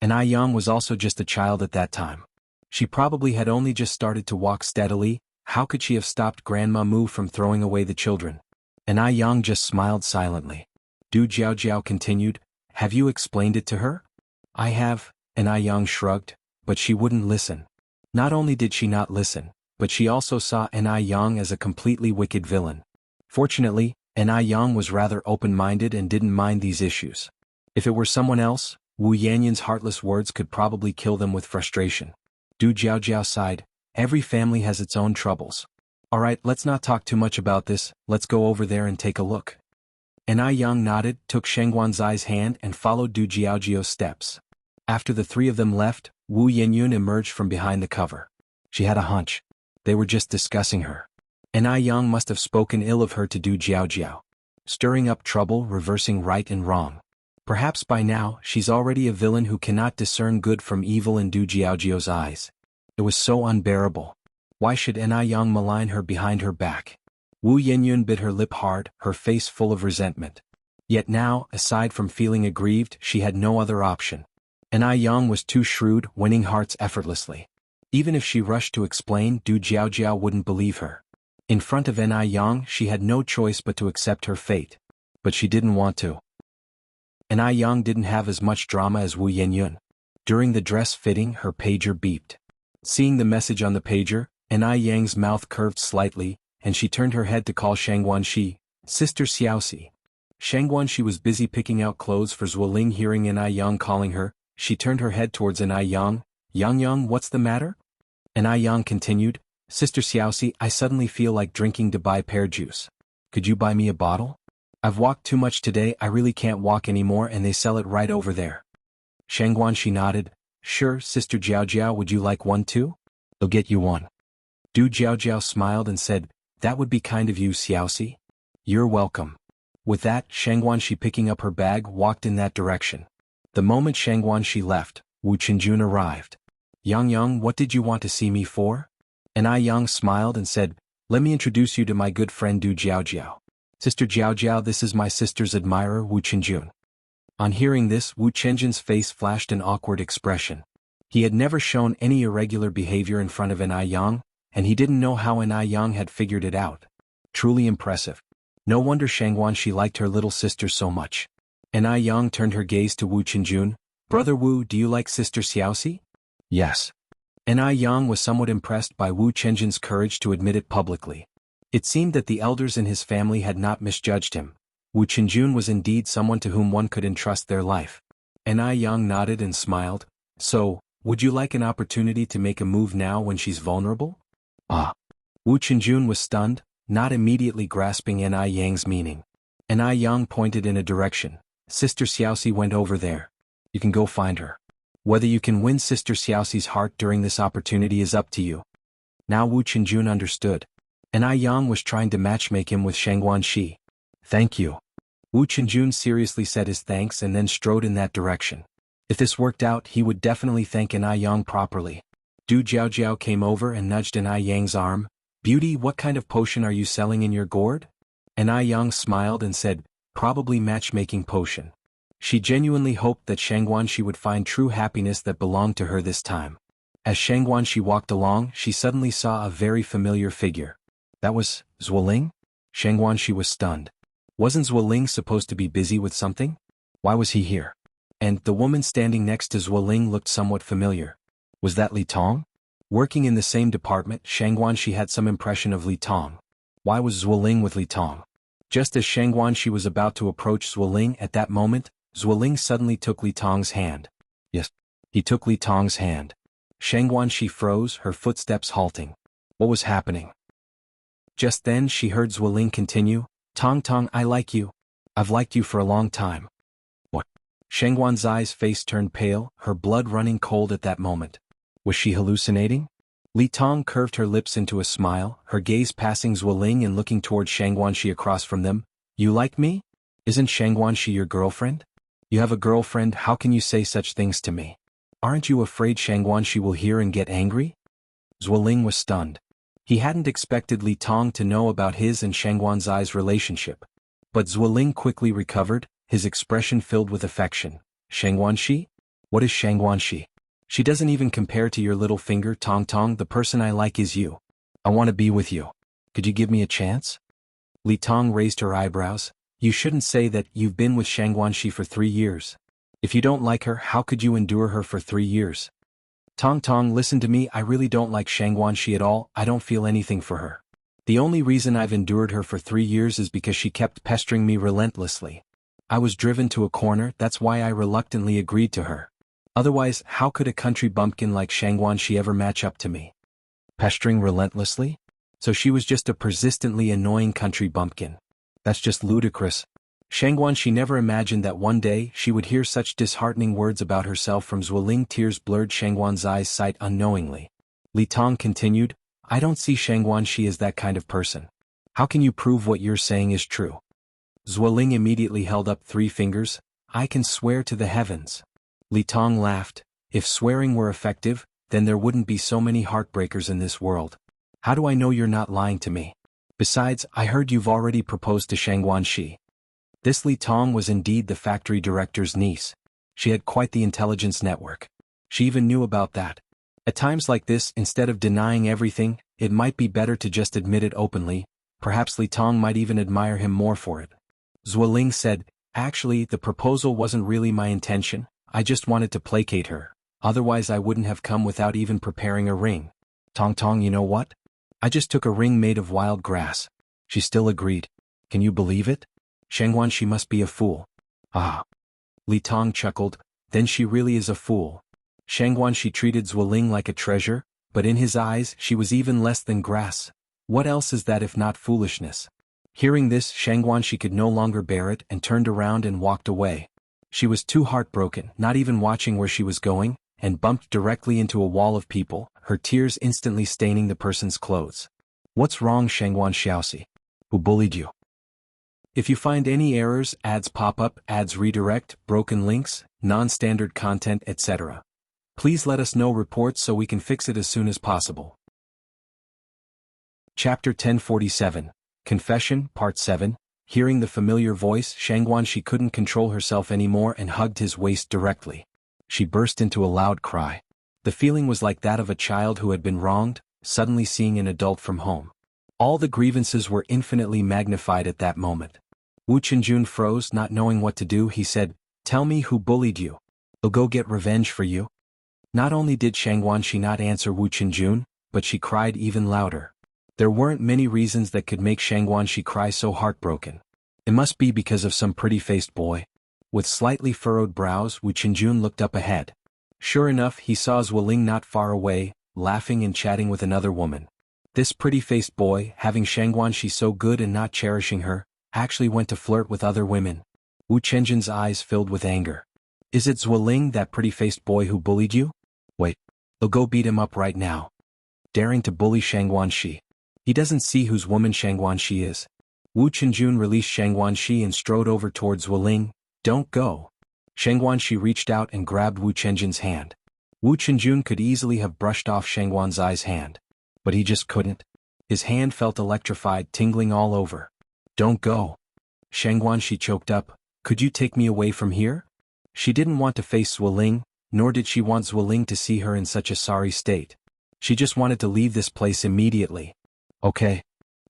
Anai Yang was also just a child at that time. She probably had only just started to walk steadily. How could she have stopped Grandma Mu from throwing away the children? Anai Yang just smiled silently. Du Jiao continued, have you explained it to her? I have, Anai Yang shrugged, but she wouldn't listen. Not only did she not listen, but she also saw Anai Yang as a completely wicked villain. Fortunately, Anai Yang was rather open-minded and didn't mind these issues. If it were someone else, Wu Yanyun's heartless words could probably kill them with frustration. Du Jiao sighed. Every family has its own troubles. Alright, let's not talk too much about this, let's go over there and take a look. Anai Yang nodded, took Shang Guanzai's hand and followed Du Jiao's steps. After the 3 of them left, Wu Yenyun emerged from behind the cover. She had a hunch. They were just discussing her. and I Yang must have spoken ill of her to Du Jiao, stirring up trouble, reversing right and wrong. Perhaps by now, she's already a villain who cannot discern good from evil in Du Jiao's eyes. It was so unbearable. Why should I Yang malign her behind her back? Wu Yenyun bit her lip hard, her face full of resentment. Yet now, aside from feeling aggrieved, she had no other option. I Yang was too shrewd, winning hearts effortlessly. Even if she rushed to explain, Du Jiao wouldn't believe her. In front of I Yang, she had no choice but to accept her fate. But she didn't want to. I Yang didn't have as much drama as Wu Yenyun. During the dress fitting, her pager beeped. Seeing the message on the pager, I Yang's mouth curved slightly, and she turned her head to call Shangguanxi, Sister Xiaoxi. Shangguanxi was busy picking out clothes for Zuoling. Hearing I Yang calling her, she turned her head towards I Yang. Yang, what's the matter? I Yang continued, Sister Xiaoxi, I suddenly feel like drinking Dubai pear juice. Could you buy me a bottle? I've walked too much today, I really can't walk anymore, and they sell it right over there. Shangguanxi nodded. Sure, Sister Jiao, would you like one too? They'll get you one. Du Jiao smiled and said, that would be kind of you, Xiaoxi. You're welcome. With that, Shangguanxi, picking up her bag, walked in that direction. The moment Shangguanxi left, Wu Qinjun arrived. Yang, what did you want to see me for? I Yang smiled and said, let me introduce you to my good friend Du Jiao. Sister Jiao, this is my sister's admirer, Wu Qinjun. On hearing this, Wu Qinjun's face flashed an awkward expression. He had never shown any irregular behavior in front of I Yang, and he didn't know how I Yang had figured it out. Truly impressive. No wonder Shangguanxi liked her little sister so much. I Yang turned her gaze to Wu Qinjun. Brother Wu, do you like Sister Xiaoxi? Yes. I Yang was somewhat impressed by Wu Qinjun's courage to admit it publicly. It seemed that the elders in his family had not misjudged him. Wu Qinjun was indeed someone to whom one could entrust their life. I Yang nodded and smiled. So, would you like an opportunity to make a move now when she's vulnerable? Wu Qinjun was stunned, not immediately grasping I Yang's meaning. I Yang pointed in a direction. Sister Xiaoxi went over there. You can go find her. Whether you can win Sister Xiaoxi's heart during this opportunity is up to you. Now Wu Qinjun understood. I Yang was trying to matchmake him with Shangguanxi. Thank you. Wu Qinjun seriously said his thanks and then strode in that direction. If this worked out, he would definitely thank I Yang properly. Du Jiao came over and nudged I Yang's arm. Beauty, what kind of potion are you selling in your gourd? I Yang smiled and said, probably matchmaking potion. She genuinely hoped that Shangguanxi would find true happiness that belonged to her this time. As Shangguanxi walked along, she suddenly saw a very familiar figure. That was Zuoling? Shangguanxi was stunned. Wasn't Zuoling supposed to be busy with something? Why was he here? And the woman standing next to Zuoling looked somewhat familiar. Was that Li Tong? Working in the same department, Shangguanxi had some impression of Li Tong. Why was Zuoling with Li Tong? Just as Shangguanxi was about to approach Zuoling at that moment, Zuoling suddenly took Li Tong's hand. Yes, he took Li Tong's hand. Shangguanxi froze, her footsteps halting. What was happening? Just then she heard Zuoling continue, Tong, I like you. I've liked you for a long time. What? Shangguanxi's face turned pale, her blood running cold at that moment. Was she hallucinating? Li Tong curved her lips into a smile, her gaze passing Zuoling and looking toward Shangguanxi across from them. You like me? Isn't Shangguanxi your girlfriend? You have a girlfriend, how can you say such things to me? Aren't you afraid Shangguanxi will hear and get angry? Zuoling was stunned. He hadn't expected Li Tong to know about his and Shangguanxi's relationship. But Zuoling quickly recovered, his expression filled with affection. Shangguanxi? What is Shangguanxi? She doesn't even compare to your little finger, Tong. The person I like is you. I want to be with you. Could you give me a chance? Li Tong raised her eyebrows. You shouldn't say that. You've been with Shangguanxi for 3 years. If you don't like her, how could you endure her for 3 years? Tong, listen to me, I really don't like Shangguanxi at all, I don't feel anything for her. The only reason I've endured her for 3 years is because she kept pestering me relentlessly. I was driven to a corner, that's why I reluctantly agreed to her. Otherwise, how could a country bumpkin like Shangguanxi ever match up to me? Pestering relentlessly? So she was just a persistently annoying country bumpkin. That's just ludicrous. Shangguanxi never imagined that one day she would hear such disheartening words about herself from Zuoling. Tears blurred Shangguanxi's sight unknowingly. Li Tong continued, I don't see Shangguanxi as that kind of person. How can you prove what you're saying is true? Zuoling immediately held up 3 fingers. I can swear to the heavens. Li Tong laughed. If swearing were effective, then there wouldn't be so many heartbreakers in this world. How do I know you're not lying to me? Besides, I heard you've already proposed to Shangguanxi. This Li Tong was indeed the factory director's niece. She had quite the intelligence network. She even knew about that. At times like this, instead of denying everything, it might be better to just admit it openly. Perhaps Li Tong might even admire him more for it. Zuoling said, actually, the proposal wasn't really my intention. I just wanted to placate her. Otherwise I wouldn't have come without even preparing a ring. Tong, you know what? I just took a ring made of wild grass. She still agreed. Can you believe it? Shangguanxi must be a fool. Ah. Li Tong chuckled, then she really is a fool. Shangguanxi treated Zuoling like a treasure, but in his eyes she was even less than grass. What else is that if not foolishness? Hearing this, Shangguanxi could no longer bear it and turned around and walked away. She was too heartbroken, not even watching where she was going, and bumped directly into a wall of people, her tears instantly staining the person's clothes. What's wrong, Shangguanxiaosi? Who bullied you? If you find any errors, ads pop up, ads redirect, broken links, non-standard content, etc., please let us know reports so we can fix it as soon as possible. Chapter 1047, Confession, Part 7. Hearing the familiar voice, Shangguanxi couldn't control herself anymore and hugged his waist directly. She burst into a loud cry. The feeling was like that of a child who had been wronged, suddenly seeing an adult from home. All the grievances were infinitely magnified at that moment. Wu Qinjun froze, not knowing what to do. He said, "Tell me who bullied you. I'll go get revenge for you." Not only did Shangguanxi not answer Wu Qinjun, but she cried even louder. There weren't many reasons that could make Shangguanxi cry so heartbroken. It must be because of some pretty-faced boy. With slightly furrowed brows, Wu Qinjun looked up ahead. Sure enough, he saw Zuoling not far away, laughing and chatting with another woman. This pretty-faced boy, having Shangguanxi so good and not cherishing her, actually went to flirt with other women. Wu Qianjun's eyes filled with anger. Is it Zuoling, that pretty-faced boy who bullied you? Wait. I'll go beat him up right now. Daring to bully Shangguanxi. He doesn't see whose woman Shangguanxi is. Wu Qinjun released Shangguanxi and strode over towards Zuoling. Don't go. Shangguanxi reached out and grabbed Wu Qianjun's hand. Wu Qinjun could easily have brushed off Shangguanxi's hand. But he just couldn't. His hand felt electrified, tingling all over. Don't go. Shangguanxi choked up. Could you take me away from here? She didn't want to face Zuoling, nor did she want Zuoling to see her in such a sorry state. She just wanted to leave this place immediately. Okay.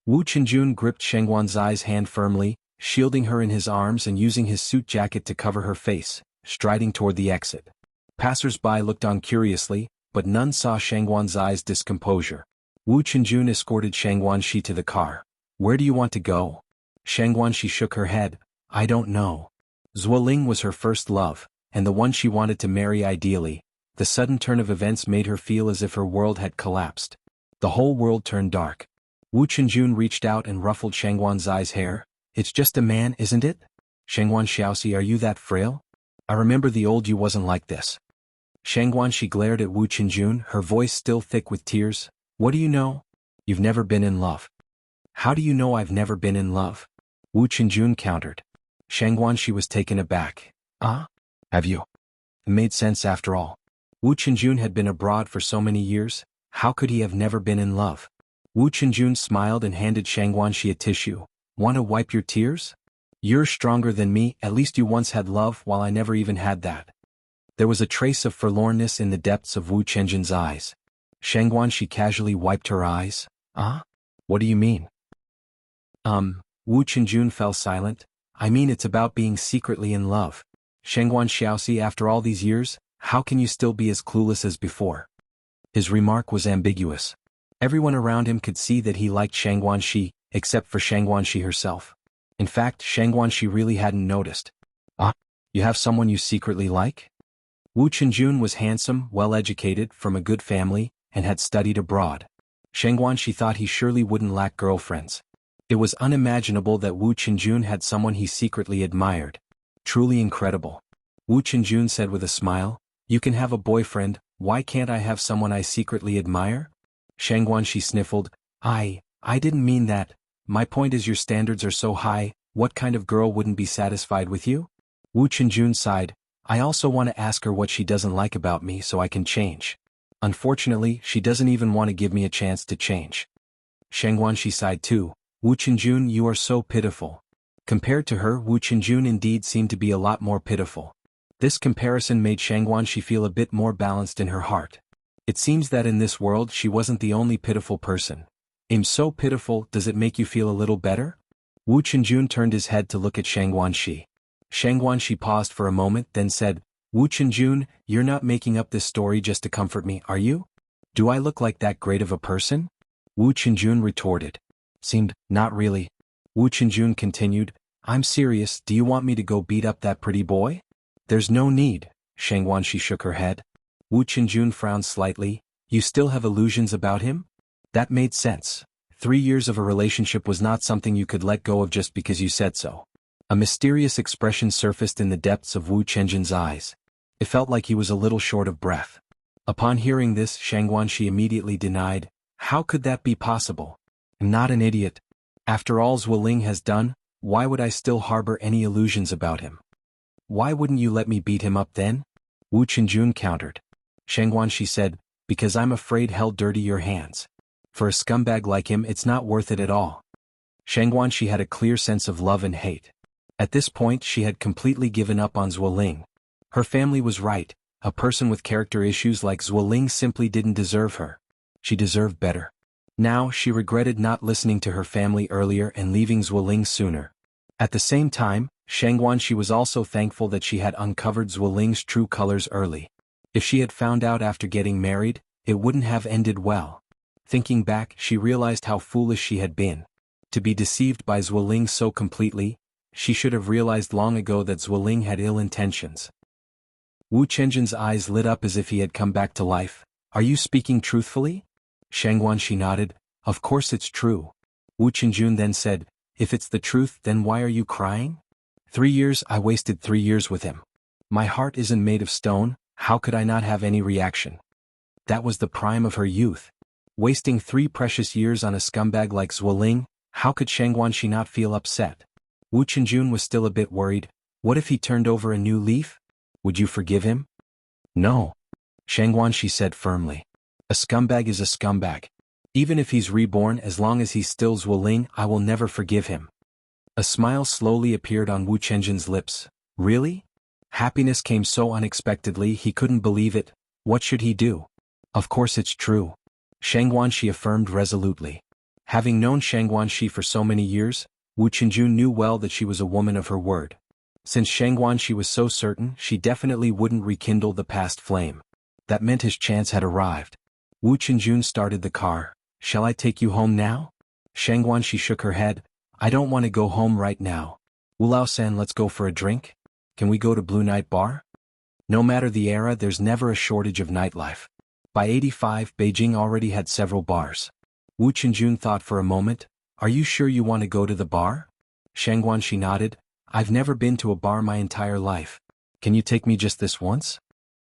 Wu Qinjun gripped Shangguanxi's hand firmly, shielding her in his arms and using his suit jacket to cover her face, striding toward the exit. Passers-by looked on curiously, but none saw Shangguanxi's discomposure. Wu Qinjun escorted Shangguanxi to the car. Where do you want to go? Shangguanxi shook her head. I don't know. Zuoling was her first love, and the one she wanted to marry ideally. The sudden turn of events made her feel as if her world had collapsed. The whole world turned dark. Wu Qinjun reached out and ruffled Shangguanxi's hair. It's just a man, isn't it? Shangguanxiaosi, are you that frail? I remember the old you wasn't like this. Shangguanxi glared at Wu Qinjun, her voice still thick with tears. What do you know? You've never been in love. How do you know I've never been in love? Wu Qinjun countered. Shangguanxi was taken aback. Have you? It made sense after all. Wu Qinjun had been abroad for so many years. How could he have never been in love? Wu Qinjun smiled and handed Shangguanxi a tissue. Want to wipe your tears? You're stronger than me, at least you once had love while I never even had that. There was a trace of forlornness in the depths of Wu Qianjun's eyes. Shangguanxi casually wiped her eyes. What do you mean? Wu Qinjun fell silent. I mean, it's about being secretly in love. Shangguanxiaosi, after all these years, how can you still be as clueless as before? His remark was ambiguous. Everyone around him could see that he liked Shangguanxi, except for Shangguanxi herself. In fact, Shangguanxi really hadn't noticed. You have someone you secretly like? Wu Qinjun was handsome, well-educated, from a good family, and had studied abroad. Shangguanxi thought he surely wouldn't lack girlfriends. It was unimaginable that Wu Qinjun had someone he secretly admired. Truly incredible. Wu Qinjun said with a smile, You can have a boyfriend, why can't I have someone I secretly admire? Shang Guanxi sniffled. I didn't mean that. My point is your standards are so high, what kind of girl wouldn't be satisfied with you? Wu Qinjun sighed. I also want to ask her what she doesn't like about me so I can change. Unfortunately, she doesn't even want to give me a chance to change. Shang Guanxi sighed too. Wu Qinjun, you are so pitiful. Compared to her, Wu Qinjun indeed seemed to be a lot more pitiful. This comparison made Shang Guanxi feel a bit more balanced in her heart. It seems that in this world she wasn't the only pitiful person. I'm so pitiful, does it make you feel a little better? Wu Qinjun turned his head to look at Shang Guanxi. Shang Guanxi paused for a moment, then said, Wu Qinjun, you're not making up this story just to comfort me, are you? Do I look like that great of a person? Wu Qinjun retorted. Seemed, not really. Wu Qinjun continued, I'm serious, do you want me to go beat up that pretty boy? There's no need. Shang Guanxi shook her head. Wu Qinjun frowned slightly. You still have illusions about him? That made sense. 3 years of a relationship was not something you could let go of just because you said so. A mysterious expression surfaced in the depths of Wu Qinjun's eyes. It felt like he was a little short of breath. Upon hearing this, Shang Guanxi immediately denied. How could that be possible? I'm not an idiot. After all Zhuoling has done, why would I still harbor any illusions about him? Why wouldn't you let me beat him up then? Wu Qinjun countered. Shang Guanxi said, because I'm afraid he'll dirty your hands. For a scumbag like him it's not worth it at all. Shang Guanxi had a clear sense of love and hate. At this point she had completely given up on Zhuoling. Her family was right, a person with character issues like Zhuoling simply didn't deserve her. She deserved better. Now she regretted not listening to her family earlier and leaving Zhuoling sooner. At the same time, Shang Guanxi was also thankful that she had uncovered Zhuoling's true colors early. If she had found out after getting married, it wouldn't have ended well. Thinking back, she realized how foolish she had been. To be deceived by Zhuoling so completely, she should have realized long ago that Zhuoling had ill intentions. Wu Qinjun's eyes lit up as if he had come back to life. Are you speaking truthfully? Shang Guanxi nodded. Of course it's true. Wu Qinjun then said, if it's the truth then why are you crying? 3 years, I wasted 3 years with him. My heart isn't made of stone, how could I not have any reaction? That was the prime of her youth. Wasting 3 precious years on a scumbag like Zhuoling, how could Shang Guanxi not feel upset? Wu Qinjun was still a bit worried. What if he turned over a new leaf? Would you forgive him? No. Shang Guanxi said firmly. A scumbag is a scumbag. Even if he's reborn, as long as he's still Zhuoling, I will never forgive him. A smile slowly appeared on Wu Qinjun's lips. Really? Happiness came so unexpectedly he couldn't believe it. What should he do? Of course it's true. Shang Guanxi affirmed resolutely. Having known Shang Guanxi for so many years, Wu Qinjun knew well that she was a woman of her word. Since Shang Guanxi was so certain, she definitely wouldn't rekindle the past flame. That meant his chance had arrived. Wu Qinjun started the car. Shall I take you home now? Shang Guanxi shook her head. I don't want to go home right now. Wu Lao-san, let's go for a drink? Can we go to Blue Night Bar? No matter the era, there's never a shortage of nightlife. By 85, Beijing already had several bars. Wu Qinjun thought for a moment. Are you sure you want to go to the bar? Shang Guanxi nodded. I've never been to a bar my entire life. Can you take me just this once?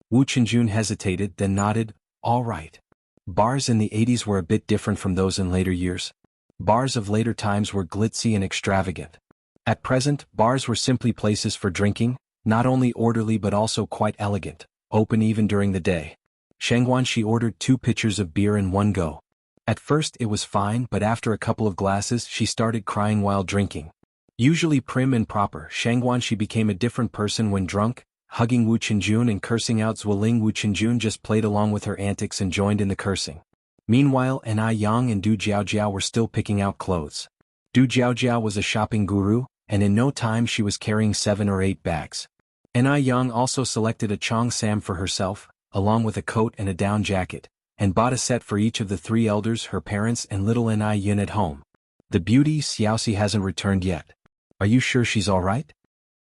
Wu Qinjun hesitated, then nodded. All right. Bars in the 80s were a bit different from those in later years. Bars of later times were glitzy and extravagant. At present, bars were simply places for drinking, not only orderly but also quite elegant, open even during the day. Shang Guanxi ordered 2 pitchers of beer in one go. At first it was fine, but after a couple of glasses she started crying while drinking. Usually prim and proper, Shang Guanxi became a different person when drunk, hugging Wu Qinjun and cursing out Zhuoling. Wu Qinjun just played along with her antics and joined in the cursing. Meanwhile, Anai Yang and Du Jiaojiao were still picking out clothes. Du Jiaojiao was a shopping guru, and in no time she was carrying 7 or 8 bags. Anai Yang also selected a Chong Sam for herself, along with a coat and a down jacket, and bought a set for each of the 3 elders, her parents and little Anai Yin at home. The beauty, Xiaoxi, hasn't returned yet. Are you sure she's alright?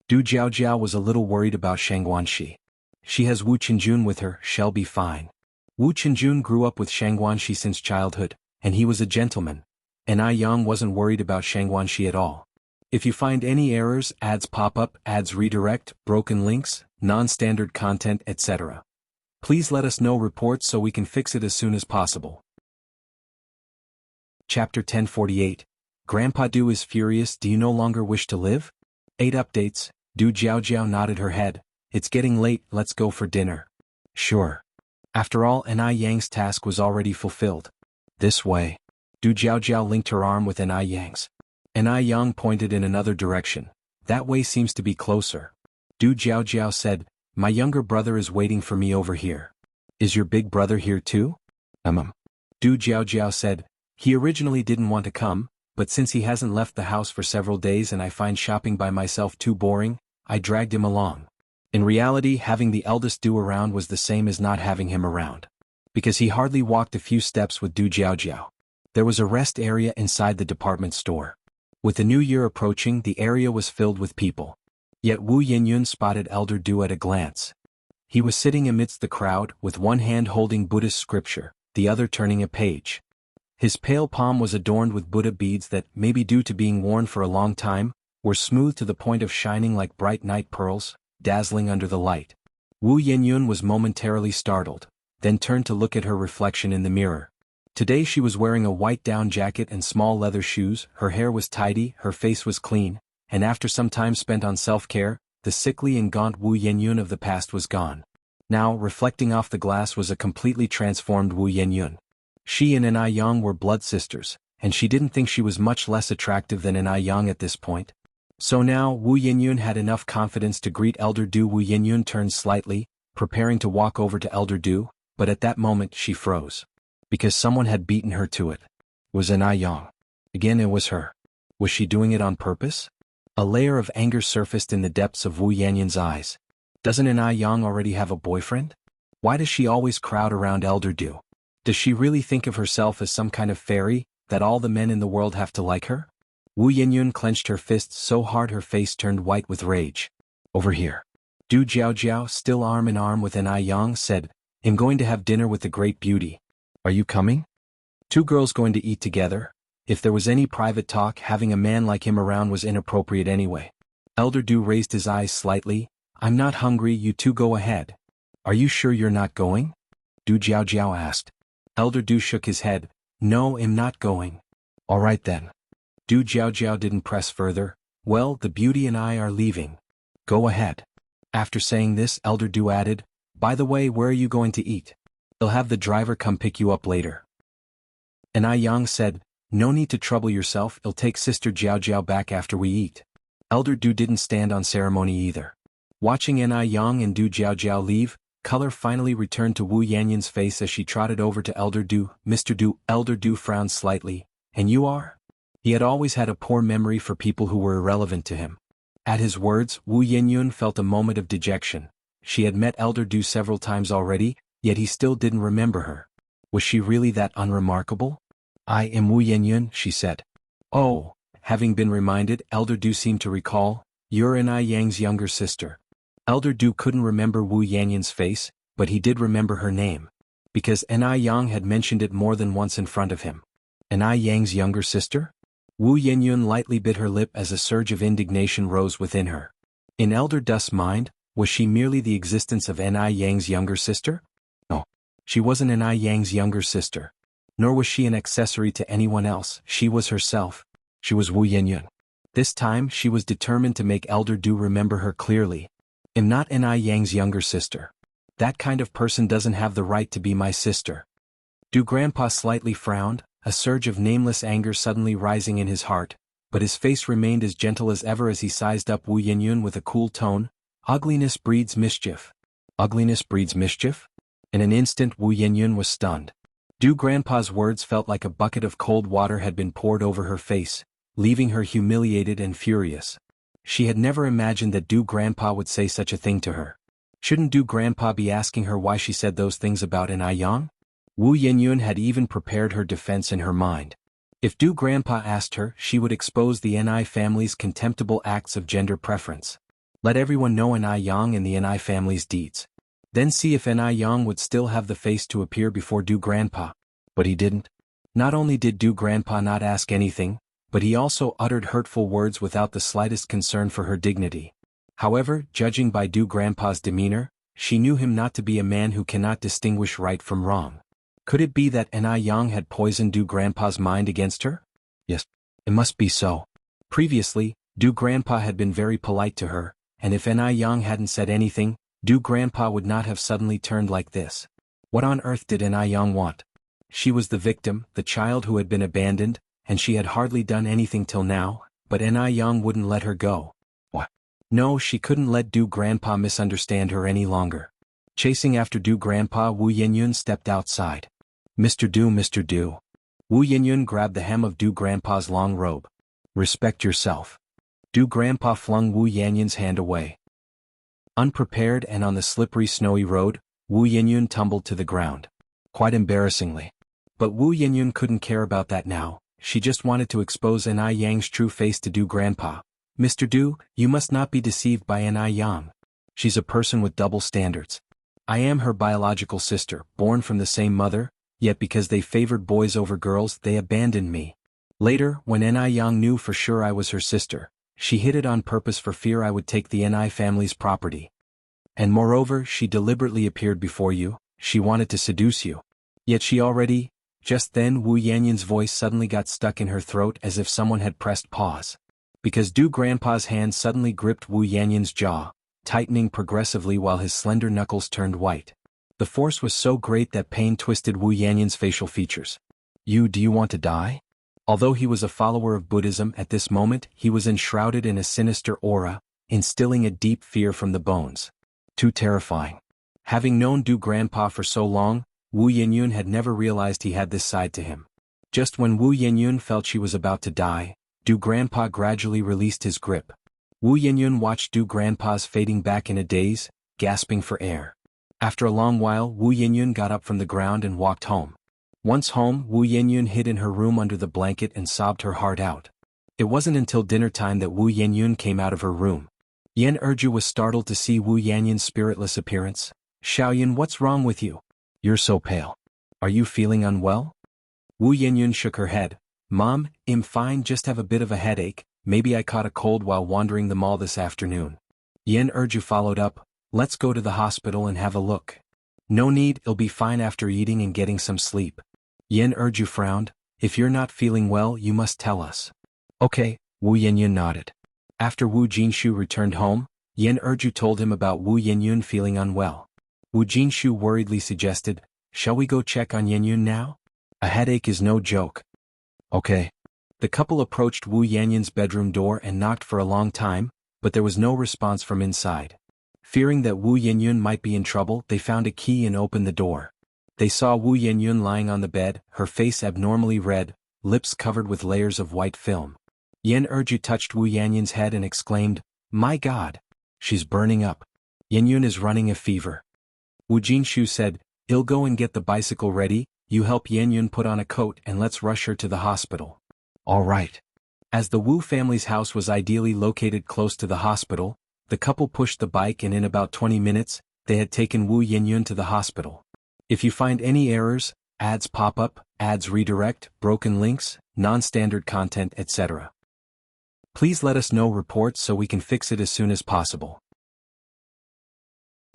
Du Jiaojiao was a little worried about Shang Guanxi. She has Wu Qinjun with her, she'll be fine. Wu Qinjun grew up with Shang Guanxi since childhood, and he was a gentleman. Anai Yang wasn't worried about Shang Guanxi at all. If you find any errors, ads pop up, ads redirect, broken links, non-standard content, etc., please let us know reports so we can fix it as soon as possible. Chapter 1048. Grandpa Du is furious. Do you no longer wish to live? 8 updates. Du Jiao nodded her head. It's getting late, let's go for dinner. Sure. After all, Anai Yang's task was already fulfilled. This way. Du Jiao linked her arm with Anai Yang's. Anai Yang pointed in another direction. That way seems to be closer. Du Jiao said, my younger brother is waiting for me over here. Is your big brother here too? Du Jiao said, he originally didn't want to come, but since he hasn't left the house for several days and I find shopping by myself too boring, I dragged him along. In reality, having the eldest Du around was the same as not having him around. Because he hardly walked a few steps with Du Jiao. There was a rest area inside the department store. With the new year approaching, the area was filled with people. Yet Wu Yenyun spotted Elder Du at a glance. He was sitting amidst the crowd, with one hand holding Buddhist scripture, the other turning a page. His pale palm was adorned with Buddha beads that, maybe due to being worn for a long time, were smooth to the point of shining like bright night pearls, dazzling under the light. Wu Yenyun was momentarily startled, then turned to look at her reflection in the mirror. Today she was wearing a white down jacket and small leather shoes, her hair was tidy, her face was clean, and after some time spent on self-care, the sickly and gaunt Wu Yenyun of the past was gone. Now, reflecting off the glass was a completely transformed Wu Yenyun. She and Anai Yang were blood sisters, and she didn't think she was much less attractive than Anai Yang at this point. So now, Wu Yenyun had enough confidence to greet Elder Du. Wu Yenyun turned slightly, preparing to walk over to Elder Du, but at that moment she froze. Because someone had beaten her to it. It was Anai Yang. Again it was her. Was she doing it on purpose? A layer of anger surfaced in the depths of Wu Yenyun's eyes. Doesn't Anai Yang already have a boyfriend? Why does she always crowd around Elder Du? Does she really think of herself as some kind of fairy, that all the men in the world have to like her? Wu Yenyun clenched her fists so hard her face turned white with rage. Over here. Du Jiao, still arm in arm with Anai Yang, said, I'm going to have dinner with the great beauty. Are you coming? 2 girls going to eat together? If there was any private talk, having a man like him around was inappropriate anyway. Elder Du raised his eyes slightly. I'm not hungry, you 2 go ahead. Are you sure you're not going? Du Jiao asked. Elder Du shook his head. No, I'm not going. All right then. Du Jiao didn't press further. Well, the beauty and I are leaving. Go ahead. After saying this, Elder Du added, by the way, where are you going to eat? I'll have the driver come pick you up later. Anai Yang said, no need to trouble yourself, I'll take Sister Jiao back after we eat. Elder Du didn't stand on ceremony either. Watching Anai Yang and Du Jiao leave, color finally returned to Wu Yenyun's face as she trotted over to Elder Du. Mr. Du. Elder Du frowned slightly. And you are? He had always had a poor memory for people who were irrelevant to him. At his words, Wu Yenyun felt a moment of dejection. She had met Elder Du several times already, yet he still didn't remember her. Was she really that unremarkable? I am Wu Yenyun, she said. Oh, having been reminded, Elder Du seemed to recall, you're Anai Yang's younger sister. Elder Du couldn't remember Wu Yenyun's face, but he did remember her name. Because Anai Yang had mentioned it more than once in front of him. Anai Yang's younger sister? Wu Yenyun lightly bit her lip as a surge of indignation rose within her. In Elder Du's mind, was she merely the existence of Anai Yang's younger sister? No. She wasn't Anai Yang's younger sister. Nor was she an accessory to anyone else, she was herself. She was Wu Yenyun. This time she was determined to make Elder Du remember her clearly. I'm not Anai Yang's younger sister. That kind of person doesn't have the right to be my sister. Du Grandpa slightly frowned, a surge of nameless anger suddenly rising in his heart, but his face remained as gentle as ever as he sized up Wu Yenyun with a cool tone. Ugliness breeds mischief. Ugliness breeds mischief? In an instant Wu Yenyun was stunned. Du Grandpa's words felt like a bucket of cold water had been poured over her face, leaving her humiliated and furious. She had never imagined that Du Grandpa would say such a thing to her. Shouldn't Du Grandpa be asking her why she said those things about Anai Yang? Wu Yenyun had even prepared her defense in her mind. If Du Grandpa asked her, she would expose the Anai family's contemptible acts of gender preference. Let everyone know Anai Yang and the Anai family's deeds. Then see if Anai Yang would still have the face to appear before Du Grandpa. But he didn't. Not only did Du Grandpa not ask anything, but he also uttered hurtful words without the slightest concern for her dignity. However, judging by Du Grandpa's demeanor, she knew him not to be a man who cannot distinguish right from wrong. Could it be that Ni Yang had poisoned Du Grandpa's mind against her? Yes, it must be so. Previously, Du Grandpa had been very polite to her, and if Ni Yang hadn't said anything, Du Grandpa would not have suddenly turned like this. What on earth did Ni Yang want? She was the victim, the child who had been abandoned, and she had hardly done anything till now, but Ni Yang wouldn't let her go. What? No, she couldn't let Du Grandpa misunderstand her any longer. Chasing after Du Grandpa, Wu Yenyun stepped outside. Mr. Du. Wu Yenyun grabbed the hem of Du Grandpa's long robe. Respect yourself. Du Grandpa flung Wu Yenyun's hand away. Unprepared and on the slippery snowy road, Wu Yenyun tumbled to the ground. Quite embarrassingly. But Wu Yenyun couldn't care about that now, she just wanted to expose Ni Yang's true face to Du Grandpa. Mr. Du, you must not be deceived by Ni Yang. She's a person with double standards. I am her biological sister, born from the same mother, yet because they favored boys over girls they abandoned me. Later, when Ni Yang knew for sure I was her sister, she hid it on purpose for fear I would take the Ni family's property. And moreover, she deliberately appeared before you, she wanted to seduce you. Yet she already... Just then Wu Yenyun's voice suddenly got stuck in her throat as if someone had pressed pause. Because Du Grandpa's hand suddenly gripped Wu Yenyun's jaw, tightening progressively while his slender knuckles turned white. The force was so great that pain twisted Wu Yenyun's facial features. Do you want to die? Although he was a follower of Buddhism at this moment, he was enshrouded in a sinister aura, instilling a deep fear from the bones. Too terrifying. Having known Du Grandpa for so long, Wu Yenyun had never realized he had this side to him. Just when Wu Yenyun felt she was about to die, Du Grandpa gradually released his grip. Wu Yenyun watched Du Grandpa's fading back in a daze, gasping for air. After a long while, Wu Yenyun got up from the ground and walked home. Once home, Wu Yenyun hid in her room under the blanket and sobbed her heart out. It wasn't until dinner time that Wu Yenyun came out of her room. Yan Erju was startled to see Wu Yenyun's spiritless appearance. Xiaoyan, what's wrong with you? You're so pale. Are you feeling unwell? Wu Yenyun shook her head. Mom, I'm fine, just have a bit of a headache, maybe I caught a cold while wandering the mall this afternoon. Yan Erju followed up, let's go to the hospital and have a look. No need, it'll be fine after eating and getting some sleep. Yan Erju frowned, if you're not feeling well you must tell us. Okay, Wu Yenyun nodded. After Wu Jinshu returned home, Yan Erju told him about Wu Yenyun feeling unwell. Wu Jinshu worriedly suggested, shall we go check on Yenyun now? A headache is no joke. Okay. The couple approached Wu Yenyun's bedroom door and knocked for a long time, but there was no response from inside. Fearing that Wu Yenyun might be in trouble, they found a key and opened the door. They saw Wu Yenyun lying on the bed, her face abnormally red, lips covered with layers of white film. Yan Erju touched Wu Yenyun's head and exclaimed, my God! She's burning up. Yenyun is running a fever. Wu Jinshu said, I'll go and get the bicycle ready, you help Yenyun put on a coat and let's rush her to the hospital. All right. As the Wu family's house was ideally located close to the hospital, the couple pushed the bike and in about 20 minutes, they had taken Wu Yenyun to the hospital. If you find any errors, ads pop up, ads redirect, broken links, non-standard content, etc. Please let us know reports so we can fix it as soon as possible.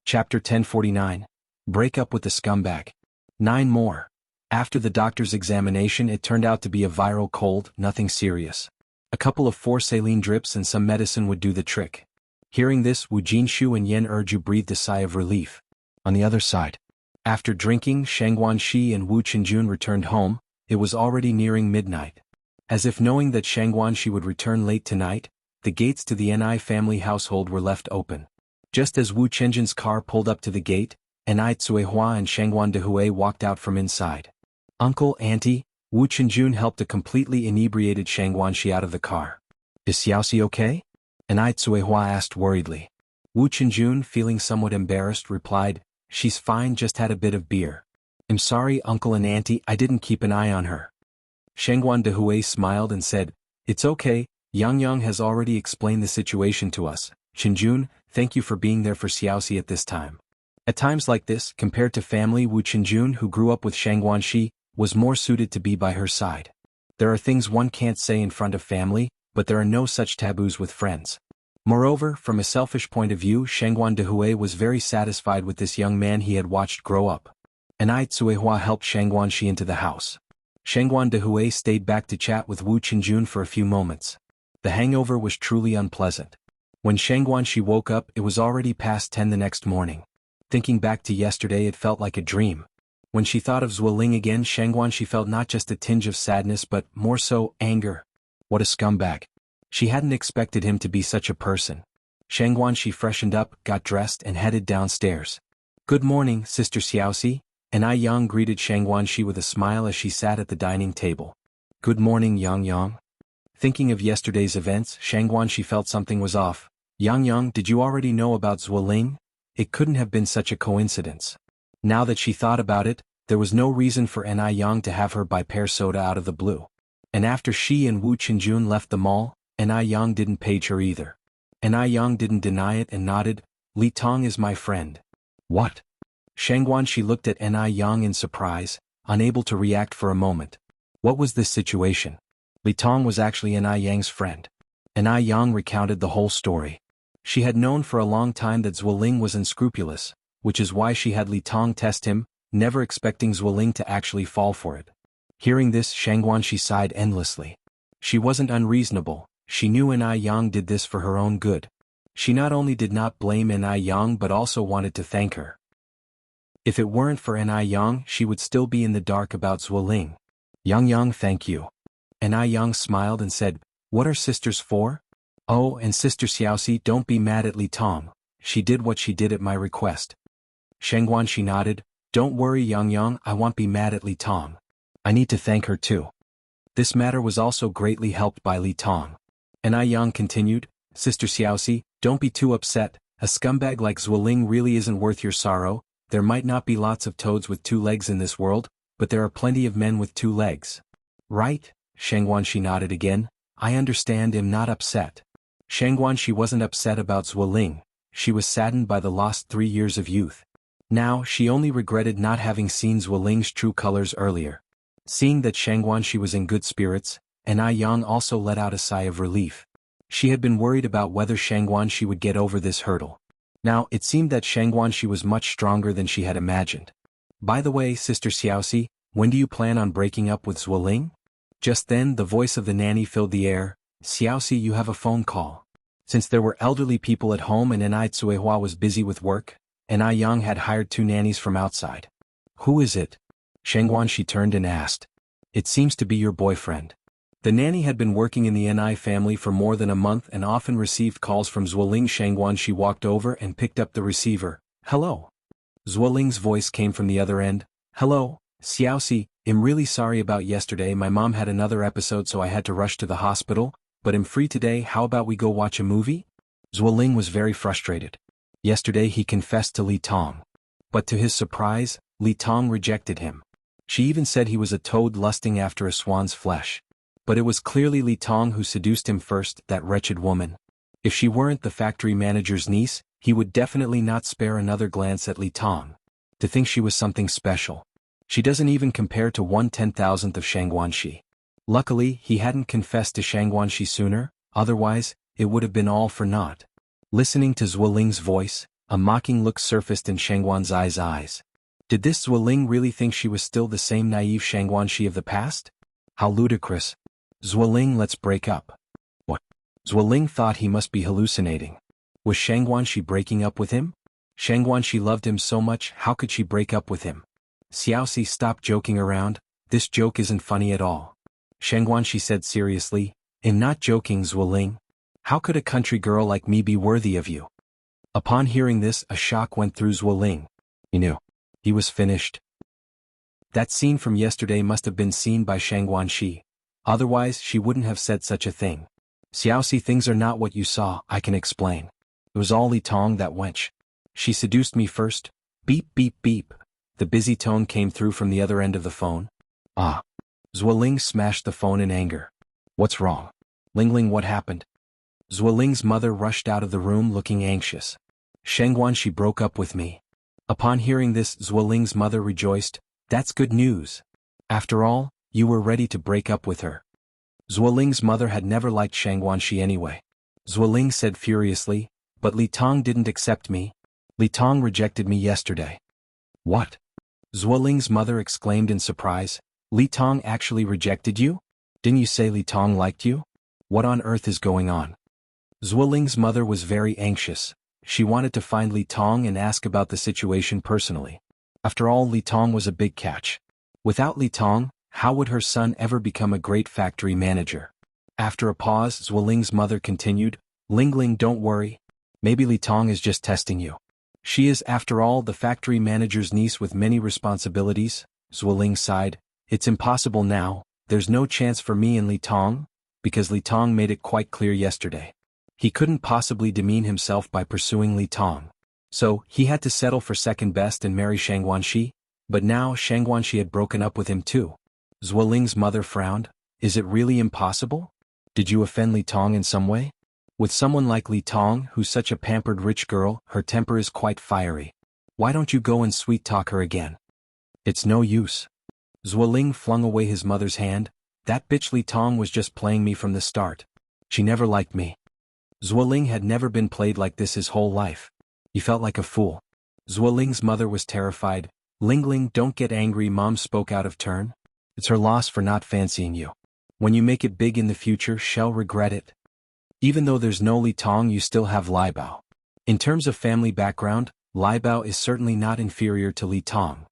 Chapter 1049. Break up with the scumbag. 9 more. After the doctor's examination it turned out to be a viral cold, nothing serious. A couple of 4 saline drips and some medicine would do the trick. Hearing this, Wu Jinshu and Yan Erju breathed a sigh of relief. On the other side. After drinking, Shang Guanxi and Wu Qinjun returned home, it was already nearing midnight. As if knowing that Shang Guanxi would return late tonight, the gates to the Ni family household were left open. Just as Wu Qianjun's car pulled up to the gate, Ni Tsuehua and Shangguan Dehui walked out from inside. Uncle, Auntie, Wu Qinjun helped a completely inebriated Shang Guanxi out of the car. Is Xiaoxi okay? Ni Tsuehua asked worriedly. Wu Qinjun, feeling somewhat embarrassed, replied, she's fine, just had a bit of beer. I'm sorry, Uncle and Auntie, I didn't keep an eye on her. Shangguan Dehui smiled and said, it's okay, Yang Yang has already explained the situation to us. Qinjun, thank you for being there for Xiaoxi at this time. At times like this, compared to family, Wu Qinjun, who grew up with Shang Guanxi, was more suited to be by her side. There are things one can't say in front of family, but there are no such taboos with friends. Moreover, from a selfish point of view, Shangguan Dehui was very satisfied with this young man he had watched grow up. and I Tsuehua helped Shangguanxi into the house. Shangguan Dehui stayed back to chat with Wu Qinjun for a few moments. The hangover was truly unpleasant. When Shangguanxi woke up, it was already past 10 the next morning. Thinking back to yesterday, it felt like a dream. When she thought of Zuoling again, Shangguanxi felt not just a tinge of sadness but, more so, anger. What a scumbag. She hadn't expected him to be such a person. Shangguanxi freshened up, got dressed and headed downstairs. "Good morning, Sister Xiaoxi," and Ai Yang greeted Shangguanxi with a smile as she sat at the dining table. "Good morning, Yang Yang." Thinking of yesterday's events, Shangguanxi felt something was off. "Yang Yang, did you already know about Zuoling? It couldn't have been such a coincidence." Now that she thought about it, there was no reason for Ai Yang to have her buy pear soda out of the blue. And after she and Wu Qinjun left the mall, Ai Yang didn't page her either. Ai Yang didn't deny it and nodded. "Li Tong is my friend." "What?" Shangguanxi looked at Ai Yang in surprise, unable to react for a moment. What was this situation? Li Tong was actually Ai Yang's friend. Ai Yang recounted the whole story. She had known for a long time that Zuoling was unscrupulous, which is why she had Li Tong test him, never expecting Zuoling to actually fall for it. Hearing this, Shangguanxi sighed endlessly. She wasn't unreasonable. She knew Ai Yang did this for her own good. She not only did not blame Ai Yang but also wanted to thank her. If it weren't for Ai Yang, she would still be in the dark about Zuoling. "Yang Yang, thank you." Ai Yang smiled and said, "What are sisters for?" "Oh, and Sister Xiaoxi, don't be mad at Li Tong. She did what she did at my request." Shangguanxi nodded. "Don't worry, Yang Yang, I won't be mad at Li Tong. I need to thank her too." This matter was also greatly helped by Li Tong. Ai Yang continued, "Sister Xiaoxi, don't be too upset. A scumbag like Zuoling really isn't worth your sorrow. There might not be lots of toads with 2 legs in this world, but there are plenty of men with 2 legs. Right?" Shangguanxi nodded again. "I understand, am not upset." Shangguanxi wasn't upset about Zuoling. She was saddened by the lost 3 years of youth. Now, she only regretted not having seen Zuoling's true colors earlier. Seeing that Shangguanxi was in good spirits, Ai Yang also let out a sigh of relief. She had been worried about whether Shangguanxi would get over this hurdle. Now, it seemed that Shangguanxi was much stronger than she had imagined. "By the way, Sister Xiaoxi, when do you plan on breaking up with Zuoling?" Just then, the voice of the nanny filled the air. "Xiaoxi, you have a phone call." Since there were elderly people at home and Ai Tsuehua was busy with work, Ai Yang had hired 2 nannies from outside. "Who is it?" Shangguanxi turned and asked. "It seems to be your boyfriend." The nanny had been working in the Ai family for more than a month and often received calls from Zuoling. Shangguanxi walked over and picked up the receiver. "Hello." Zuoling's voice came from the other end. "Hello, Xiaoxi, I'm really sorry about yesterday. My mom had another episode so I had to rush to the hospital, but I'm free today. How about we go watch a movie?" Zuoling was very frustrated. Yesterday he confessed to Li Tong. But to his surprise, Li Tong rejected him. She even said he was a toad lusting after a swan's flesh. But it was clearly Li Tong who seduced him first, that wretched woman. If she weren't the factory manager's niece, he would definitely not spare another glance at Li Tong. To think she was something special. She doesn't even compare to 1/10,000th of Shangguanxi. Luckily, he hadn't confessed to Shangguanxi sooner, otherwise, it would have been all for naught. Listening to Zuoling's voice, a mocking look surfaced in Shangguanxi's eyes. Did this Zuoling really think she was still the same naive Shangguanxi of the past? How ludicrous. "Zuoling, let's break up." What? Zuoling thought he must be hallucinating. Was Shangguanxi breaking up with him? Shangguanxi loved him so much, how could she break up with him? "Xiaoxi, stop joking around, this joke isn't funny at all." Shangguanxi said seriously, "I'm not joking, Zuoling. How could a country girl like me be worthy of you?" Upon hearing this, a shock went through Zuoling. He knew. He was finished. That scene from yesterday must have been seen by Shangguanxi. Otherwise, she wouldn't have said such a thing. "Xiaoxi, things are not what you saw, I can explain. It was all Li Tong, that wench. She seduced me first." Beep beep beep. The busy tone came through from the other end of the phone. "Ah." Zuoling smashed the phone in anger. "What's wrong? Lingling, what happened?" Zuoling's mother rushed out of the room looking anxious. "Shangguanxi broke up with me." Upon hearing this, Zuoling's mother rejoiced. "That's good news. After all, you were ready to break up with her." Zuoling's mother had never liked Shangguanxi anyway. Zuoling said furiously, "But Li Tong didn't accept me. Li Tong rejected me yesterday." "What?" Zuoling's mother exclaimed in surprise. Li Tong actually rejected you? Didn't you say Li Tong liked you? What on earth is going on? Zuoling's mother was very anxious. She wanted to find Li Tong and ask about the situation personally. After all, Li Tong was a big catch. Without Li Tong, how would her son ever become a great factory manager? After a pause, Zuoling's mother continued, Lingling, don't worry. Maybe Li Tong is just testing you. She is, after all, the factory manager's niece with many responsibilities. Zuoling sighed. It's impossible now. There's no chance for me and Li Tong, because Li Tong made it quite clear yesterday. He couldn't possibly demean himself by pursuing Li Tong. So, he had to settle for second best and marry Shang Guanxi, but now Shang Guanxi had broken up with him too. Zuoling's mother frowned. Is it really impossible? Did you offend Li Tong in some way? With someone like Li Tong, who's such a pampered rich girl, her temper is quite fiery. Why don't you go and sweet-talk her again? It's no use. Zuoling flung away his mother's hand. That bitch Li Tong was just playing me from the start. She never liked me. Zuoling had never been played like this his whole life. He felt like a fool. Zuoling's mother was terrified. Lingling, don't get angry, Mom spoke out of turn. It's her loss for not fancying you. When you make it big in the future, she'll regret it. Even though there's no Li Tong, you still have Lai Bao. In terms of family background, Lai Bao is certainly not inferior to Li Tong.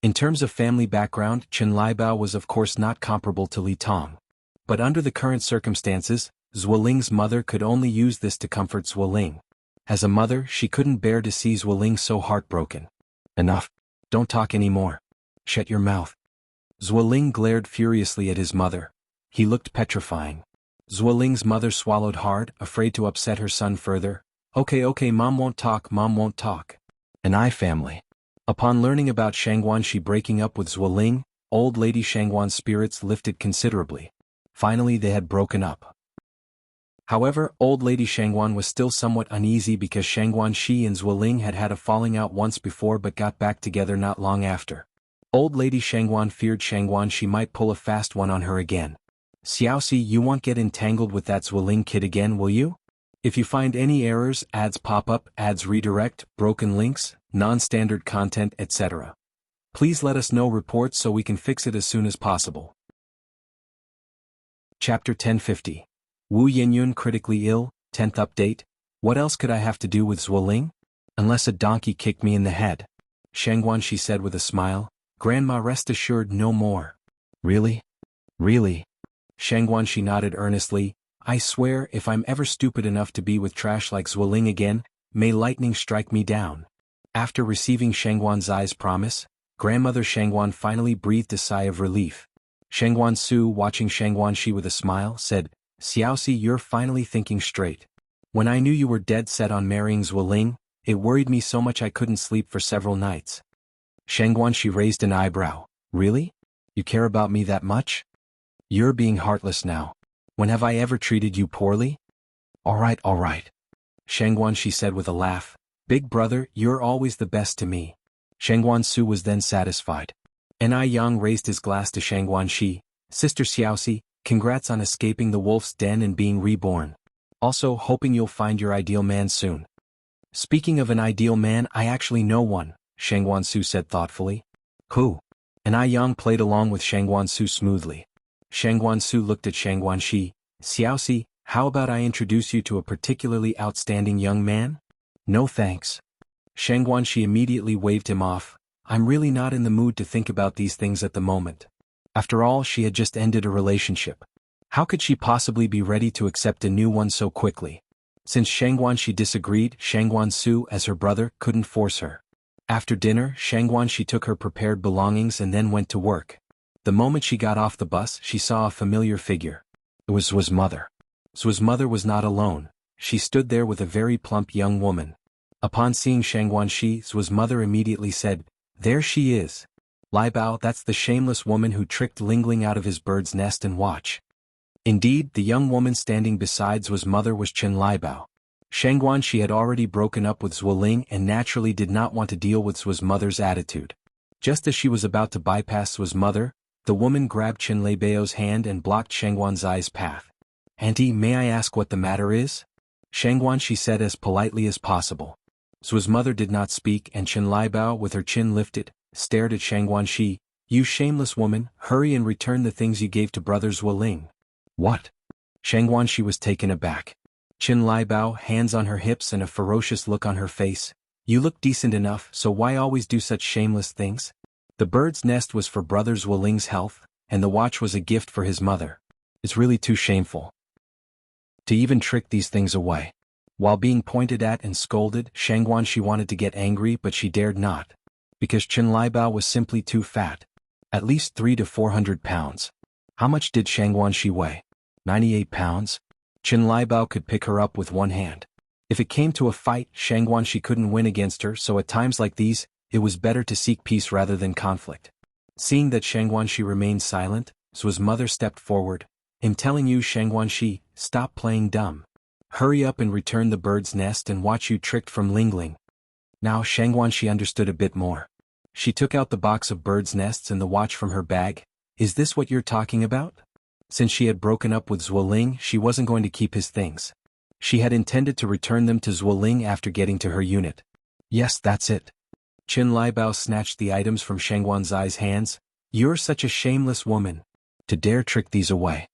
In terms of family background, Chen Lai Bao was of course not comparable to Li Tong. But under the current circumstances, Zuoling's mother could only use this to comfort Zuoling. As a mother, she couldn't bear to see Zuoling so heartbroken. Enough. Don't talk anymore. Shut your mouth. Zuoling glared furiously at his mother. He looked petrifying. Zuoling's mother swallowed hard, afraid to upset her son further. Okay, Mom won't talk, Mom won't talk. An I family. Upon learning about Shang Guanxi breaking up with Zuoling, old lady Shangguan's spirits lifted considerably. Finally they had broken up. However, old lady Shangguan was still somewhat uneasy because Shang Guanxi and Zuoling had had a falling out once before but got back together not long after. Old lady Shangguan feared Shang Guanxi might pull a fast one on her again. Xiaoxi, you won't get entangled with that Zuoling kid again, will you? If you find any errors, ads pop up, ads redirect, broken links, non-standard content, etc. Please let us know reports so we can fix it as soon as possible. Chapter 1050. Wu Yenyun critically ill, 10th update. What else could I have to do with Zuoling? Unless a donkey kicked me in the head. Shang Guanxi said with a smile. Grandma, rest assured, no more. Really? Really? Shang Guanxi nodded earnestly. I swear, if I'm ever stupid enough to be with trash like Zuoling again, may lightning strike me down. After receiving Shangguan's eyes promise, grandmother Shangguan finally breathed a sigh of relief. Shangguan Su, watching Shang Guanxi with a smile, said, Xiaoxi, you're finally thinking straight. When I knew you were dead set on marrying Zuoling, it worried me so much I couldn't sleep for several nights. Shang Guanxi raised an eyebrow. Really? You care about me that much? You're being heartless now. When have I ever treated you poorly? All right. Shang Guanxi said with a laugh. Big brother, you're always the best to me. Shangguan Su was then satisfied. Ni Yang raised his glass to Shang Guanxi. Sister Xiaoxi, congrats on escaping the wolf's den and being reborn. Also, hoping you'll find your ideal man soon. Speaking of an ideal man, I actually know one, Shangguan Su said thoughtfully. Who? Ni Yang played along with Shangguan Su smoothly. Shangguan Su looked at Shang Guanxi. Xiaoxi, how about I introduce you to a particularly outstanding young man? No thanks. Shang Guanxi immediately waved him off. I'm really not in the mood to think about these things at the moment. After all, she had just ended a relationship. How could she possibly be ready to accept a new one so quickly? Since Shang Guanxi disagreed, Shangguan Su, as her brother, couldn't force her. After dinner, Shang Guanxi took her prepared belongings and then went to work. The moment she got off the bus, she saw a familiar figure. It was Zuo's mother. Zuo's mother was not alone. She stood there with a very plump young woman. Upon seeing Shang Guanxi, Zuo's mother immediately said, There she is. Lai Bao, that's the shameless woman who tricked Lingling out of his bird's nest and watch. Indeed, the young woman standing beside Zuo's mother was Chen Lai Bao. Shang Guanxi had already broken up with Zuoling and naturally did not want to deal with Zuo's mother's attitude. Just as she was about to bypass Zuo's mother, the woman grabbed Chen Lai Bao's hand and blocked Shangguan's eyes path. Auntie, may I ask what the matter is? Shang Guanxi said as politely as possible. Zuo's mother did not speak and Chen Lai Bao with her chin lifted, stared at Shang Guanxi. You shameless woman, hurry and return the things you gave to Brother Zuoling. What? Shang Guanxi was taken aback. Qin Liebao, hands on her hips and a ferocious look on her face. You look decent enough, so why always do such shameless things? The bird's nest was for Brother Zuoling's health, and the watch was a gift for his mother. It's really too shameful to even trick these things away. While being pointed at and scolded, Shang Guanxi wanted to get angry but she dared not. Because Qin Liebao was simply too fat. At least 300 to 400 pounds. How much did Shang Guanxi weigh? 98 pounds? Qin Liebao could pick her up with one hand. If it came to a fight, Shang Guanxi couldn't win against her, so at times like these, it was better to seek peace rather than conflict. Seeing that Shang Guanxi remained silent, Zuo's mother stepped forward. I'm telling you, Shang Guanxi, stop playing dumb. Hurry up and return the bird's nest and watch you tricked from Lingling. Now Shang Guanxi understood a bit more. She took out the box of bird's nests and the watch from her bag. Is this what you're talking about? Since she had broken up with Zuoling, she wasn't going to keep his things. She had intended to return them to Zuoling after getting to her unit. Yes, that's it. Qin Liebao snatched the items from Shang Guanxi's hands. You're such a shameless woman. To dare trick these away.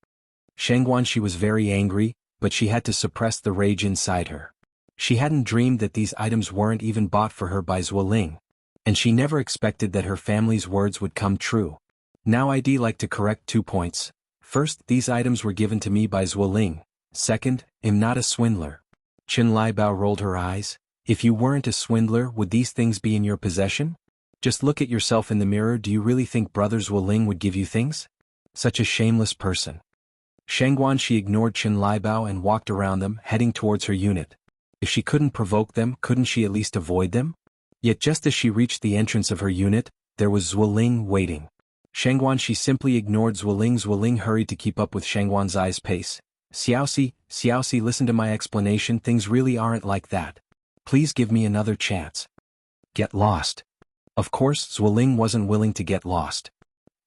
Shang Guanxi was very angry, but she had to suppress the rage inside her. She hadn't dreamed that these items weren't even bought for her by Zuoling. And she never expected that her family's words would come true. Now I'd like to correct 2 points. First, these items were given to me by Zuoling. Second, I'm not a swindler. Qin Liebao rolled her eyes. If you weren't a swindler, would these things be in your possession? Just look at yourself in the mirror. Do you really think Brother Zuoling would give you things? Such a shameless person. Shang Guanxi ignored Qin Liebao and walked around them, heading towards her unit. If she couldn't provoke them, couldn't she at least avoid them? Yet just as she reached the entrance of her unit, there was Zuoling waiting. Shang Guanxi simply ignored Zuoling. Zuoling hurried to keep up with Shang Guanxi's pace. Xiaoxi, listen to my explanation. Things really aren't like that. Please give me another chance. Get lost. Of course, Zuoling wasn't willing to get lost.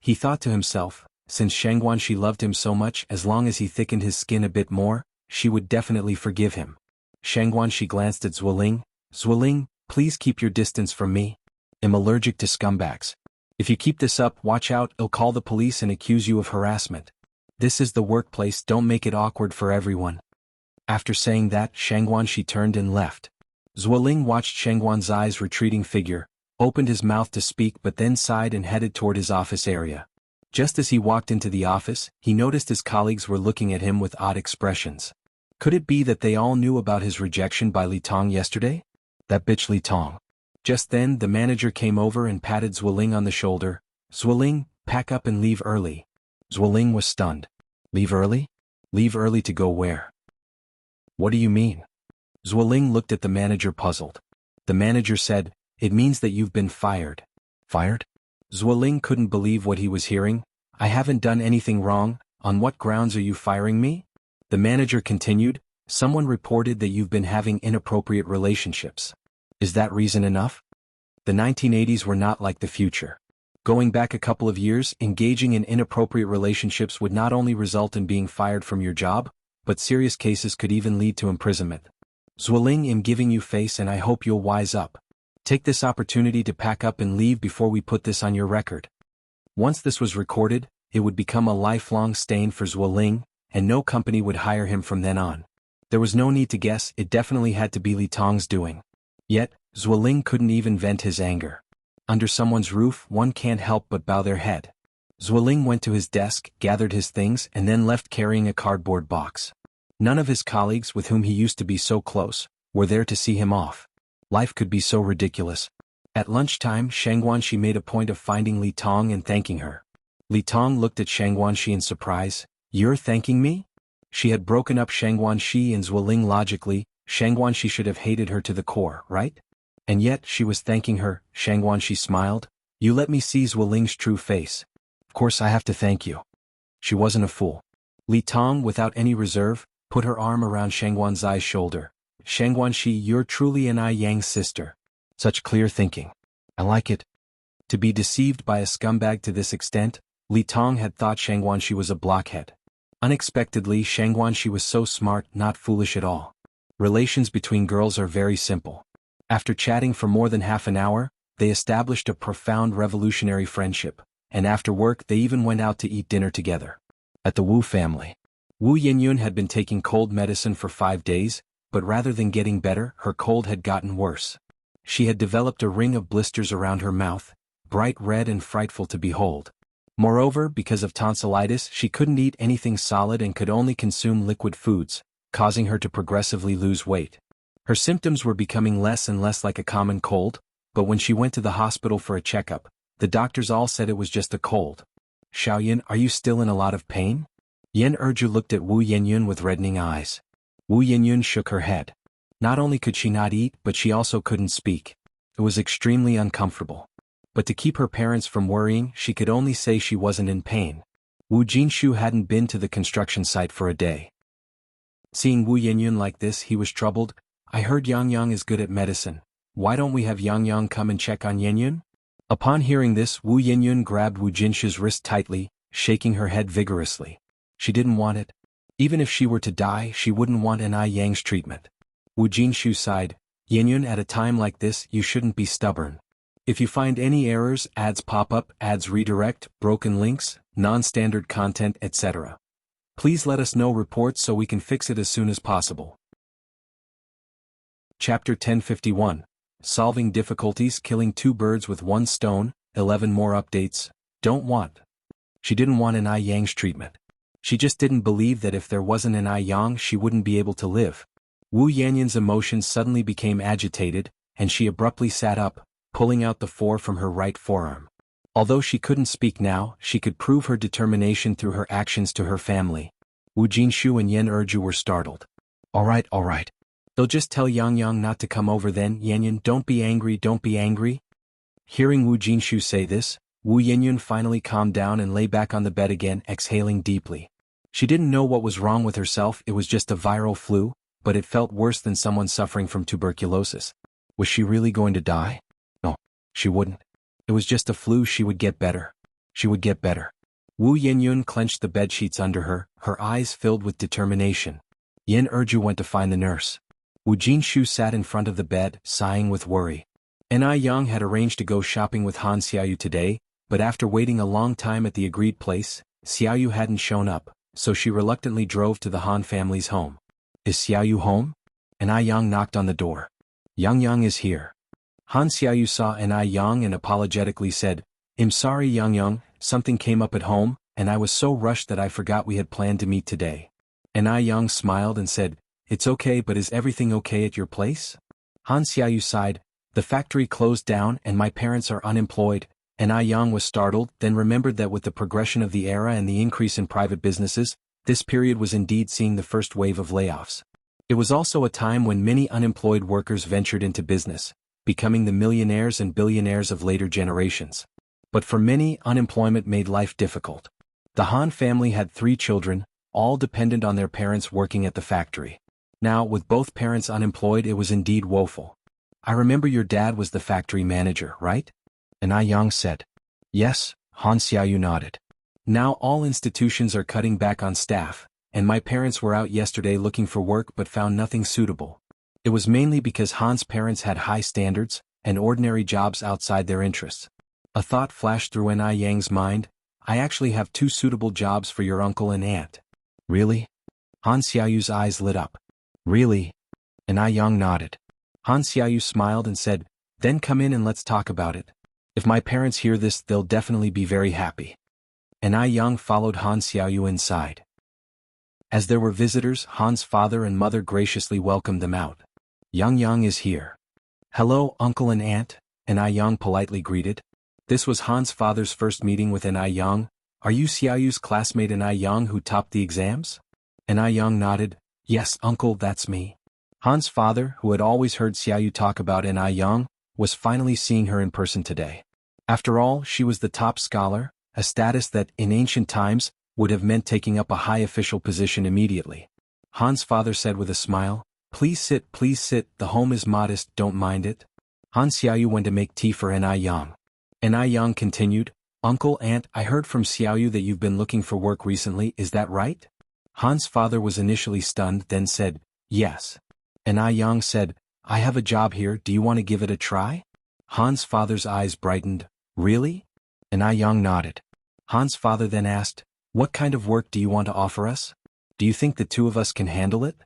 He thought to himself, since Shang Guanxi loved him so much, as long as he thickened his skin a bit more, she would definitely forgive him. Shang Guanxi glanced at Zuoling. Zuoling, please keep your distance from me. I'm allergic to scumbags. If you keep this up, watch out, I'll call the police and accuse you of harassment. This is the workplace, don't make it awkward for everyone. After saying that, Shang Guanxi turned and left. Zuoling watched Shang Guanxi's retreating figure, opened his mouth to speak but then sighed and headed toward his office area. Just as he walked into the office, he noticed his colleagues were looking at him with odd expressions. Could it be that they all knew about his rejection by Li Tong yesterday? That bitch Li Tong. Just then, the manager came over and patted Zuoling on the shoulder. Zuoling, pack up and leave early. Zuoling was stunned. Leave early? Leave early to go where? What do you mean? Zuoling looked at the manager puzzled. The manager said, it means that you've been fired. Fired? Zuoling couldn't believe what he was hearing. I haven't done anything wrong. On what grounds are you firing me? The manager continued, someone reported that you've been having inappropriate relationships. Is that reason enough? The 1980s were not like the future. Going back a couple of years, engaging in inappropriate relationships would not only result in being fired from your job, but serious cases could even lead to imprisonment. Zuoling, I'm giving you face and I hope you'll wise up. Take this opportunity to pack up and leave before we put this on your record. Once this was recorded, it would become a lifelong stain for Zuoling, and no company would hire him from then on. There was no need to guess, it definitely had to be Li Tong's doing. Yet, Zuoling couldn't even vent his anger. Under someone's roof, one can't help but bow their head. Zuoling went to his desk, gathered his things, and then left carrying a cardboard box. None of his colleagues, with whom he used to be so close, were there to see him off. Life could be so ridiculous. At lunchtime, Shang Guanxi made a point of finding Li Tong and thanking her. Li Tong looked at Shang Guanxi in surprise. You're thanking me? She had broken up Shang Guanxi and Zuoling logically. Shang Guanxi should have hated her to the core, right? And yet, she was thanking her. Shang Guanxi smiled. You let me see Zuoling's true face. Of course I have to thank you. She wasn't a fool. Li Tong, without any reserve, put her arm around Shang Guanxi's shoulder. Shang Guanxi, you're truly an Yang sister. Such clear thinking. I like it. To be deceived by a scumbag to this extent, Li Tong had thought Shang Guanxi was a blockhead. Unexpectedly, Shang Guanxi was so smart, not foolish at all. Relations between girls are very simple. After chatting for more than half an hour, they established a profound revolutionary friendship, and after work they even went out to eat dinner together. At the Wu family, Wu Yenyun had been taking cold medicine for 5 days, but rather than getting better, her cold had gotten worse. She had developed a ring of blisters around her mouth, bright red and frightful to behold. Moreover, because of tonsillitis, she couldn't eat anything solid and could only consume liquid foods, causing her to progressively lose weight. Her symptoms were becoming less and less like a common cold, but when she went to the hospital for a checkup, the doctors all said it was just a cold. Xiaoyan, are you still in a lot of pain? Yan Erju looked at Wu Yenyun with reddening eyes. Wu Yenyun shook her head. Not only could she not eat, but she also couldn't speak. It was extremely uncomfortable. But to keep her parents from worrying, she could only say she wasn't in pain. Wu Jinshu hadn't been to the construction site for a day. Seeing Wu Yenyun like this, he was troubled. I heard Yang Yang is good at medicine. Why don't we have Yang Yang come and check on Yenyun? Upon hearing this, Wu Yenyun grabbed Wu Jinshu's wrist tightly, shaking her head vigorously. She didn't want it. Even if she were to die, she wouldn't want an Yang's treatment. Wu Jinshu sighed. Yenyun, at a time like this, you shouldn't be stubborn. If you find any errors, ads pop up, ads redirect, broken links, non-standard content, etc., please let us know reports so we can fix it as soon as possible. Chapter 1051. Solving difficulties, killing 2 birds with 1 stone, 11 more updates. Don't want. She didn't want an Yang's treatment. She just didn't believe that if there wasn't an Yang she wouldn't be able to live. Wu Yanyan's emotions suddenly became agitated, and she abruptly sat up, pulling out the 4 from her right forearm. Although she couldn't speak now, she could prove her determination through her actions to her family. Wu Jinshu and Yan Erju were startled. All right. They'll just tell Yang Yang not to come over then. Yanyan, don't be angry. Hearing Wu Jinshu say this, Wu Yenyun finally calmed down and lay back on the bed again, exhaling deeply. She didn't know what was wrong with herself. It was just a viral flu, but it felt worse than someone suffering from tuberculosis. Was she really going to die? No, she wouldn't. It was just a flu. She would get better. Wu Yenyun clenched the bedsheets under her, her eyes filled with determination. Yan Erju went to find the nurse. Wu Jinshu sat in front of the bed, sighing with worry. Yang had arranged to go shopping with Han Xiaoyu today, but after waiting a long time at the agreed place, Xiaoyu hadn't shown up, so she reluctantly drove to the Han family's home. Is Xiaoyu home? Yang knocked on the door. Yang is here. Han Xiaoyu saw Yang and apologetically said, I'm sorry Yang, something came up at home, and I was so rushed that I forgot we had planned to meet today. Yang smiled and said, It's okay, but is everything okay at your place? Han Xiaoyu sighed, the factory closed down and my parents are unemployed. Yang was startled, then remembered that with the progression of the era and the increase in private businesses, this period was indeed seeing the first wave of layoffs. It was also a time when many unemployed workers ventured into business, becoming the millionaires and billionaires of later generations. But for many, unemployment made life difficult. The Han family had 3 children, all dependent on their parents working at the factory. Now, with both parents unemployed, it was indeed woeful. I remember your dad was the factory manager, right? Yang said. Yes, Han Xiaoyu nodded. Now all institutions are cutting back on staff, and my parents were out yesterday looking for work but found nothing suitable. It was mainly because Han's parents had high standards, and ordinary jobs outside their interests. A thought flashed through Yang's mind, I actually have 2 suitable jobs for your uncle and aunt. Really? Han Xiaoyu's eyes lit up. Really? Yang nodded. Han Xiaoyu smiled and said, then come in and let's talk about it. If my parents hear this, they'll definitely be very happy. Yang followed Han Xiaoyu inside. As there were visitors, Han's father and mother graciously welcomed them out. Yang is here. Hello, uncle and aunt, Yang politely greeted. This was Han's father's first meeting with Yang. Are you Xiaoyu's classmate Yang who topped the exams? Yang nodded. Yes, uncle, that's me. Han's father, who had always heard Xiaoyu talk about Yang, was finally seeing her in person today. After all, she was the top scholar, a status that, in ancient times, would have meant taking up a high official position immediately. Han's father said with a smile, please sit, the home is modest, don't mind it. Han Xiaoyu went to make tea for Yang. Yang continued, Uncle, aunt, I heard from Xiaoyu that you've been looking for work recently, is that right? Han's father was initially stunned, then said, yes. Yang said, I have a job here, do you want to give it a try? Han's father's eyes brightened. Really? And Yang nodded. Han's father then asked, what kind of work do you want to offer us? Do you think the two of us can handle it?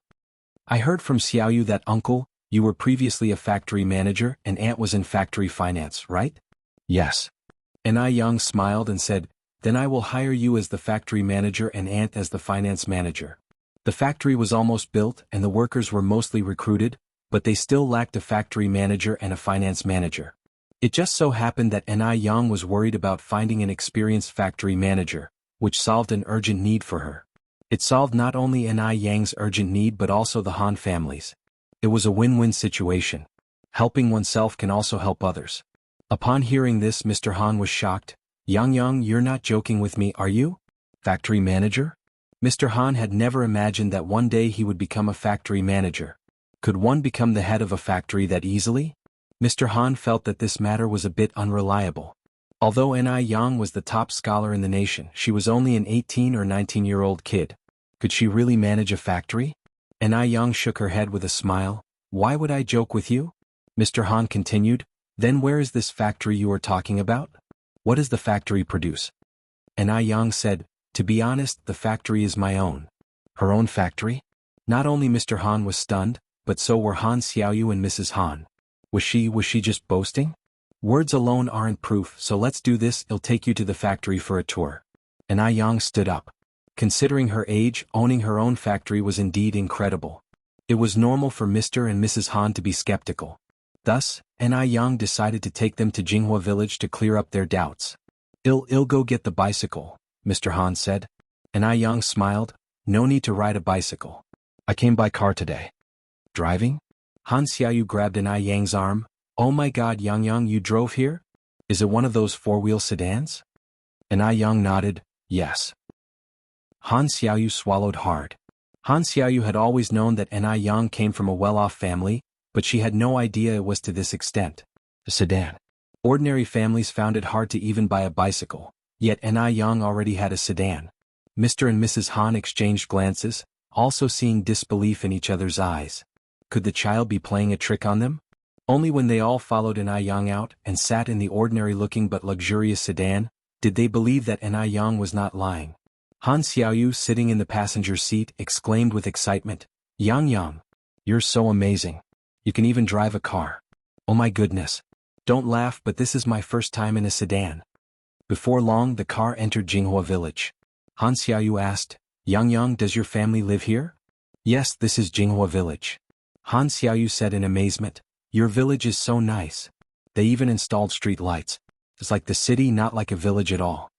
I heard from Xiaoyu that uncle, you were previously a factory manager and aunt was in factory finance, right? Yes. And Yang smiled and said, then I will hire you as the factory manager and aunt as the finance manager. The factory was almost built and the workers were mostly recruited, but they still lacked a factory manager and a finance manager. It just so happened that Yang was worried about finding an experienced factory manager, which solved an urgent need for her. It solved not only Yang's urgent need but also the Han family's. It was a win-win situation. Helping oneself can also help others. Upon hearing this, Mr. Han was shocked. Yang, you're not joking with me, are you? Factory manager? Mr. Han had never imagined that one day he would become a factory manager. Could one become the head of a factory that easily? Mr. Han felt that this matter was a bit unreliable. Although Yang was the top scholar in the nation, she was only an 18 or 19-year-old kid. Could she really manage a factory? Yang shook her head with a smile. Why would I joke with you? Mr. Han continued, then where is this factory you are talking about? What does the factory produce? Yang said, to be honest, the factory is my own. Her own factory? Not only Mr. Han was stunned, but so were Han Xiaoyu and Mrs. Han. Was she just boasting? Words alone aren't proof, so let's do this, I'll take you to the factory for a tour. Yang stood up. Considering her age, owning her own factory was indeed incredible. It was normal for Mr. and Mrs. Han to be skeptical. Thus, Yang decided to take them to Jianghu village to clear up their doubts. I'll go get the bicycle, Mr. Han said. Yang smiled, no need to ride a bicycle. I came by car today. Driving? Han Xiaoyu grabbed Yang's arm. Oh my god, Yang, you drove here? Is it one of those four-wheel sedans? Yang nodded, yes. Han Xiaoyu swallowed hard. Han Xiaoyu had always known that Yang came from a well-off family, but she had no idea it was to this extent. A sedan. Ordinary families found it hard to even buy a bicycle, yet Yang already had a sedan. Mr. and Mrs. Han exchanged glances, also seeing disbelief in each other's eyes. Could the child be playing a trick on them? Only when they all followed Yang out and sat in the ordinary-looking but luxurious sedan, did they believe that Yang was not lying. Han Xiaoyu, sitting in the passenger seat, exclaimed with excitement, Yang, you're so amazing. You can even drive a car. Oh my goodness. Don't laugh, but this is my first time in a sedan. Before long, the car entered Jianghu village. Han Xiaoyu asked, Yang, does your family live here? Yes, this is Jianghu village. Han Xiaoyu said in amazement, your village is so nice. They even installed street lights. It's like the city, not like a village at all.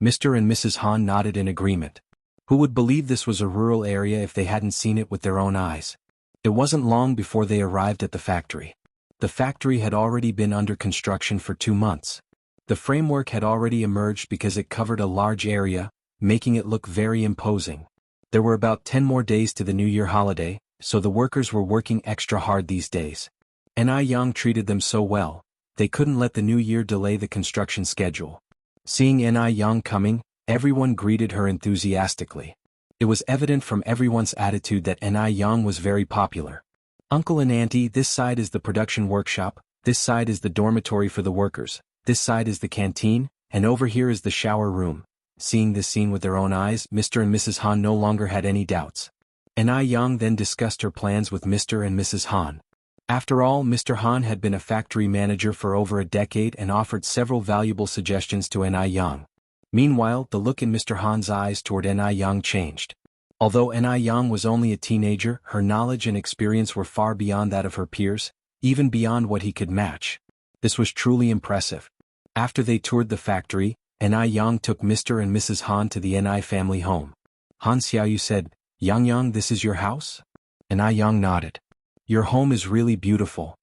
Mr. and Mrs. Han nodded in agreement. Who would believe this was a rural area if they hadn't seen it with their own eyes? It wasn't long before they arrived at the factory. The factory had already been under construction for 2 months. The framework had already emerged because it covered a large area, making it look very imposing. There were about 10 more days to the New Year holiday, so the workers were working extra hard these days. Yang treated them so well, they couldn't let the New Year delay the construction schedule. Seeing Yang coming, everyone greeted her enthusiastically. It was evident from everyone's attitude that Yang was very popular. Uncle and Auntie, this side is the production workshop, this side is the dormitory for the workers, this side is the canteen, and over here is the shower room. Seeing this scene with their own eyes, Mr. and Mrs. Han no longer had any doubts. Yang then discussed her plans with Mr. and Mrs. Han. After all, Mr. Han had been a factory manager for over a decade and offered several valuable suggestions to Yang. Meanwhile, the look in Mr. Han's eyes toward Yang changed. Although Yang was only a teenager, her knowledge and experience were far beyond that of her peers, even beyond what he could match. This was truly impressive. After they toured the factory, Yang took Mr. and Mrs. Han to the family home. Han Xiaoyu said, Yang, this is your house? Yang nodded. Your home is really beautiful.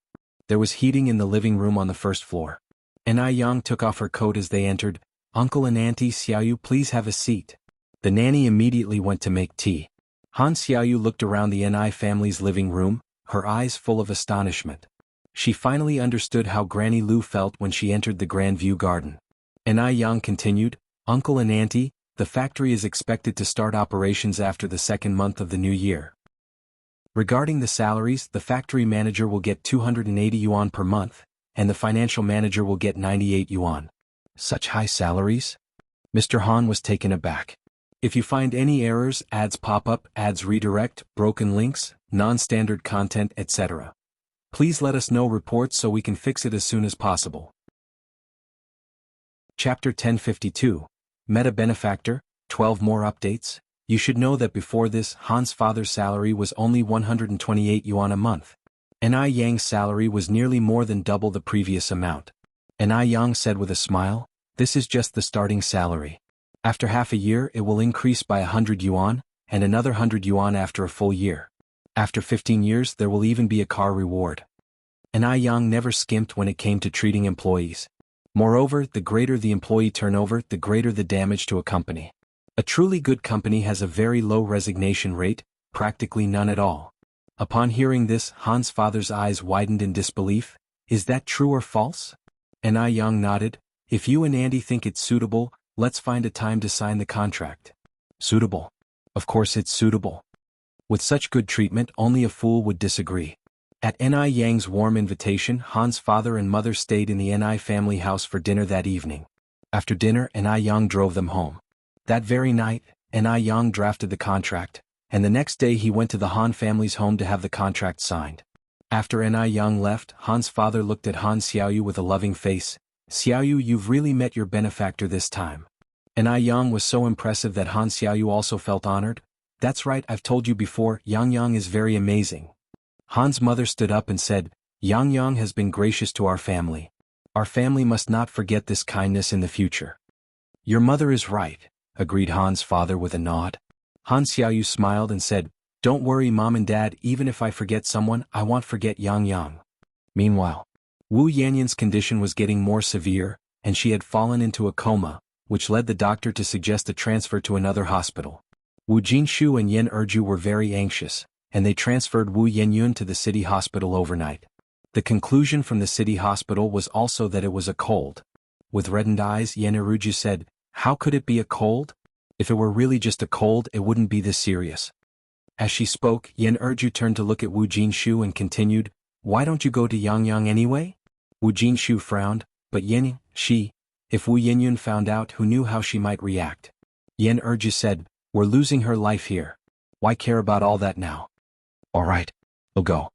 There was heating in the living room on the first floor. Yang took off her coat as they entered. Uncle and Auntie Xiaoyu, please have a seat. The nanny immediately went to make tea. Han Xiaoyu looked around the family's living room, her eyes full of astonishment. She finally understood how Granny Lu felt when she entered the Grand View Garden. Yang continued, Uncle and Auntie, the factory is expected to start operations after the second month of the new year. Regarding the salaries, the factory manager will get 280 yuan per month, and the financial manager will get 98 yuan. Such high salaries? Mr. Han was taken aback. If you find any errors, ads pop up, ads redirect, broken links, non-standard content, etc., please let us know reports so we can fix it as soon as possible. Chapter 1052, Meta Benefactor, 12 more updates. You should know that before this, Han's father's salary was only 128 yuan a month. Ni Yang's salary was nearly more than double the previous amount. Ni Yang said with a smile, "This is just the starting salary. After half a year it will increase by 100 yuan, and another 100 yuan after a full year. After 15 years there will even be a car reward." Ni Yang never skimped when it came to treating employees. Moreover, the greater the employee turnover, the greater the damage to a company. A truly good company has a very low resignation rate, practically none at all. Upon hearing this, Han's father's eyes widened in disbelief. "Is that true or false?" Ni Yang nodded. "If you and Andy think it's suitable, let's find a time to sign the contract." Suitable? Of course it's suitable. With such good treatment, only a fool would disagree. At Ni Yang's warm invitation, Han's father and mother stayed in the Ni family house for dinner that evening. After dinner, Ni Yang drove them home. That very night, Ni Yang drafted the contract, and the next day he went to the Han family's home to have the contract signed. After Ni Yang left, Han's father looked at Han Xiaoyu with a loving face. "Xiaoyu, you've really met your benefactor this time." Ni Yang was so impressive that Han Xiaoyu also felt honored. "That's right, I've told you before, Yang Yang is very amazing." Han's mother stood up and said, "Yang Yang has been gracious to our family. Our family must not forget this kindness in the future." "Your mother is right," agreed Han's father with a nod. Han Xiaoyu smiled and said, "Don't worry, Mom and Dad, even if I forget someone, I won't forget Yang Yang." Meanwhile, Wu Yanyan's condition was getting more severe, and she had fallen into a coma, which led the doctor to suggest a transfer to another hospital. Wu Jinshu and Yan Erju were very anxious, and they transferred Wu Yenyun to the city hospital overnight. The conclusion from the city hospital was also that it was a cold. With reddened eyes, Yan Erju said, "How could it be a cold? If it were really just a cold, it wouldn't be this serious." As she spoke, Yan Erju turned to look at Wu Jinshu and continued, "Why don't you go to Yang Yang anyway?" Wu Jinshu frowned, but if Wu Yenyun found out, who knew how she might react? Yan Erju said, "We're losing her life here. Why care about all that now?" "All right, I'll go."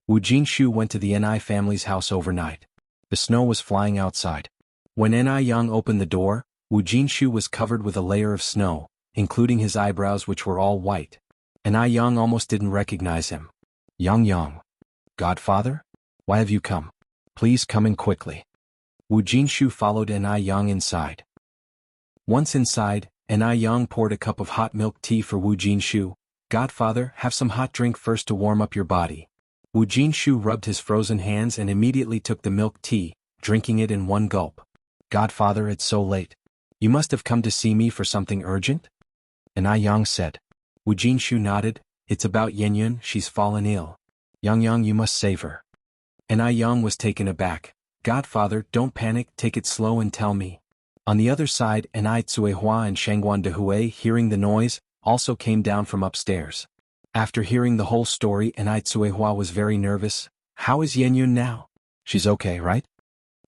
Wu Jinshu went to the Ni family's house overnight. The snow was flying outside. When Ni Yang opened the door, Wu Jinshu was covered with a layer of snow, including his eyebrows, which were all white. Ni Yang almost didn't recognize him. "Yang Yang. Godfather? Why have you come? Please come in quickly." Wu Jinshu followed Ni Yang inside. Once inside, Ni Yang poured a cup of hot milk tea for Wu Jinshu. "Godfather, have some hot drink first to warm up your body." Wu Jinshu rubbed his frozen hands and immediately took the milk tea, drinking it in one gulp. "Godfather, it's so late. You must have come to see me for something urgent?" Ni Yang said. Wu Jinshu nodded. "It's about Yenyun, she's fallen ill. Yang Yang, you must save her." Ni Yang was taken aback. "Godfather, don't panic, take it slow and tell me." On the other side, Ni Tsuehua and Shangguan Dehui, hearing the noise, also came down from upstairs. After hearing the whole story, Ni Tsuehua was very nervous. "How is Yenyun now? She's okay, right?"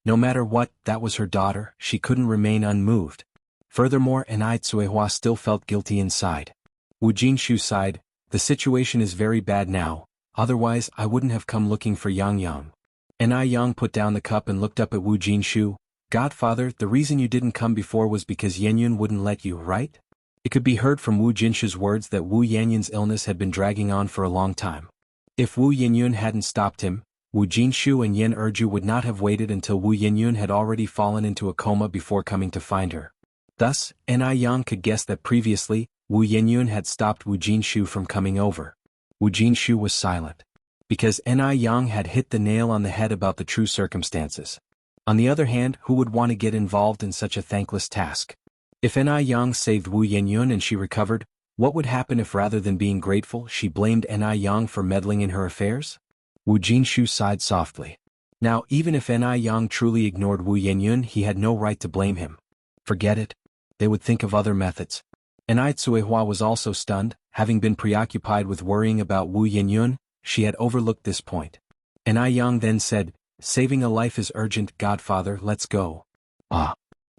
No matter what, that was her daughter, she couldn't remain unmoved. Furthermore, Ni Tsuehua still felt guilty inside. Wu Jinshu sighed, "The situation is very bad now, otherwise I wouldn't have come looking for Yang Yang." Ni Yang put down the cup and looked up at Wu Jinshu. "Godfather, the reason you didn't come before was because Yenyun wouldn't let you, right?" It could be heard from Wu Jinshu's words that Wu Yanyun's illness had been dragging on for a long time. If Wu Yenyun hadn't stopped him, Wu Jinshu and Yan Erju would not have waited until Wu Yenyun had already fallen into a coma before coming to find her. Thus, Ni Yang could guess that previously, Wu Yenyun had stopped Wu Jinshu from coming over. Wu Jinshu was silent. Because Ni Yang had hit the nail on the head about the true circumstances. On the other hand, who would want to get involved in such a thankless task? If Ni Yang saved Wu Yenyun and she recovered, what would happen if rather than being grateful she blamed Ni Yang for meddling in her affairs? Wu Jinshu sighed softly. Now, even if Ni Yang truly ignored Wu Yenyun, he had no right to blame him. Forget it. They would think of other methods. Ni Tsuehua was also stunned. Having been preoccupied with worrying about Wu Yenyun, she had overlooked this point. Ni Yang then said, Saving a life is urgent, Godfather, let's go. Ah.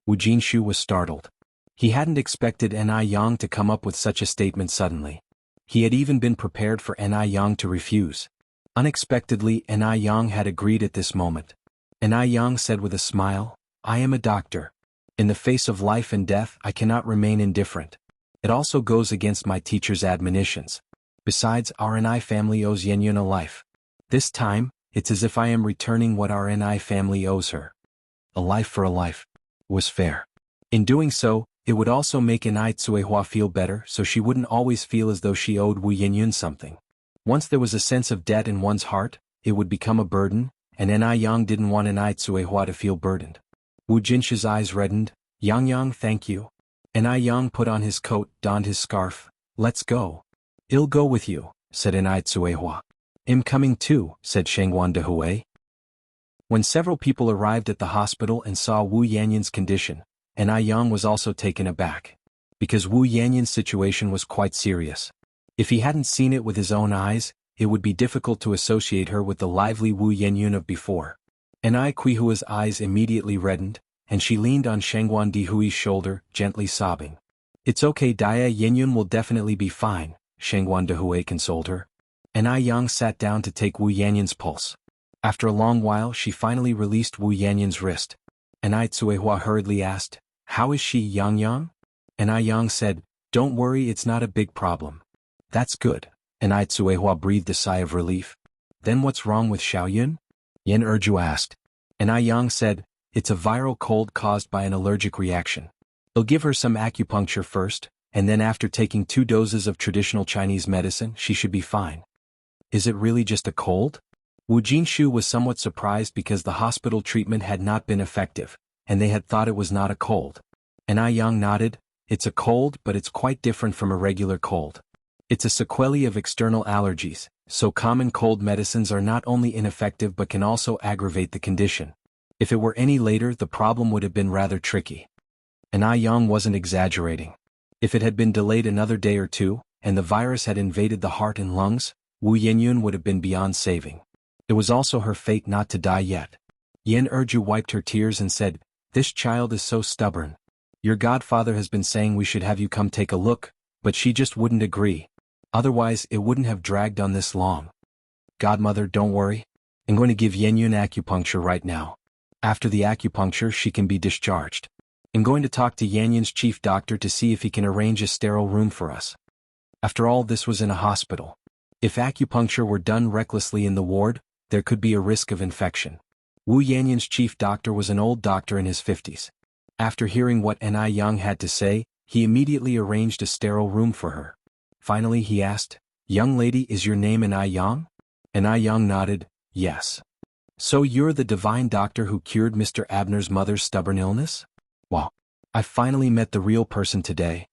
Wu Jinshu was startled. He hadn't expected Ni Yang to come up with such a statement suddenly. He had even been prepared for Ni Yang to refuse. Unexpectedly, Ni Yang had agreed at this moment. Ni Yang said with a smile, I am a doctor. In the face of life and death, I cannot remain indifferent. It also goes against my teacher's admonitions. Besides, our Ni family owes Yenyun a life. This time, it's as if I am returning what our Ni family owes her. A life for a life. Was fair. In doing so, it would also make Ni Tsuehua feel better so she wouldn't always feel as though she owed Wu Yenyun something. Once there was a sense of debt in one's heart, it would become a burden, and Ni Yang didn't want Ni Tsuehua to feel burdened. Wu Jinshu's eyes reddened. Yang, thank you. Ni Yang put on his coat, donned his scarf. Let's go. I'll go with you, said Ni Tsuehua. I'm coming too, said Shengwan Dehui. When several people arrived at the hospital and saw Wu Yanyun's condition, Ni Yang was also taken aback. Because Wu Yanyun's situation was quite serious. If he hadn't seen it with his own eyes, it would be difficult to associate her with the lively Wu Yenyun of before. Ni Kuihua's eyes immediately reddened, and she leaned on Shengwan Dehui's shoulder, gently sobbing. It's okay, Dia, Yenyun will definitely be fine, Shengwan Dehui consoled her. Ni Yang sat down to take Wu Yanyun's pulse. After a long while she finally released Wu Yanyun's wrist. Ni Tsuehua hurriedly asked, How is she, Yang? Ni Yang said, Don't worry, it's not a big problem. That's good. Ni Tsuehua breathed a sigh of relief. Then what's wrong with Xiaoyun? Yen Erju asked. Ni Yang said, It's a viral cold caused by an allergic reaction. I'll give her some acupuncture first, and then after taking 2 doses of traditional Chinese medicine she should be fine. Is it really just a cold? Wu Jinshu was somewhat surprised because the hospital treatment had not been effective, and they had thought it was not a cold. Ni Yang nodded, It's a cold, but it's quite different from a regular cold. It's a sequelae of external allergies, so common cold medicines are not only ineffective but can also aggravate the condition. If it were any later, the problem would have been rather tricky. Ni Yang wasn't exaggerating. If it had been delayed another day or two, and the virus had invaded the heart and lungs, Wu Yenyun would have been beyond saving. It was also her fate not to die yet. Yen Erju wiped her tears and said, This child is so stubborn. Your godfather has been saying we should have you come take a look, but she just wouldn't agree. Otherwise it wouldn't have dragged on this long. Godmother, don't worry. I'm going to give Yenyun acupuncture right now. After the acupuncture she can be discharged. I'm going to talk to Yenyun's chief doctor to see if he can arrange a sterile room for us. After all, this was in a hospital. If acupuncture were done recklessly in the ward, there could be a risk of infection. Wu Yanyun's chief doctor was an old doctor in his 50s. After hearing what Ni Yang had to say, he immediately arranged a sterile room for her. Finally he asked, Young lady, is your name Ni Yang? Ni Yang nodded, Yes. So you're the divine doctor who cured Mr. Abner's mother's stubborn illness? Wow. I finally met the real person today.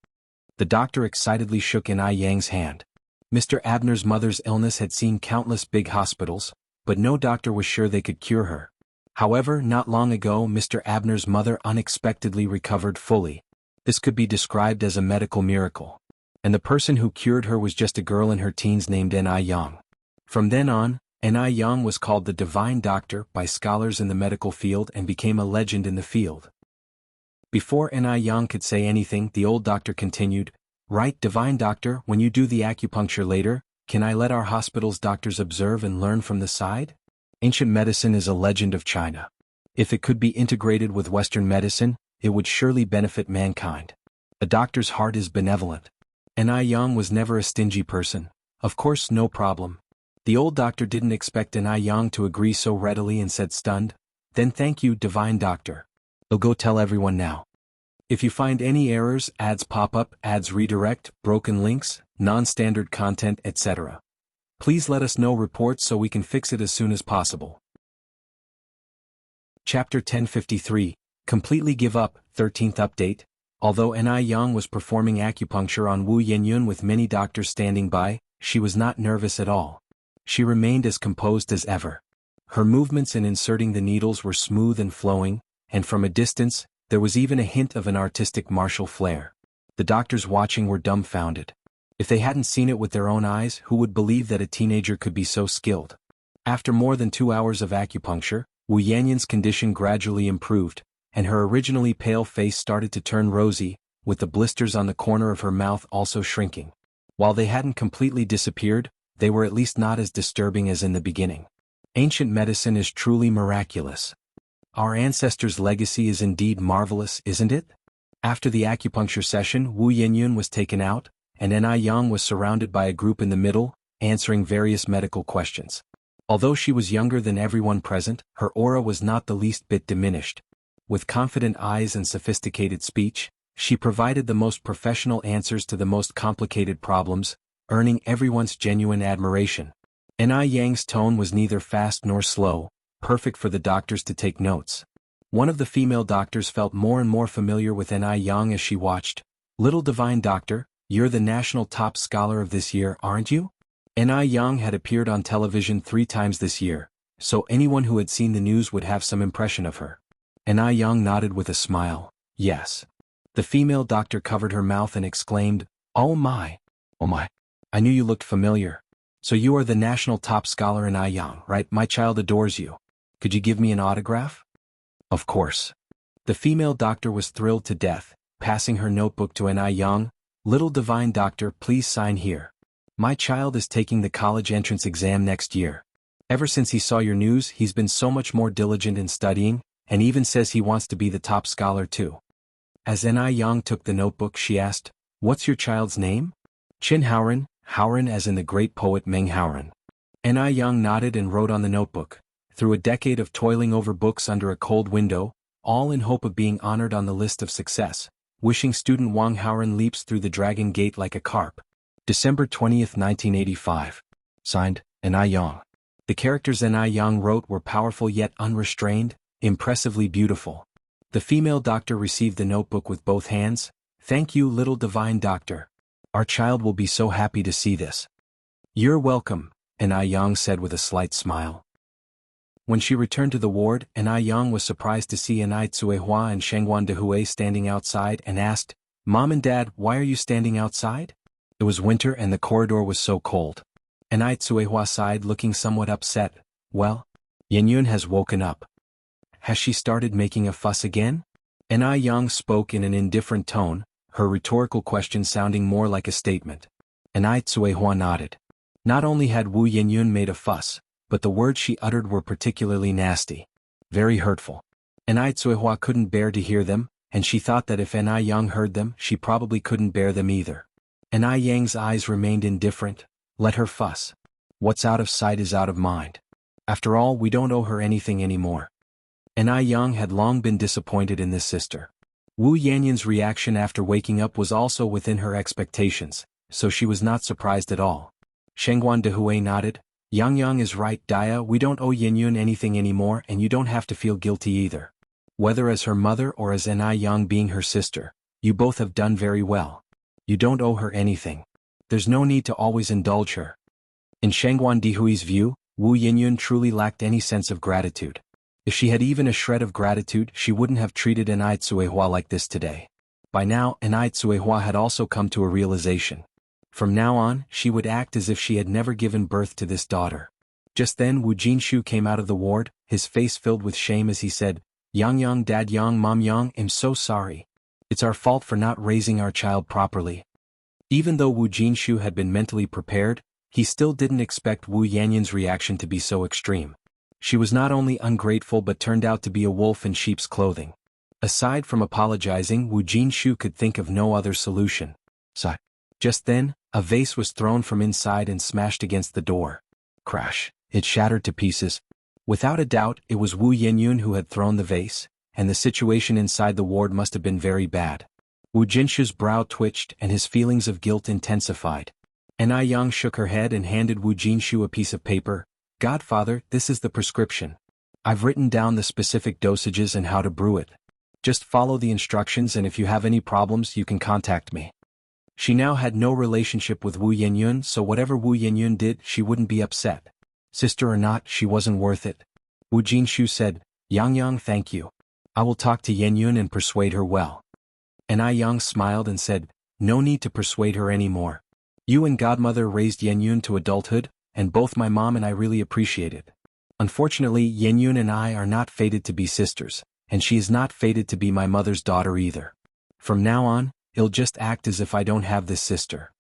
The doctor excitedly shook Ni Yang's hand. Mr. Abner's mother's illness had seen countless big hospitals, but no doctor was sure they could cure her. However, not long ago Mr. Abner's mother unexpectedly recovered fully. This could be described as a medical miracle. And the person who cured her was just a girl in her teens named Ni Yang. From then on, Ni Yang was called the Divine Doctor by scholars in the medical field and became a legend in the field. Before Ni Yang could say anything, the old doctor continued, Right, Divine Doctor, when you do the acupuncture later, can I let our hospital's doctors observe and learn from the side? Ancient medicine is a legend of China. If it could be integrated with Western medicine, it would surely benefit mankind. A doctor's heart is benevolent. Ni Yang was never a stingy person. Of course, no problem. The old doctor didn't expect Ni Yang to agree so readily and said stunned, Then thank you, Divine Doctor. I'll go tell everyone now. If you find any errors, ads pop up, ads redirect, broken links, non-standard content, etc. Please let us know reports so we can fix it as soon as possible. Chapter 1053, Completely Give Up, 13th Update. Although Ni Yang was performing acupuncture on Wu Yenyun with many doctors standing by, she was not nervous at all. She remained as composed as ever. Her movements in inserting the needles were smooth and flowing, and from a distance, there was even a hint of an artistic martial flair. The doctors watching were dumbfounded. If they hadn't seen it with their own eyes, who would believe that a teenager could be so skilled? After more than 2 hours of acupuncture, Wu Yanyun's condition gradually improved, and her originally pale face started to turn rosy, with the blisters on the corner of her mouth also shrinking. While they hadn't completely disappeared, they were at least not as disturbing as in the beginning. Ancient medicine is truly miraculous. Our ancestors' legacy is indeed marvelous, isn't it? After the acupuncture session, Wu Yanyun was taken out, and Ni Yang was surrounded by a group in the middle, answering various medical questions. Although she was younger than everyone present, her aura was not the least bit diminished. With confident eyes and sophisticated speech, she provided the most professional answers to the most complicated problems, earning everyone's genuine admiration. Ni Yang's tone was neither fast nor slow, perfect for the doctors to take notes. One of the female doctors felt more and more familiar with Ni Yang as she watched. "Little divine doctor, you're the national top scholar of this year, aren't you?" Ni Yang had appeared on television 3 times this year, so anyone who had seen the news would have some impression of her. Ni Yang nodded with a smile. "Yes." The female doctor covered her mouth and exclaimed, "Oh my! Oh my! I knew you looked familiar. So you are the national top scholar in Ni Yang, right? My child adores you. Could you give me an autograph?" "Of course." The female doctor was thrilled to death, passing her notebook to Ni Yang. "Little divine doctor, please sign here. My child is taking the college entrance exam next year. Ever since he saw your news, he's been so much more diligent in studying, and even says he wants to be the top scholar too." As Ni Yang took the notebook, she asked, "What's your child's name?" "Qin Haoren, Haoren as in the great poet Meng Haoren." Ni Yang nodded and wrote on the notebook, "Through a decade of toiling over books under a cold window, all in hope of being honored on the list of success, wishing student Wang Haoren leaps through the dragon gate like a carp. December 20th, 1985. Signed, Ni Yang." The characters Ni Yang wrote were powerful yet unrestrained, impressively beautiful. The female doctor received the notebook with both hands. "Thank you, little divine doctor. Our child will be so happy to see this." "You're welcome," Ni Yang said with a slight smile. When she returned to the ward, Ni Yang was surprised to see Ni Tsuehua and Shengguan Dehui standing outside and asked, "Mom and Dad, why are you standing outside?" It was winter and the corridor was so cold. Ni Tsuehua sighed, looking somewhat upset. "Well, Yanyun has woken up. Has she started making a fuss again?" Ni Yang spoke in an indifferent tone, her rhetorical question sounding more like a statement. Ni Tsuehua nodded. Not only had Wu Yanyun made a fuss, but the words she uttered were particularly nasty. Very hurtful. Ni Tsuehua couldn't bear to hear them, and she thought that if Ni Yang heard them, she probably couldn't bear them either. Ni Yang's eyes remained indifferent. Let her fuss. What's out of sight is out of mind. After all, we don't owe her anything anymore. Ni Yang had long been disappointed in this sister. Wu Yanyun's reaction after waking up was also within her expectations, so she was not surprised at all. Shengguan Dehui nodded. "Yang is right, Dia, we don't owe Yanyun anything anymore and you don't have to feel guilty either. Whether as her mother or as Ni Yang being her sister, you both have done very well. You don't owe her anything. There's no need to always indulge her." In Shengguan Dehui's view, Wu Yanyun truly lacked any sense of gratitude. If she had even a shred of gratitude, she wouldn't have treated Ni Tsuehua like this today. By now, Ni Tsuehua had also come to a realization. From now on, she would act as if she had never given birth to this daughter. Just then Wu Jinshu came out of the ward, his face filled with shame as he said, Yang, Dad Yang, Mom Yang, I'm so sorry. It's our fault for not raising our child properly." Even though Wu Jinshu had been mentally prepared, he still didn't expect Wu Yanyun's reaction to be so extreme. She was not only ungrateful but turned out to be a wolf in sheep's clothing. Aside from apologizing, Wu Jinshu could think of no other solution. So, just then, a vase was thrown from inside and smashed against the door. Crash! It shattered to pieces. Without a doubt, it was Wu Yanyun who had thrown the vase, and the situation inside the ward must have been very bad. Wu Jinshu's brow twitched and his feelings of guilt intensified. Ni Yang shook her head and handed Wu Jinshu a piece of paper. "Godfather, this is the prescription. I've written down the specific dosages and how to brew it. Just follow the instructions and if you have any problems you can contact me." She now had no relationship with Wu Yanyun, so whatever Wu Yanyun did she wouldn't be upset. Sister or not, she wasn't worth it. Wu Jinshu said, Yang, thank you. I will talk to Yanyun and persuade her well." Ni Yang smiled and said, "No need to persuade her anymore. You and Godmother raised Yanyun to adulthood, and both my mom and I really appreciate it. Unfortunately, Yenyun and I are not fated to be sisters, and she is not fated to be my mother's daughter either. From now on, I'll just act as if I don't have this sister.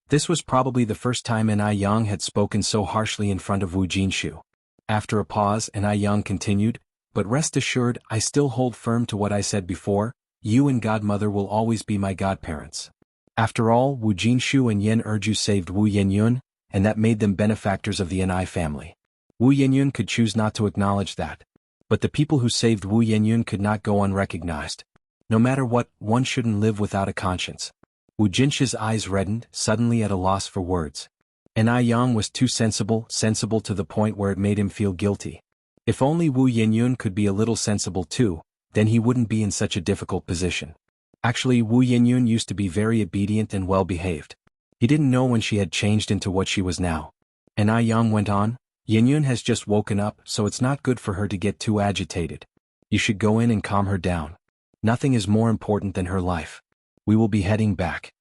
This was probably the first time An Yang had spoken so harshly in front of Wu Jinshu. After a pause, An Yang continued, "But rest assured, I still hold firm to what I said before, you and Godmother will always be my godparents." After all, Wu Jinshu and Yan Erju saved Wu Yenyun, and that made them benefactors of the An family. Wu Yenyun could choose not to acknowledge that. But the people who saved Wu Yenyun could not go unrecognized. No matter what, one shouldn't live without a conscience. Wu Jinshu's eyes reddened, suddenly at a loss for words. An Yang was too sensible to the point where it made him feel guilty. If only Wu Yenyun could be a little sensible too, then he wouldn't be in such a difficult position. Actually, Wu Yenyun used to be very obedient and well-behaved. He didn't know when she had changed into what she was now. An Yang went on, "Yenyun has just woken up, so it's not good for her to get too agitated. You should go in and calm her down. Nothing is more important than her life. We will be heading back."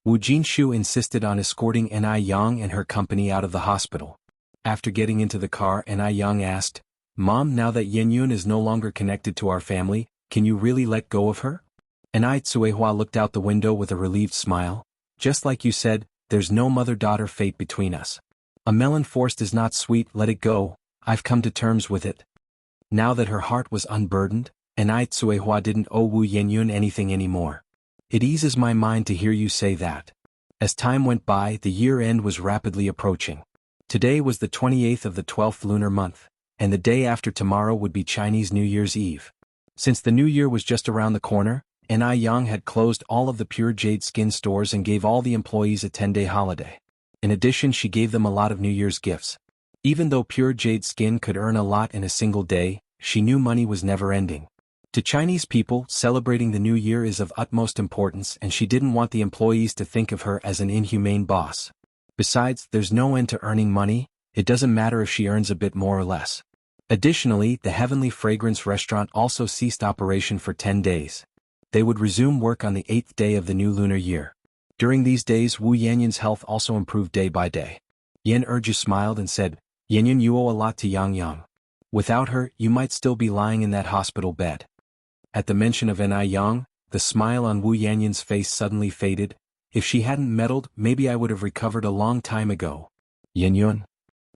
Wu Jinshu insisted on escorting An Yang and her company out of the hospital. After getting into the car, An Yang asked, "Mom, now that Yenyun is no longer connected to our family, can you really let go of her?" An Tsuehua looked out the window with a relieved smile. "Just like you said, there's no mother-daughter fate between us. A melon forced is not sweet, let it go, I've come to terms with it." Now that her heart was unburdened, An Tsuehua didn't owe Wu Yenyun anything anymore. "It eases my mind to hear you say that." As time went by, the year-end was rapidly approaching. Today was the 28th of the 12th lunar month, and the day after tomorrow would be Chinese New Year's Eve. Since the new year was just around the corner, An Yang had closed all of the pure jade skin stores and gave all the employees a 10-day holiday. In addition, she gave them a lot of New Year's gifts. Even though pure jade skin could earn a lot in a single day, she knew money was never ending. To Chinese people, celebrating the new year is of utmost importance, and she didn't want the employees to think of her as an inhumane boss. Besides, there's no end to earning money, it doesn't matter if she earns a bit more or less. Additionally, the Heavenly Fragrance restaurant also ceased operation for 10 days. They would resume work on the 8th day of the new lunar year. During these days, Wu Yenyun's health also improved day by day. Yan Erju smiled and said, "Yenyun, you owe a lot to Yang. Without her, you might still be lying in that hospital bed." At the mention of An Yang, the smile on Wu Yenyun's face suddenly faded. "If she hadn't meddled, maybe I would have recovered a long time ago." "Yenyun?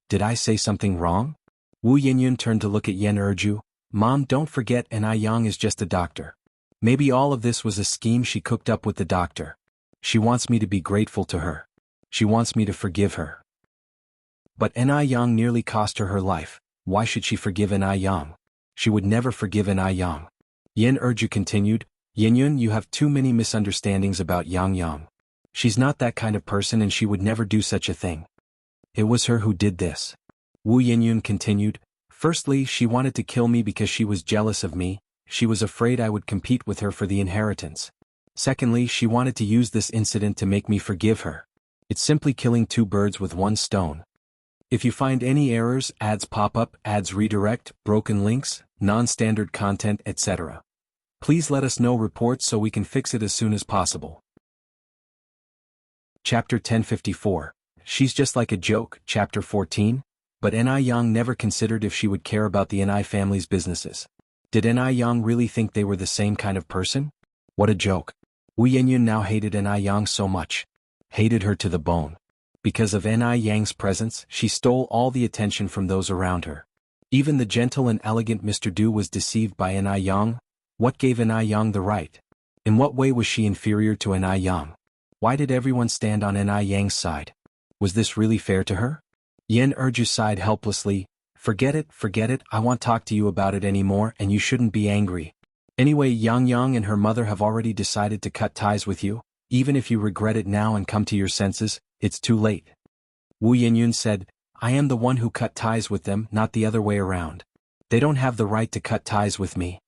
Did I say something wrong?" Wu Yenyun turned to look at Yan Erju. "Mom, don't forget An Yang is just a doctor. Maybe all of this was a scheme she cooked up with the doctor. She wants me to be grateful to her. She wants me to forgive her." But An Yang nearly cost her her life. Why should she forgive An Yang? She would never forgive An Yang. Yan Erju continued, "Yenyun, you have too many misunderstandings about Yang. She's not that kind of person and she would never do such a thing. It was her who did this." Wu Yenyun continued, "Firstly, she wanted to kill me because she was jealous of me. She was afraid I would compete with her for the inheritance. Secondly, she wanted to use this incident to make me forgive her. It's simply killing two birds with one stone. If you find any errors, ads pop up, ads redirect, broken links, non-standard content, etc., please let us know reports so we can fix it as soon as possible." Chapter 1054, She's Just Like a Joke, Chapter 14, but An Yang never considered if she would care about the An family's businesses. Did An Yang really think they were the same kind of person? What a joke. Wu Yenyun now hated An Yang so much. Hated her to the bone. Because of An Yang's presence, she stole all the attention from those around her. Even the gentle and elegant Mr. Du was deceived by An Yang. What gave An Yang the right? In what way was she inferior to An Yang? Why did everyone stand on An Yang's side? Was this really fair to her? Yan Erju sighed helplessly. Forget it, I won't talk to you about it anymore and you shouldn't be angry. Anyway, Yang and her mother have already decided to cut ties with you. Even if you regret it now and come to your senses, it's too late." Wu Yenyun said, "I am the one who cut ties with them, not the other way around. They don't have the right to cut ties with me."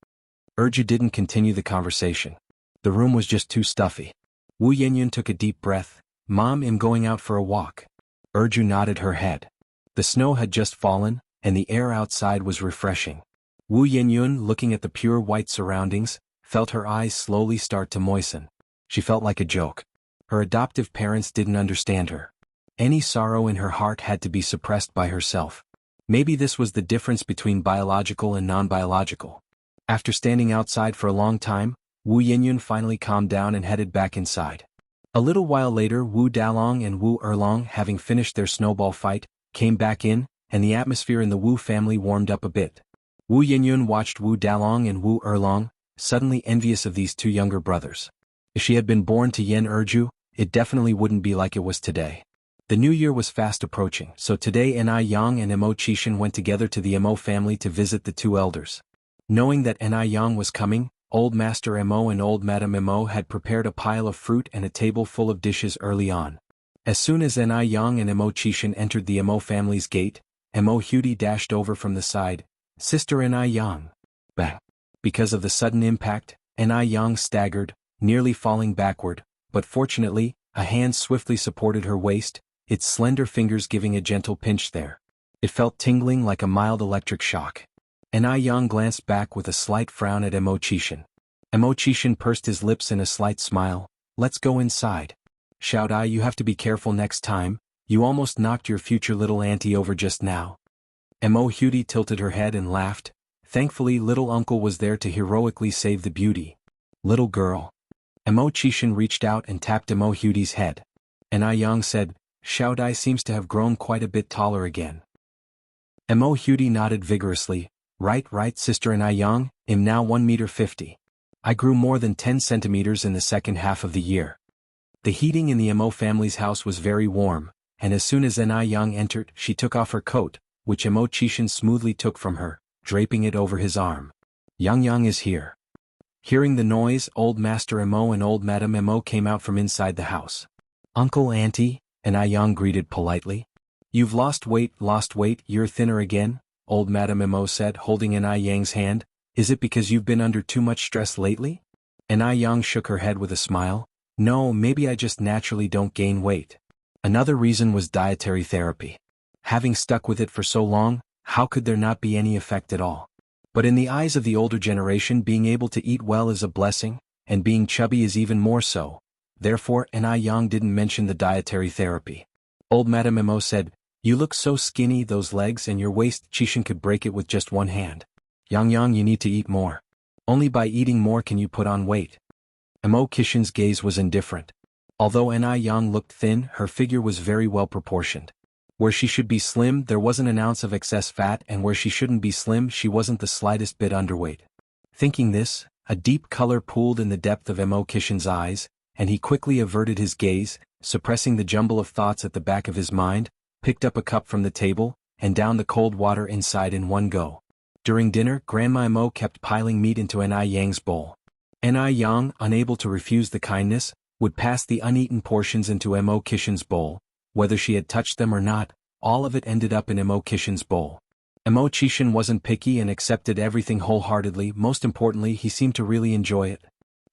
Erju didn't continue the conversation. The room was just too stuffy. Wu Yenyun took a deep breath. "Mom, I'm going out for a walk." Erju nodded her head. The snow had just fallen, and the air outside was refreshing. Wu Yenyun, looking at the pure white surroundings, felt her eyes slowly start to moisten. She felt like a joke. Her adoptive parents didn't understand her. Any sorrow in her heart had to be suppressed by herself. Maybe this was the difference between biological and non-biological. After standing outside for a long time, Wu Yinyun finally calmed down and headed back inside. A little while later, Wu Dalong and Wu Erlong, having finished their snowball fight, came back in, and the atmosphere in the Wu family warmed up a bit. Wu Yinyun watched Wu Dalong and Wu Erlong, suddenly envious of these two younger brothers. If she had been born to Yen Erju, it definitely wouldn't be like it was today. The new year was fast approaching, so today Ni Yang and Mo Qishan went together to the Mo family to visit the two elders. Knowing that Ni Yang was coming, Old Master Mo and Old Madam Mo had prepared a pile of fruit and a table full of dishes early on. As soon as Ni Yang and Mo Qishan entered the Mo family's gate, Mo Hudi dashed over from the side. "Sister Ni Yang." Bang! Because of the sudden impact, Ni Yang staggered, nearly falling backward, but fortunately, a hand swiftly supported her waist, its slender fingers giving a gentle pinch there. It felt tingling like a mild electric shock. Ni Yang glanced back with a slight frown at Mo Qishan. Mo Qishan pursed his lips in a slight smile. "Let's go inside." "Shout I, you have to be careful next time, you almost knocked your future little auntie over just now." Mo Hudi tilted her head and laughed. Thankfully little uncle was there to heroically save the beauty. "Little girl." Mo Qishan reached out and tapped Mo Hudi's head. Ni Yang said, "Shout I seems to have grown quite a bit taller again." Mo Hudi nodded vigorously. Right, Sister Ni Yang, I'm now 1 meter 50. I grew more than 10 centimeters in the second half of the year." The heating in the Mo family's house was very warm, and as soon as Ni Yang entered, she took off her coat, which Mo Qishan smoothly took from her, draping it over his arm. Yang is here." Hearing the noise, Old Master Mo and Old Madam Mo came out from inside the house. "Uncle, Auntie," Ni Yang greeted politely. "You've lost weight, you're thinner again," Old Madam Mo said, holding Ni Yang's hand. "Is it because you've been under too much stress lately?" Ni Yang shook her head with a smile. "No, maybe I just naturally don't gain weight." Another reason was dietary therapy. Having stuck with it for so long, how could there not be any effect at all? But in the eyes of the older generation, being able to eat well is a blessing, and being chubby is even more so. Therefore, Ni Yang didn't mention the dietary therapy. Old Madam Mo said, "You look so skinny, those legs and your waist, Qishan could break it with just one hand. Yang, you need to eat more. Only by eating more can you put on weight." Mo Qishan's gaze was indifferent. Although Ni Yang looked thin, her figure was very well proportioned. Where she should be slim, there wasn't an ounce of excess fat, and where she shouldn't be slim, she wasn't the slightest bit underweight. Thinking this, a deep color pooled in the depth of Mo Qishan's eyes, and he quickly averted his gaze, suppressing the jumble of thoughts at the back of his mind, picked up a cup from the table, and downed the cold water inside in one go. During dinner, Grandma Mo kept piling meat into Ni Yang's bowl. Ni Yang, unable to refuse the kindness, would pass the uneaten portions into Mo Qishan's bowl. Whether she had touched them or not, all of it ended up in Mo Qishan's bowl. Mo Qishan wasn't picky and accepted everything wholeheartedly. Most importantly, he seemed to really enjoy it.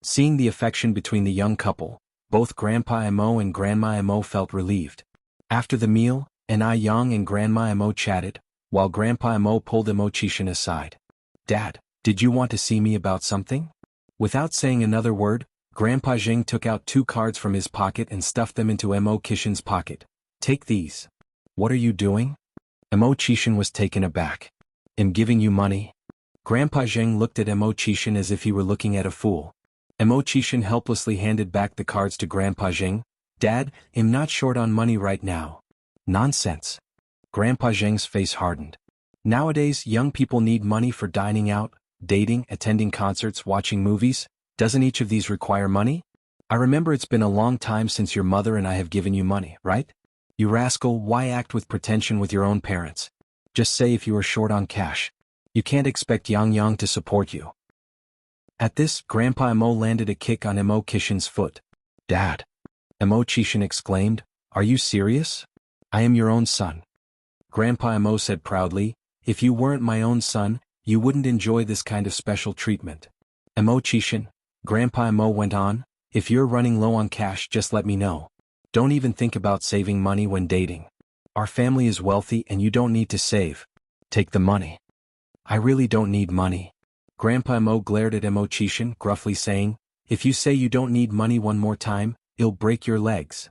Seeing the affection between the young couple, both Grandpa Mo and Grandma Mo felt relieved. After the meal, Ni Yang and Grandma Mo chatted, while Grandpa Mo pulled Mo Qishan aside. "Dad, did you want to see me about something?" Without saying another word, Grandpa Zheng took out 2 cards from his pocket and stuffed them into Mo Qishan's pocket. "Take these." "What are you doing?" Mo Qishan was taken aback. "I'm giving you money." Grandpa Zheng looked at Mo Qishan as if he were looking at a fool. Mo Qishan helplessly handed back the cards to Grandpa Zheng. "Dad, I'm not short on money right now." "Nonsense." Grandpa Zheng's face hardened. "Nowadays, young people need money for dining out, dating, attending concerts, watching movies. Doesn't each of these require money? I remember it's been a long time since your mother and I have given you money, right? You rascal, why act with pretension with your own parents? Just say if you are short on cash. You can't expect Yang to support you." At this, Grandpa Mo landed a kick on Mo Qishan's foot. "Dad!" Mo Qishan exclaimed, "Are you serious? I am your own son." Grandpa Mo said proudly, "If you weren't my own son, you wouldn't enjoy this kind of special treatment." Mo Qishan, Grandpa Mo went on, "If you're running low on cash, just let me know. Don't even think about saving money when dating. Our family is wealthy and you don't need to save. Take the money." "I really don't need money." Grandpa Mo glared at Mo Qishan, gruffly saying, "If you say you don't need money one more time, it'll break your legs."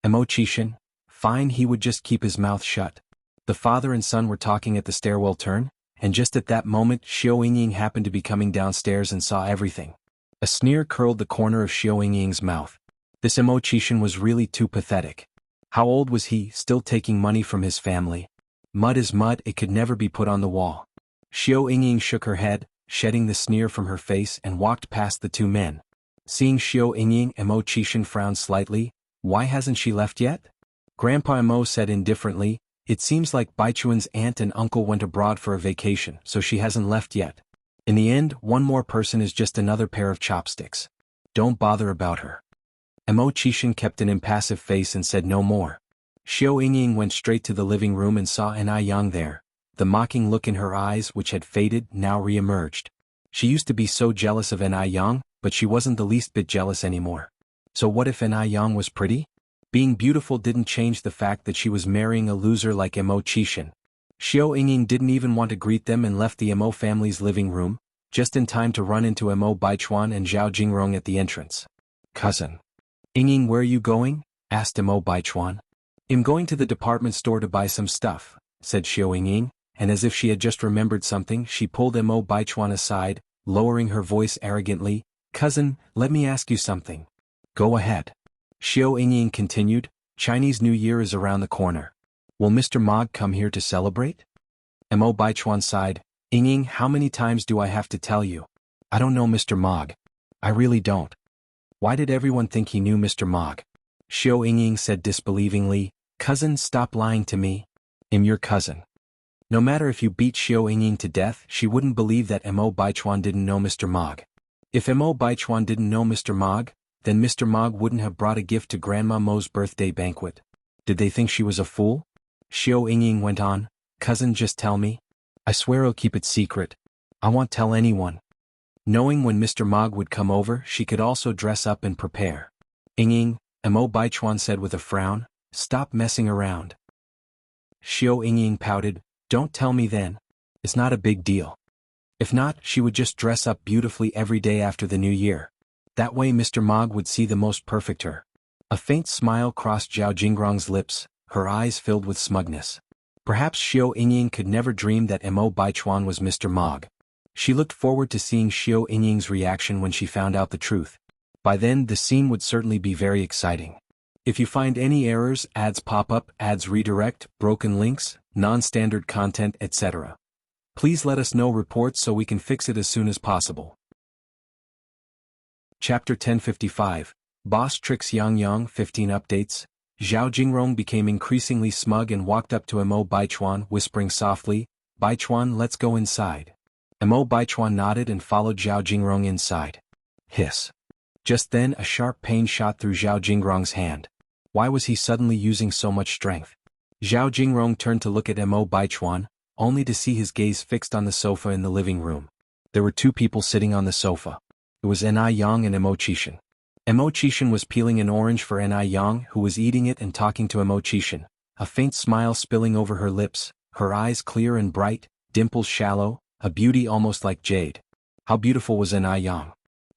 Mo Qishan, fine, he would just keep his mouth shut. The father and son were talking at the stairwell turn, and just at that moment Xiao Yingying happened to be coming downstairs and saw everything. A sneer curled the corner of Xiao Yingying's mouth. This Imo Qixin was really too pathetic. How old was he, still taking money from his family? Mud is mud, it could never be put on the wall. Xiao Yingying shook her head, shedding the sneer from her face, and walked past the two men. Seeing Xiao Yingying, Imo Qixin frowned slightly. Why hasn't she left yet? Grandpa Imo said indifferently, it seems like Baichuan's aunt and uncle went abroad for a vacation, so she hasn't left yet. In the end, one more person is just another pair of chopsticks. Don't bother about her. Imo Qixin kept an impassive face and said no more. Xiao Yingying went straight to the living room and saw An Yang there. The mocking look in her eyes, which had faded, now re-emerged. She used to be so jealous of An Yang, but she wasn't the least bit jealous anymore. So what if An Yang was pretty? Being beautiful didn't change the fact that she was marrying a loser like Imo Qixin. Xiao Yingying didn't even want to greet them and left the Imo family's living room, just in time to run into Imo Baichuan and Zhao Jingrong at the entrance. Cousin. Yingying, where are you going? Asked Imo Baichuan. I'm going to the department store to buy some stuff, said Xiao Yingying, and as if she had just remembered something, she pulled Imo Baichuan aside, lowering her voice arrogantly. Cousin, let me ask you something. Go ahead. Xiao Yingying continued, Chinese New Year is around the corner. Will Mr. Mog come here to celebrate? Imo Baichuan sighed. Yingying, how many times do I have to tell you? I don't know Mr. Mog. I really don't. Why did everyone think he knew Mr. Mog? Xiao Yingying said disbelievingly, Cousin, stop lying to me. I'm your cousin. No matter if you beat Xiao Yingying to death, she wouldn't believe that Imo Baichuan didn't know Mr. Mog. If Imo Baichuan didn't know Mr. Mog, then Mr. Mog wouldn't have brought a gift to Grandma Mo's birthday banquet. Did they think she was a fool? Xiao Yingying went on, Cousin, just tell me. I swear I'll keep it secret. I won't tell anyone. Knowing when Mr. Mog would come over, she could also dress up and prepare. Yingying, Imo Baichuan said with a frown, stop messing around. Xiao Yingying pouted, don't tell me then. It's not a big deal. If not, she would just dress up beautifully every day after the new year. That way Mr. Mog would see the most perfect her. A faint smile crossed Zhao Jingrong's lips, her eyes filled with smugness. Perhaps Xiao Yingying could never dream that Imo Baichuan was Mr. Mog. She looked forward to seeing Xiao Yingying's reaction when she found out the truth. By then the scene would certainly be very exciting. If you find any errors, ads pop up, ads redirect, broken links, non-standard content, etc. Please let us know reports so we can fix it as soon as possible. Chapter 1055, Boss Tricks Yang 15 Updates. Zhao Jingrong became increasingly smug and walked up to Imo Baichuan, whispering softly, Baichuan, let's go inside. Imo Baichuan nodded and followed Zhao Jingrong inside. Hiss. Just then a sharp pain shot through Zhao Jingrong's hand. Why was he suddenly using so much strength? Zhao Jingrong turned to look at Imo Baichuan, only to see his gaze fixed on the sofa in the living room. There were two people sitting on the sofa. It was An Yang and Imo Qixin. Imo Qixin was peeling an orange for An Yang, who was eating it and talking to Imo Qixin, a faint smile spilling over her lips, her eyes clear and bright, dimples shallow, a beauty almost like jade. How beautiful was An Yang?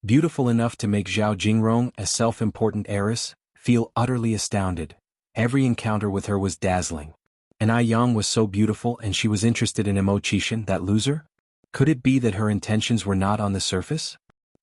Beautiful enough to make Zhao Jingrong, a self-important heiress, feel utterly astounded. Every encounter with her was dazzling. An Yang was so beautiful and she was interested in Imo Qixin, that loser? Could it be that her intentions were not on the surface?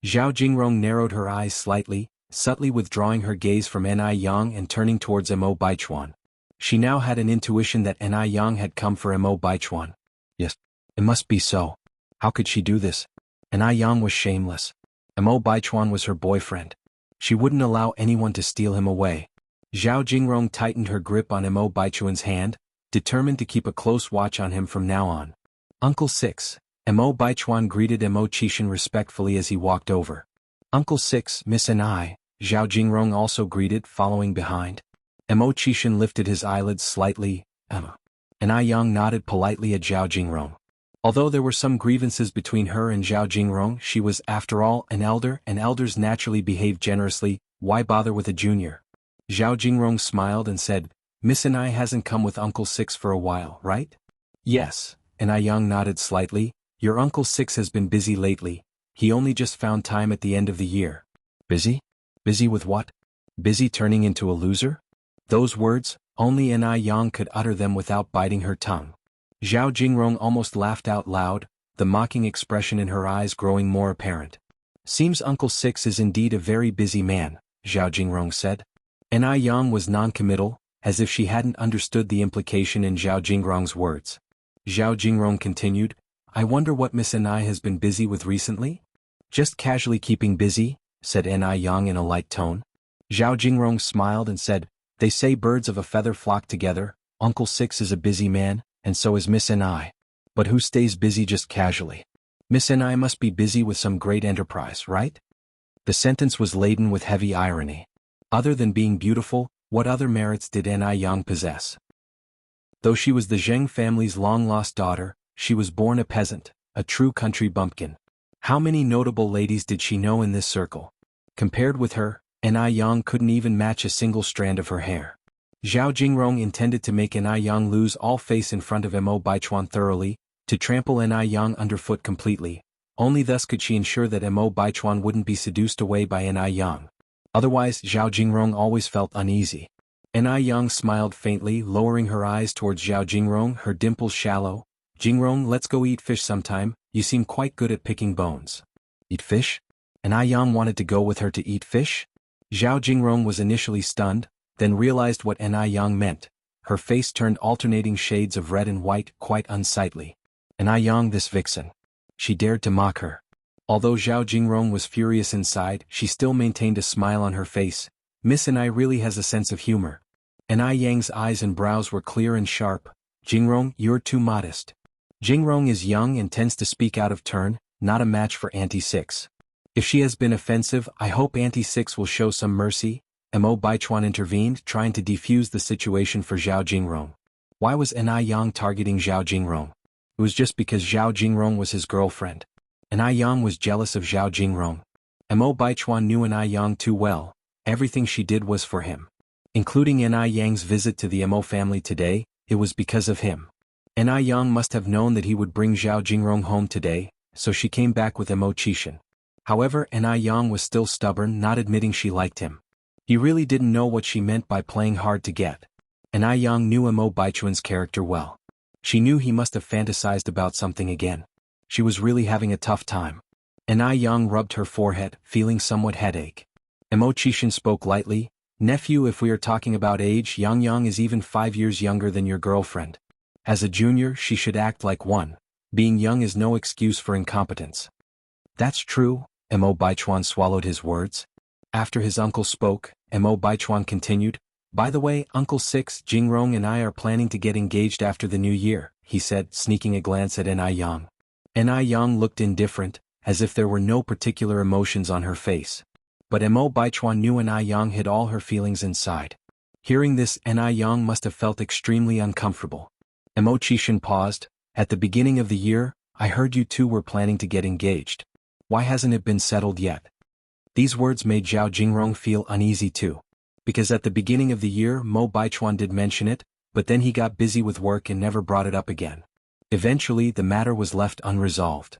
Zhao Jingrong narrowed her eyes slightly, subtly withdrawing her gaze from An Yang and turning towards Imo Baichuan. She now had an intuition that An Yang had come for Imo Baichuan. Yes, it must be so. How could she do this? An Yang was shameless. Imo Baichuan was her boyfriend. She wouldn't allow anyone to steal him away. Zhao Jingrong tightened her grip on Imo Baichuan's hand, determined to keep a close watch on him from now on. Uncle Six. Imo Baichuan greeted Imo Qixin respectfully as he walked over. Uncle Six, Miss and I, Zhao Jingrong also greeted, following behind. Imo Qixin lifted his eyelids slightly. Emma. An Yang nodded politely at Zhao Jingrong. Although there were some grievances between her and Zhao Jingrong, she was, after all, an elder, and elders naturally behave generously. Why bother with a junior? Zhao Jingrong smiled and said, Miss and I hasn't come with Uncle Six for a while, right? Yes, An Yang nodded slightly. Your Uncle Six has been busy lately. He only just found time at the end of the year. Busy? Busy with what? Busy turning into a loser? Those words, Only Ni Yang could utter them without biting her tongue. Zhao Jingrong almost laughed out loud, the mocking expression in her eyes growing more apparent. Seems Uncle Six is indeed a very busy man, Zhao Jingrong said. Ni Yang was non-committal, as if she hadn't understood the implication in Zhao Jingrong's words. Zhao Jingrong continued, I wonder what Miss Ni has been busy with recently? Just casually keeping busy, said Ni Yang in a light tone. Zhao Jingrong smiled and said, They say birds of a feather flock together, Uncle Six is a busy man, and so is Miss Ni. But who stays busy just casually? Miss Ni must be busy with some great enterprise, right? The sentence was laden with heavy irony. Other than being beautiful, what other merits did Ni Yang possess? Though she was the Zheng family's long-lost daughter, she was born a peasant, a true country bumpkin. How many notable ladies did she know in this circle? Compared with her, Ni Yang couldn't even match a single strand of her hair. Zhao Jingrong intended to make Ni Yang lose all face in front of Mo Baichuan thoroughly, to trample Ni Yang underfoot completely. Only thus could she ensure that Mo Baichuan wouldn't be seduced away by Ni Yang. Otherwise, Zhao Jingrong always felt uneasy. Ni Yang smiled faintly, lowering her eyes towards Zhao Jingrong, her dimples shallow. Jingrong, let's go eat fish sometime, you seem quite good at picking bones. Eat fish? Ni Yang wanted to go with her to eat fish? Zhao Jingrong was initially stunned, then realized what Ni Yang meant. Her face turned alternating shades of red and white, quite unsightly. Ni Yang, this vixen. She dared to mock her. Although Zhao Jingrong was furious inside, she still maintained a smile on her face. Miss Ni really has a sense of humor. Ni Yang's eyes and brows were clear and sharp. Jingrong, you're too modest. Jingrong is young and tends to speak out of turn, not a match for Auntie Six. If she has been offensive, I hope Auntie Six will show some mercy. Mo Baichuan intervened, trying to defuse the situation for Zhao Jingrong. Why was Ni Yang targeting Zhao Jingrong? It was just because Zhao Jingrong was his girlfriend. Ni Yang was jealous of Zhao Jingrong. Mo Baichuan knew Ni Yang too well. Everything she did was for him. Including Ni Yang's visit to the Mo family today, it was because of him. Ni Yang must have known that he would bring Zhao Jingrong home today, so she came back with Mo Qixin. However, Ni Yang was still stubborn, not admitting she liked him. He really didn't know what she meant by playing hard to get. Ni Yang knew Mo Baichuan's character well. She knew he must have fantasized about something again. She was really having a tough time. Ni Yang rubbed her forehead, feeling somewhat headache. Mo Qixin spoke lightly, Nephew, if we are talking about age, Yang Yang is even 5 years younger than your girlfriend. As a junior, she should act like one. Being young is no excuse for incompetence. That's true, Mo Baichuan swallowed his words. After his uncle spoke, Mo Baichuan continued, By the way, Uncle Six, Jingrong and I are planning to get engaged after the new year, he said, sneaking a glance at Ni Yang. Ni Yang looked indifferent, as if there were no particular emotions on her face. But Mo Baichuan knew Ni Yang hid all her feelings inside. Hearing this, Ni Yang must have felt extremely uncomfortable. Mo Qixin paused. At the beginning of the year, I heard you two were planning to get engaged. Why hasn't it been settled yet? These words made Zhao Jingrong feel uneasy too. Because at the beginning of the year Mo Baichuan did mention it, but then he got busy with work and never brought it up again. Eventually the matter was left unresolved.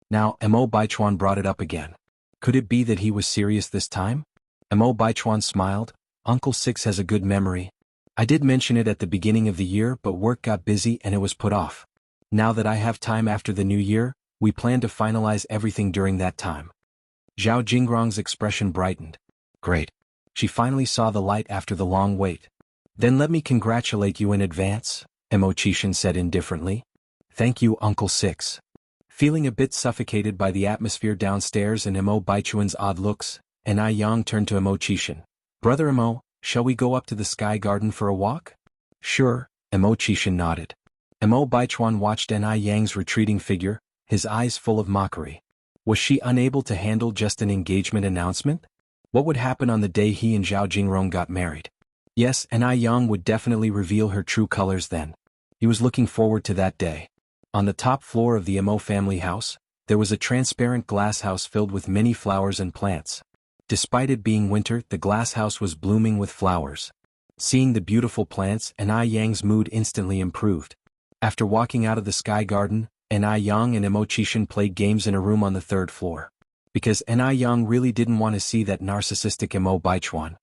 Now Mo Baichuan brought it up again. Could it be that he was serious this time? Mo Baichuan smiled. Uncle Six has a good memory. I did mention it at the beginning of the year, but work got busy and it was put off. Now that I have time after the new year, we plan to finalize everything during that time. Zhao Jingrong's expression brightened. Great. She finally saw the light after the long wait. Then let me congratulate you in advance, Mo Qixin said indifferently. Thank you, Uncle Six. Feeling a bit suffocated by the atmosphere downstairs and Mo Baichuan's odd looks, Ni Yang turned to Mo Qixin. Brother Mo, shall we go up to the Sky Garden for a walk? Sure, Mo Qixin nodded. Mo Baichuan watched Ni Yang's retreating figure, his eyes full of mockery. Was she unable to handle just an engagement announcement? What would happen on the day he and Zhao Jingrong got married? Yes, Ni Yang would definitely reveal her true colors then. He was looking forward to that day. On the top floor of the Mo family house, there was a transparent glass house filled with many flowers and plants. Despite it being winter, the glass house was blooming with flowers. Seeing the beautiful plants, Ni Yang's mood instantly improved. After walking out of the Sky Garden, Ni Yang and Mo Qixin played games in a room on the 3rd floor. Because Ni Yang really didn't want to see that narcissistic Mo Baichuan.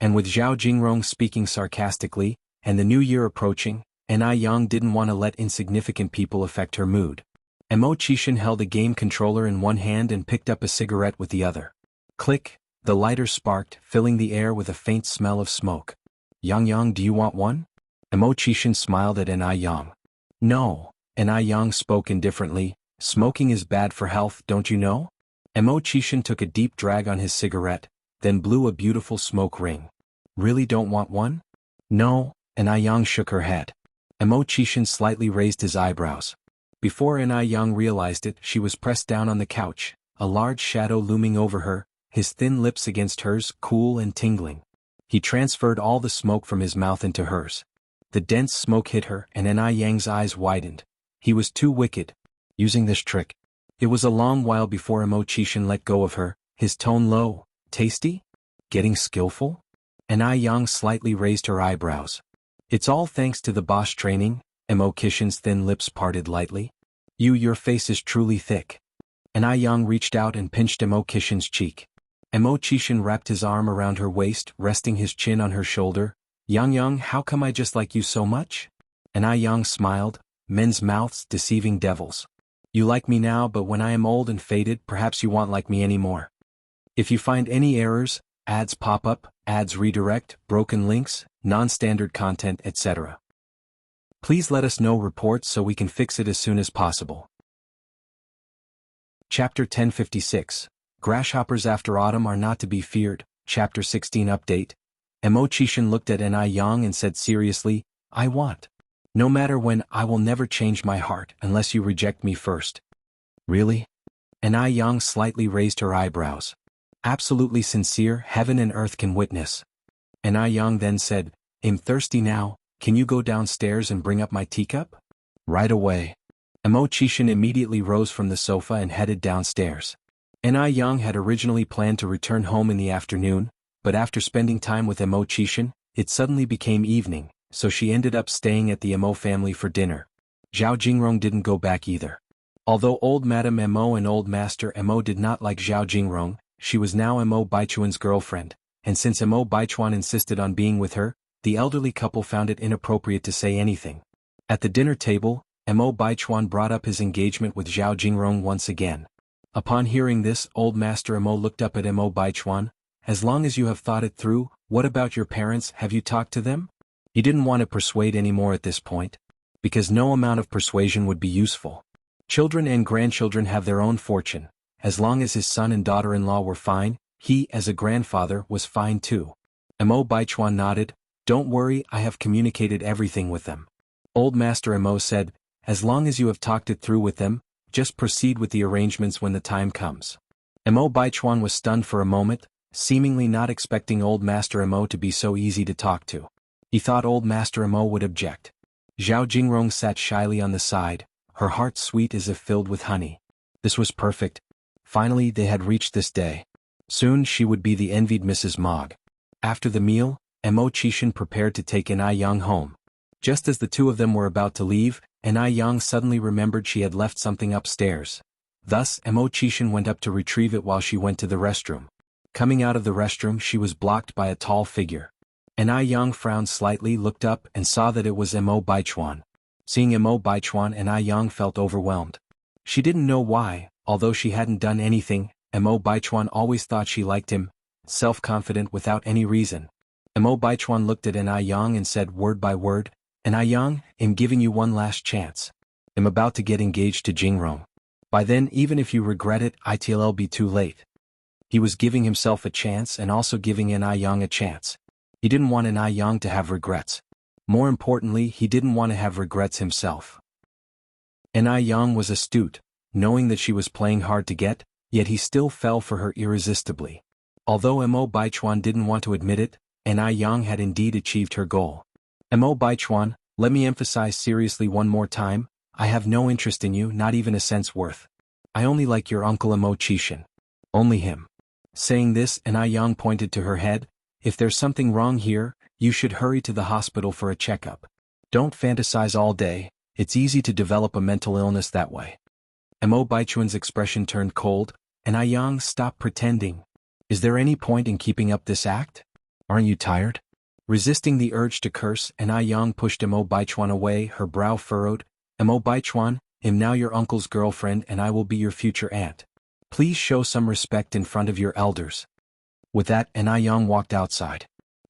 And with Zhao Jingrong speaking sarcastically, and the new year approaching, Ai Yang didn't want to let insignificant people affect her mood. Mo Qixin held a game controller in one hand and picked up a cigarette with the other. Click, the lighter sparked, filling the air with a faint smell of smoke. Yang, do you want one? Mo Qixin smiled at Ai Yang. No, Ai Yang spoke indifferently, smoking is bad for health, don't you know? Mo Qixin took a deep drag on his cigarette, then blew a beautiful smoke ring. Really don't want one? No, Ai Yang shook her head. Mo Qixin slightly raised his eyebrows. Before Ai Yang realized it, she was pressed down on the couch, a large shadow looming over her, his thin lips against hers, cool and tingling. He transferred all the smoke from his mouth into hers. The dense smoke hit her, and Ai Yang's eyes widened. He was too wicked. Using this trick. It was a long while before Mo Qixin let go of her, his tone low. Tasty? Getting skillful? Ai Yang slightly raised her eyebrows. It's all thanks to the boss training. Mo Qixin's thin lips parted lightly. Your face is truly thick. Ai Yang reached out and pinched Mo Qixin's cheek. Mo Qixin wrapped his arm around her waist, resting his chin on her shoulder. Yang, how come I just like you so much? Ai Yang smiled. Men's mouths, deceiving devils. You like me now, but when I am old and faded, perhaps you won't like me anymore. If you find any errors, ads pop up, ads redirect, broken links, non-standard content, etc. Please let us know reports so we can fix it as soon as possible. Chapter 1056. Grasshoppers after autumn are not to be feared. Chapter 16 Update. Mo Qixin looked at Ai Yang and said seriously, I want. No matter when, I will never change my heart unless you reject me first. Really? Ai Yang slightly raised her eyebrows. Absolutely sincere, heaven and earth can witness. Ai Yang then said, I'm thirsty now, can you go downstairs and bring up my teacup? Right away. Mo Qixin immediately rose from the sofa and headed downstairs. Ai Yang had originally planned to return home in the afternoon, but after spending time with Mo Qixin, it suddenly became evening, so she ended up staying at the Mo family for dinner. Zhao Jingrong didn't go back either. Although old Madame Mo and old Master Mo did not like Zhao Jingrong, she was now Mo Baichuan's girlfriend, and since Mo Baichuan insisted on being with her, the elderly couple found it inappropriate to say anything. At the dinner table, Mo Baichuan brought up his engagement with Zhao Jingrong once again. Upon hearing this, old Master Mo looked up at Mo Baichuan. As long as you have thought it through, what about your parents, have you talked to them? He didn't want to persuade anymore at this point, because no amount of persuasion would be useful. Children and grandchildren have their own fortune. As long as his son and daughter-in-law were fine, he, as a grandfather, was fine too. Mo Baichuan nodded. Don't worry, I have communicated everything with them. Old Master Mo said, as long as you have talked it through with them, just proceed with the arrangements when the time comes. Mo Baichuan was stunned for a moment, seemingly not expecting old Master Mo to be so easy to talk to. He thought old Master Mo would object. Zhao Jingrong sat shyly on the side, her heart sweet as if filled with honey. This was perfect. Finally they had reached this day. Soon she would be the envied Mrs. Mogg. After the meal, Mo Qixin prepared to take Ai Yang home. Just as the two of them were about to leave, Ai Yang suddenly remembered she had left something upstairs. Thus, Mo Qixin went up to retrieve it while she went to the restroom. Coming out of the restroom, she was blocked by a tall figure. Ai Yang frowned slightly, looked up, and saw that it was Mo Baichuan. Seeing Mo Baichuan, Ai Yang felt overwhelmed. She didn't know why, although she hadn't done anything. Mo Baichuan always thought she liked him, self-confident without any reason. Mo Baichuan looked at Ai Yang and said word by word, Ai Yang, I'm giving you one last chance. I'm about to get engaged to Jingrong. By then, even if you regret it, it'll be too late. He was giving himself a chance and also giving Ai Yang a chance. He didn't want Ai Yang to have regrets. More importantly, he didn't want to have regrets himself. Ai Yang was astute, knowing that she was playing hard to get, yet he still fell for her irresistibly. Although Mo Baichuan didn't want to admit it, Ai Yang had indeed achieved her goal. Mo Baichuan, let me emphasize seriously one more time, I have no interest in you, not even a cent's worth. I only like your uncle Mo Qixin. Only him. Saying this, Ai Yang pointed to her head. If there's something wrong here, you should hurry to the hospital for a checkup. Don't fantasize all day, it's easy to develop a mental illness that way. Mo Baichuan's expression turned cold, Ai Yang, stop pretending. Is there any point in keeping up this act? Aren't you tired? Resisting the urge to curse, Anai Yang pushed Mo Baichuan away, her brow furrowed. Mo Baichuan, I'm now your uncle's girlfriend and I will be your future aunt. Please show some respect in front of your elders. With that, Anai Yang walked outside.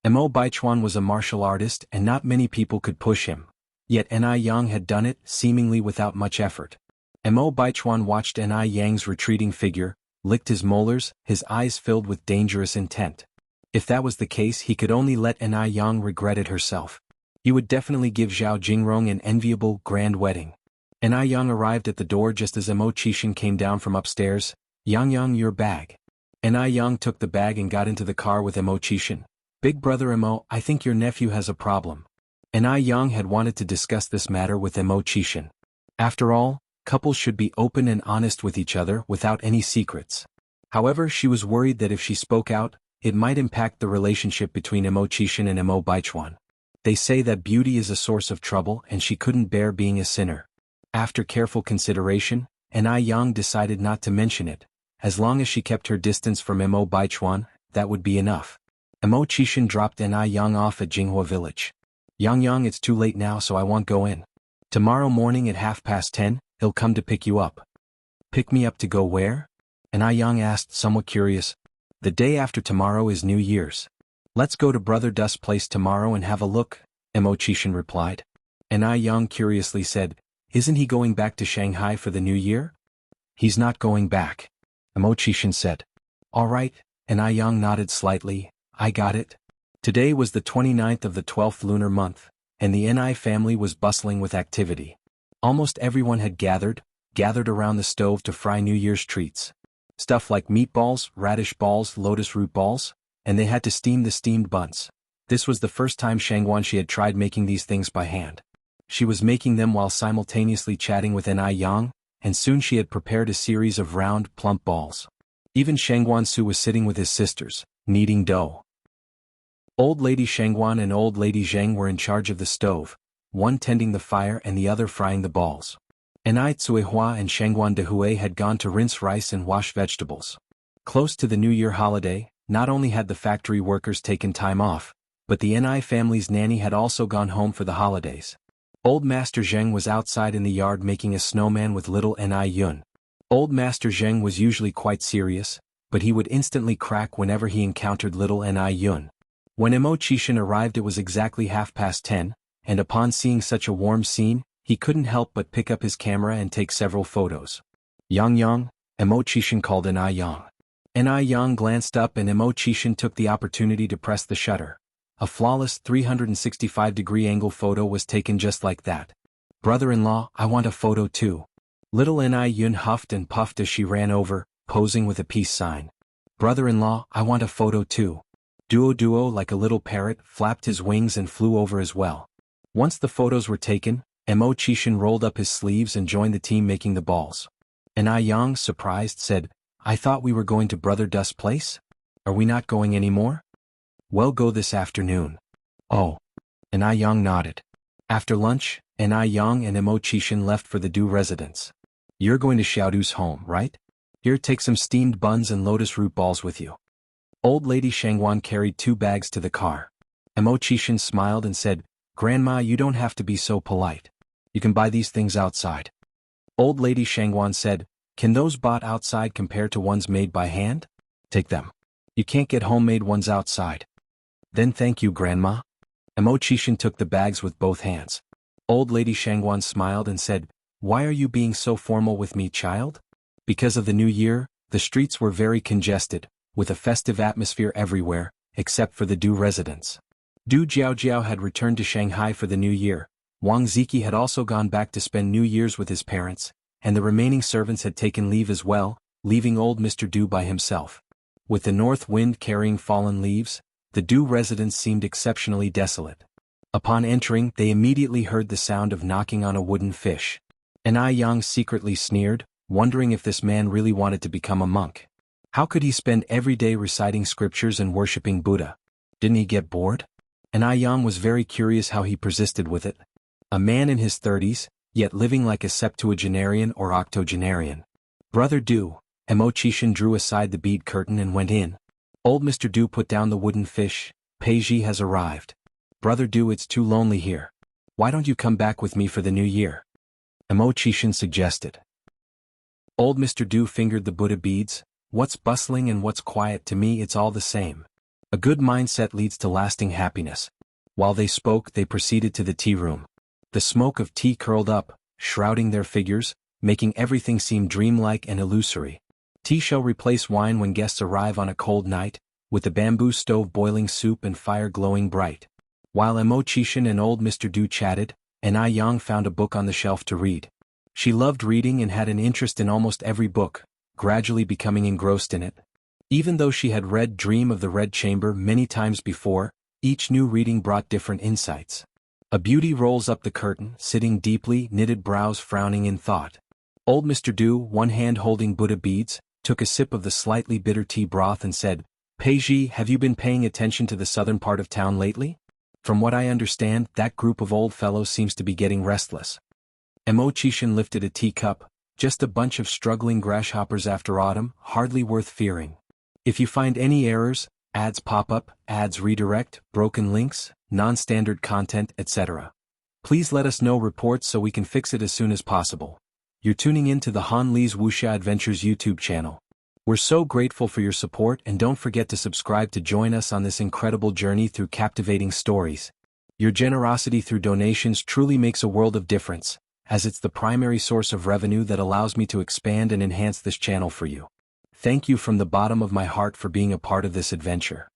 Mo Baichuan was a martial artist and not many people could push him. Yet Anai Yang had done it, seemingly without much effort. Mo Baichuan watched Anai Yang's retreating figure, licked his molars, his eyes filled with dangerous intent. If that was the case, he could only let Anai Yang regret it herself. He would definitely give Zhao Jingrong an enviable, grand wedding. Anai Yang arrived at the door just as Mo Qixin came down from upstairs. Yang, your bag. Anai Yang took the bag and got into the car with Mo Qixin. Big brother Mo, I think your nephew has a problem. Anai Yang had wanted to discuss this matter with Mo Qixin. After all, couples should be open and honest with each other without any secrets. However, she was worried that if she spoke out, it might impact the relationship between Mo Qixin and Mo Baichuan. They say that beauty is a source of trouble and she couldn't bear being a sinner. After careful consideration, Anai Yang decided not to mention it. As long as she kept her distance from Mo Baichuan, that would be enough. Mo Qixin dropped Anai Yang off at Jinghua village. Yang, it's too late now so I won't go in. Tomorrow morning at 10:30, he'll come to pick you up. Pick me up to go where? Anai Yang asked, somewhat curious. The day after tomorrow is New Year's. Let's go to Brother Dust's place tomorrow and have a look, Mo Qixin replied. Anai Yang curiously said, isn't he going back to Shanghai for the New Year? He's not going back, Mo Qixin said. All right, Anai Yang nodded slightly, I got it. Today was the 29th of the 12th lunar month, and the Ni family was bustling with activity. Almost everyone had gathered around the stove to fry New Year's treats. Stuff like meatballs, radish balls, lotus root balls, and they had to steam the steamed buns. This was the first time Shangguanxi had tried making these things by hand. She was making them while simultaneously chatting with Anai Yang, and soon she had prepared a series of round, plump balls. Even Shangguansu was sitting with his sisters, kneading dough. Old Lady Shangguan and Old Lady Zheng were in charge of the stove, one tending the fire and the other frying the balls. Anai Tsuehua and Shangguan Dehui had gone to rinse rice and wash vegetables. Close to the New Year holiday, not only had the factory workers taken time off, but the Ni family's nanny had also gone home for the holidays. Old Master Zheng was outside in the yard making a snowman with little Ni Yun. Old Master Zheng was usually quite serious, but he would instantly crack whenever he encountered little Ni Yun. When Mo Qixin arrived it was exactly 10:30, and upon seeing such a warm scene, he couldn't help but pick up his camera and take several photos. Yang, Mo Qixin called Anai Yang. Anai Yang glanced up and Mo Qixin took the opportunity to press the shutter. A flawless 365-degree angle photo was taken just like that. Brother-in-law, I want a photo too. Little Ni Yun huffed and puffed as she ran over, posing with a peace sign. Brother-in-law, I want a photo too. Duo like a little parrot flapped his wings and flew over as well. Once the photos were taken, Mo Qixin rolled up his sleeves and joined the team making the balls. Anai Yang, surprised, said, I thought we were going to Brother Dust's place? Are we not going anymore? Well, go this afternoon. Oh. Anai Yang nodded. After lunch, Anai Yang and Mo Qixin left for the Du residence. You're going to Xiaodu's home, right? Here, take some steamed buns and lotus root balls with you. Old Lady Shangguan carried 2 bags to the car. Mo Qixin smiled and said, Grandma, you don't have to be so polite. You can buy these things outside. Old Lady Shangguan said, can those bought outside compare to ones made by hand? Take them. You can't get homemade ones outside. Then thank you, Grandma. Mo Qixin took the bags with both hands. Old Lady Shangguan smiled and said, why are you being so formal with me, child? Because of the New Year, the streets were very congested, with a festive atmosphere everywhere, except for the Du residents. Du Jiaojiao had returned to Shanghai for the New Year. Wang Ziki had also gone back to spend New Year's with his parents, and the remaining servants had taken leave as well, leaving old Mr. Du by himself. With the north wind carrying fallen leaves, the Du residence seemed exceptionally desolate. Upon entering, they immediately heard the sound of knocking on a wooden fish. Anai Yang secretly sneered, wondering if this man really wanted to become a monk. How could he spend every day reciting scriptures and worshipping Buddha? Didn't he get bored? Anai Yang was very curious how he persisted with it. A man in his 30s, yet living like a septuagenarian or octogenarian. Brother Du, Mo Qixin drew aside the bead curtain and went in. Old Mr. Du put down the wooden fish, Peiji has arrived. Brother Du, it's too lonely here. Why don't you come back with me for the new year? Imo-chishin suggested. Old Mr. Du fingered the Buddha beads. What's bustling and what's quiet, to me it's all the same. A good mindset leads to lasting happiness. While they spoke, they proceeded to the tea room. The smoke of tea curled up, shrouding their figures, making everything seem dreamlike and illusory. Tea shall replace wine when guests arrive on a cold night, with the bamboo stove boiling soup and fire glowing bright. While Imo-chishin and old Mr. Du chatted, Anai Yang found a book on the shelf to read. She loved reading and had an interest in almost every book, gradually becoming engrossed in it. Even though she had read Dream of the Red Chamber many times before, each new reading brought different insights. A beauty rolls up the curtain, sitting deeply, knitted brows frowning in thought. Old Mr. Du, one hand holding Buddha beads, took a sip of the slightly bitter tea broth and said, Peiji, have you been paying attention to the southern part of town lately? From what I understand, that group of old fellows seems to be getting restless. Imo-chishin lifted a teacup. Just a bunch of struggling grasshoppers after autumn, hardly worth fearing. If you find any errors, ads pop up, ads redirect, broken links, non-standard content, etc. Please let us know reports so we can fix it as soon as possible. You're tuning in to the Han Lee's Wuxia Adventures YouTube channel. We're so grateful for your support, and don't forget to subscribe to join us on this incredible journey through captivating stories. Your generosity through donations truly makes a world of difference, as it's the primary source of revenue that allows me to expand and enhance this channel for you. Thank you from the bottom of my heart for being a part of this adventure.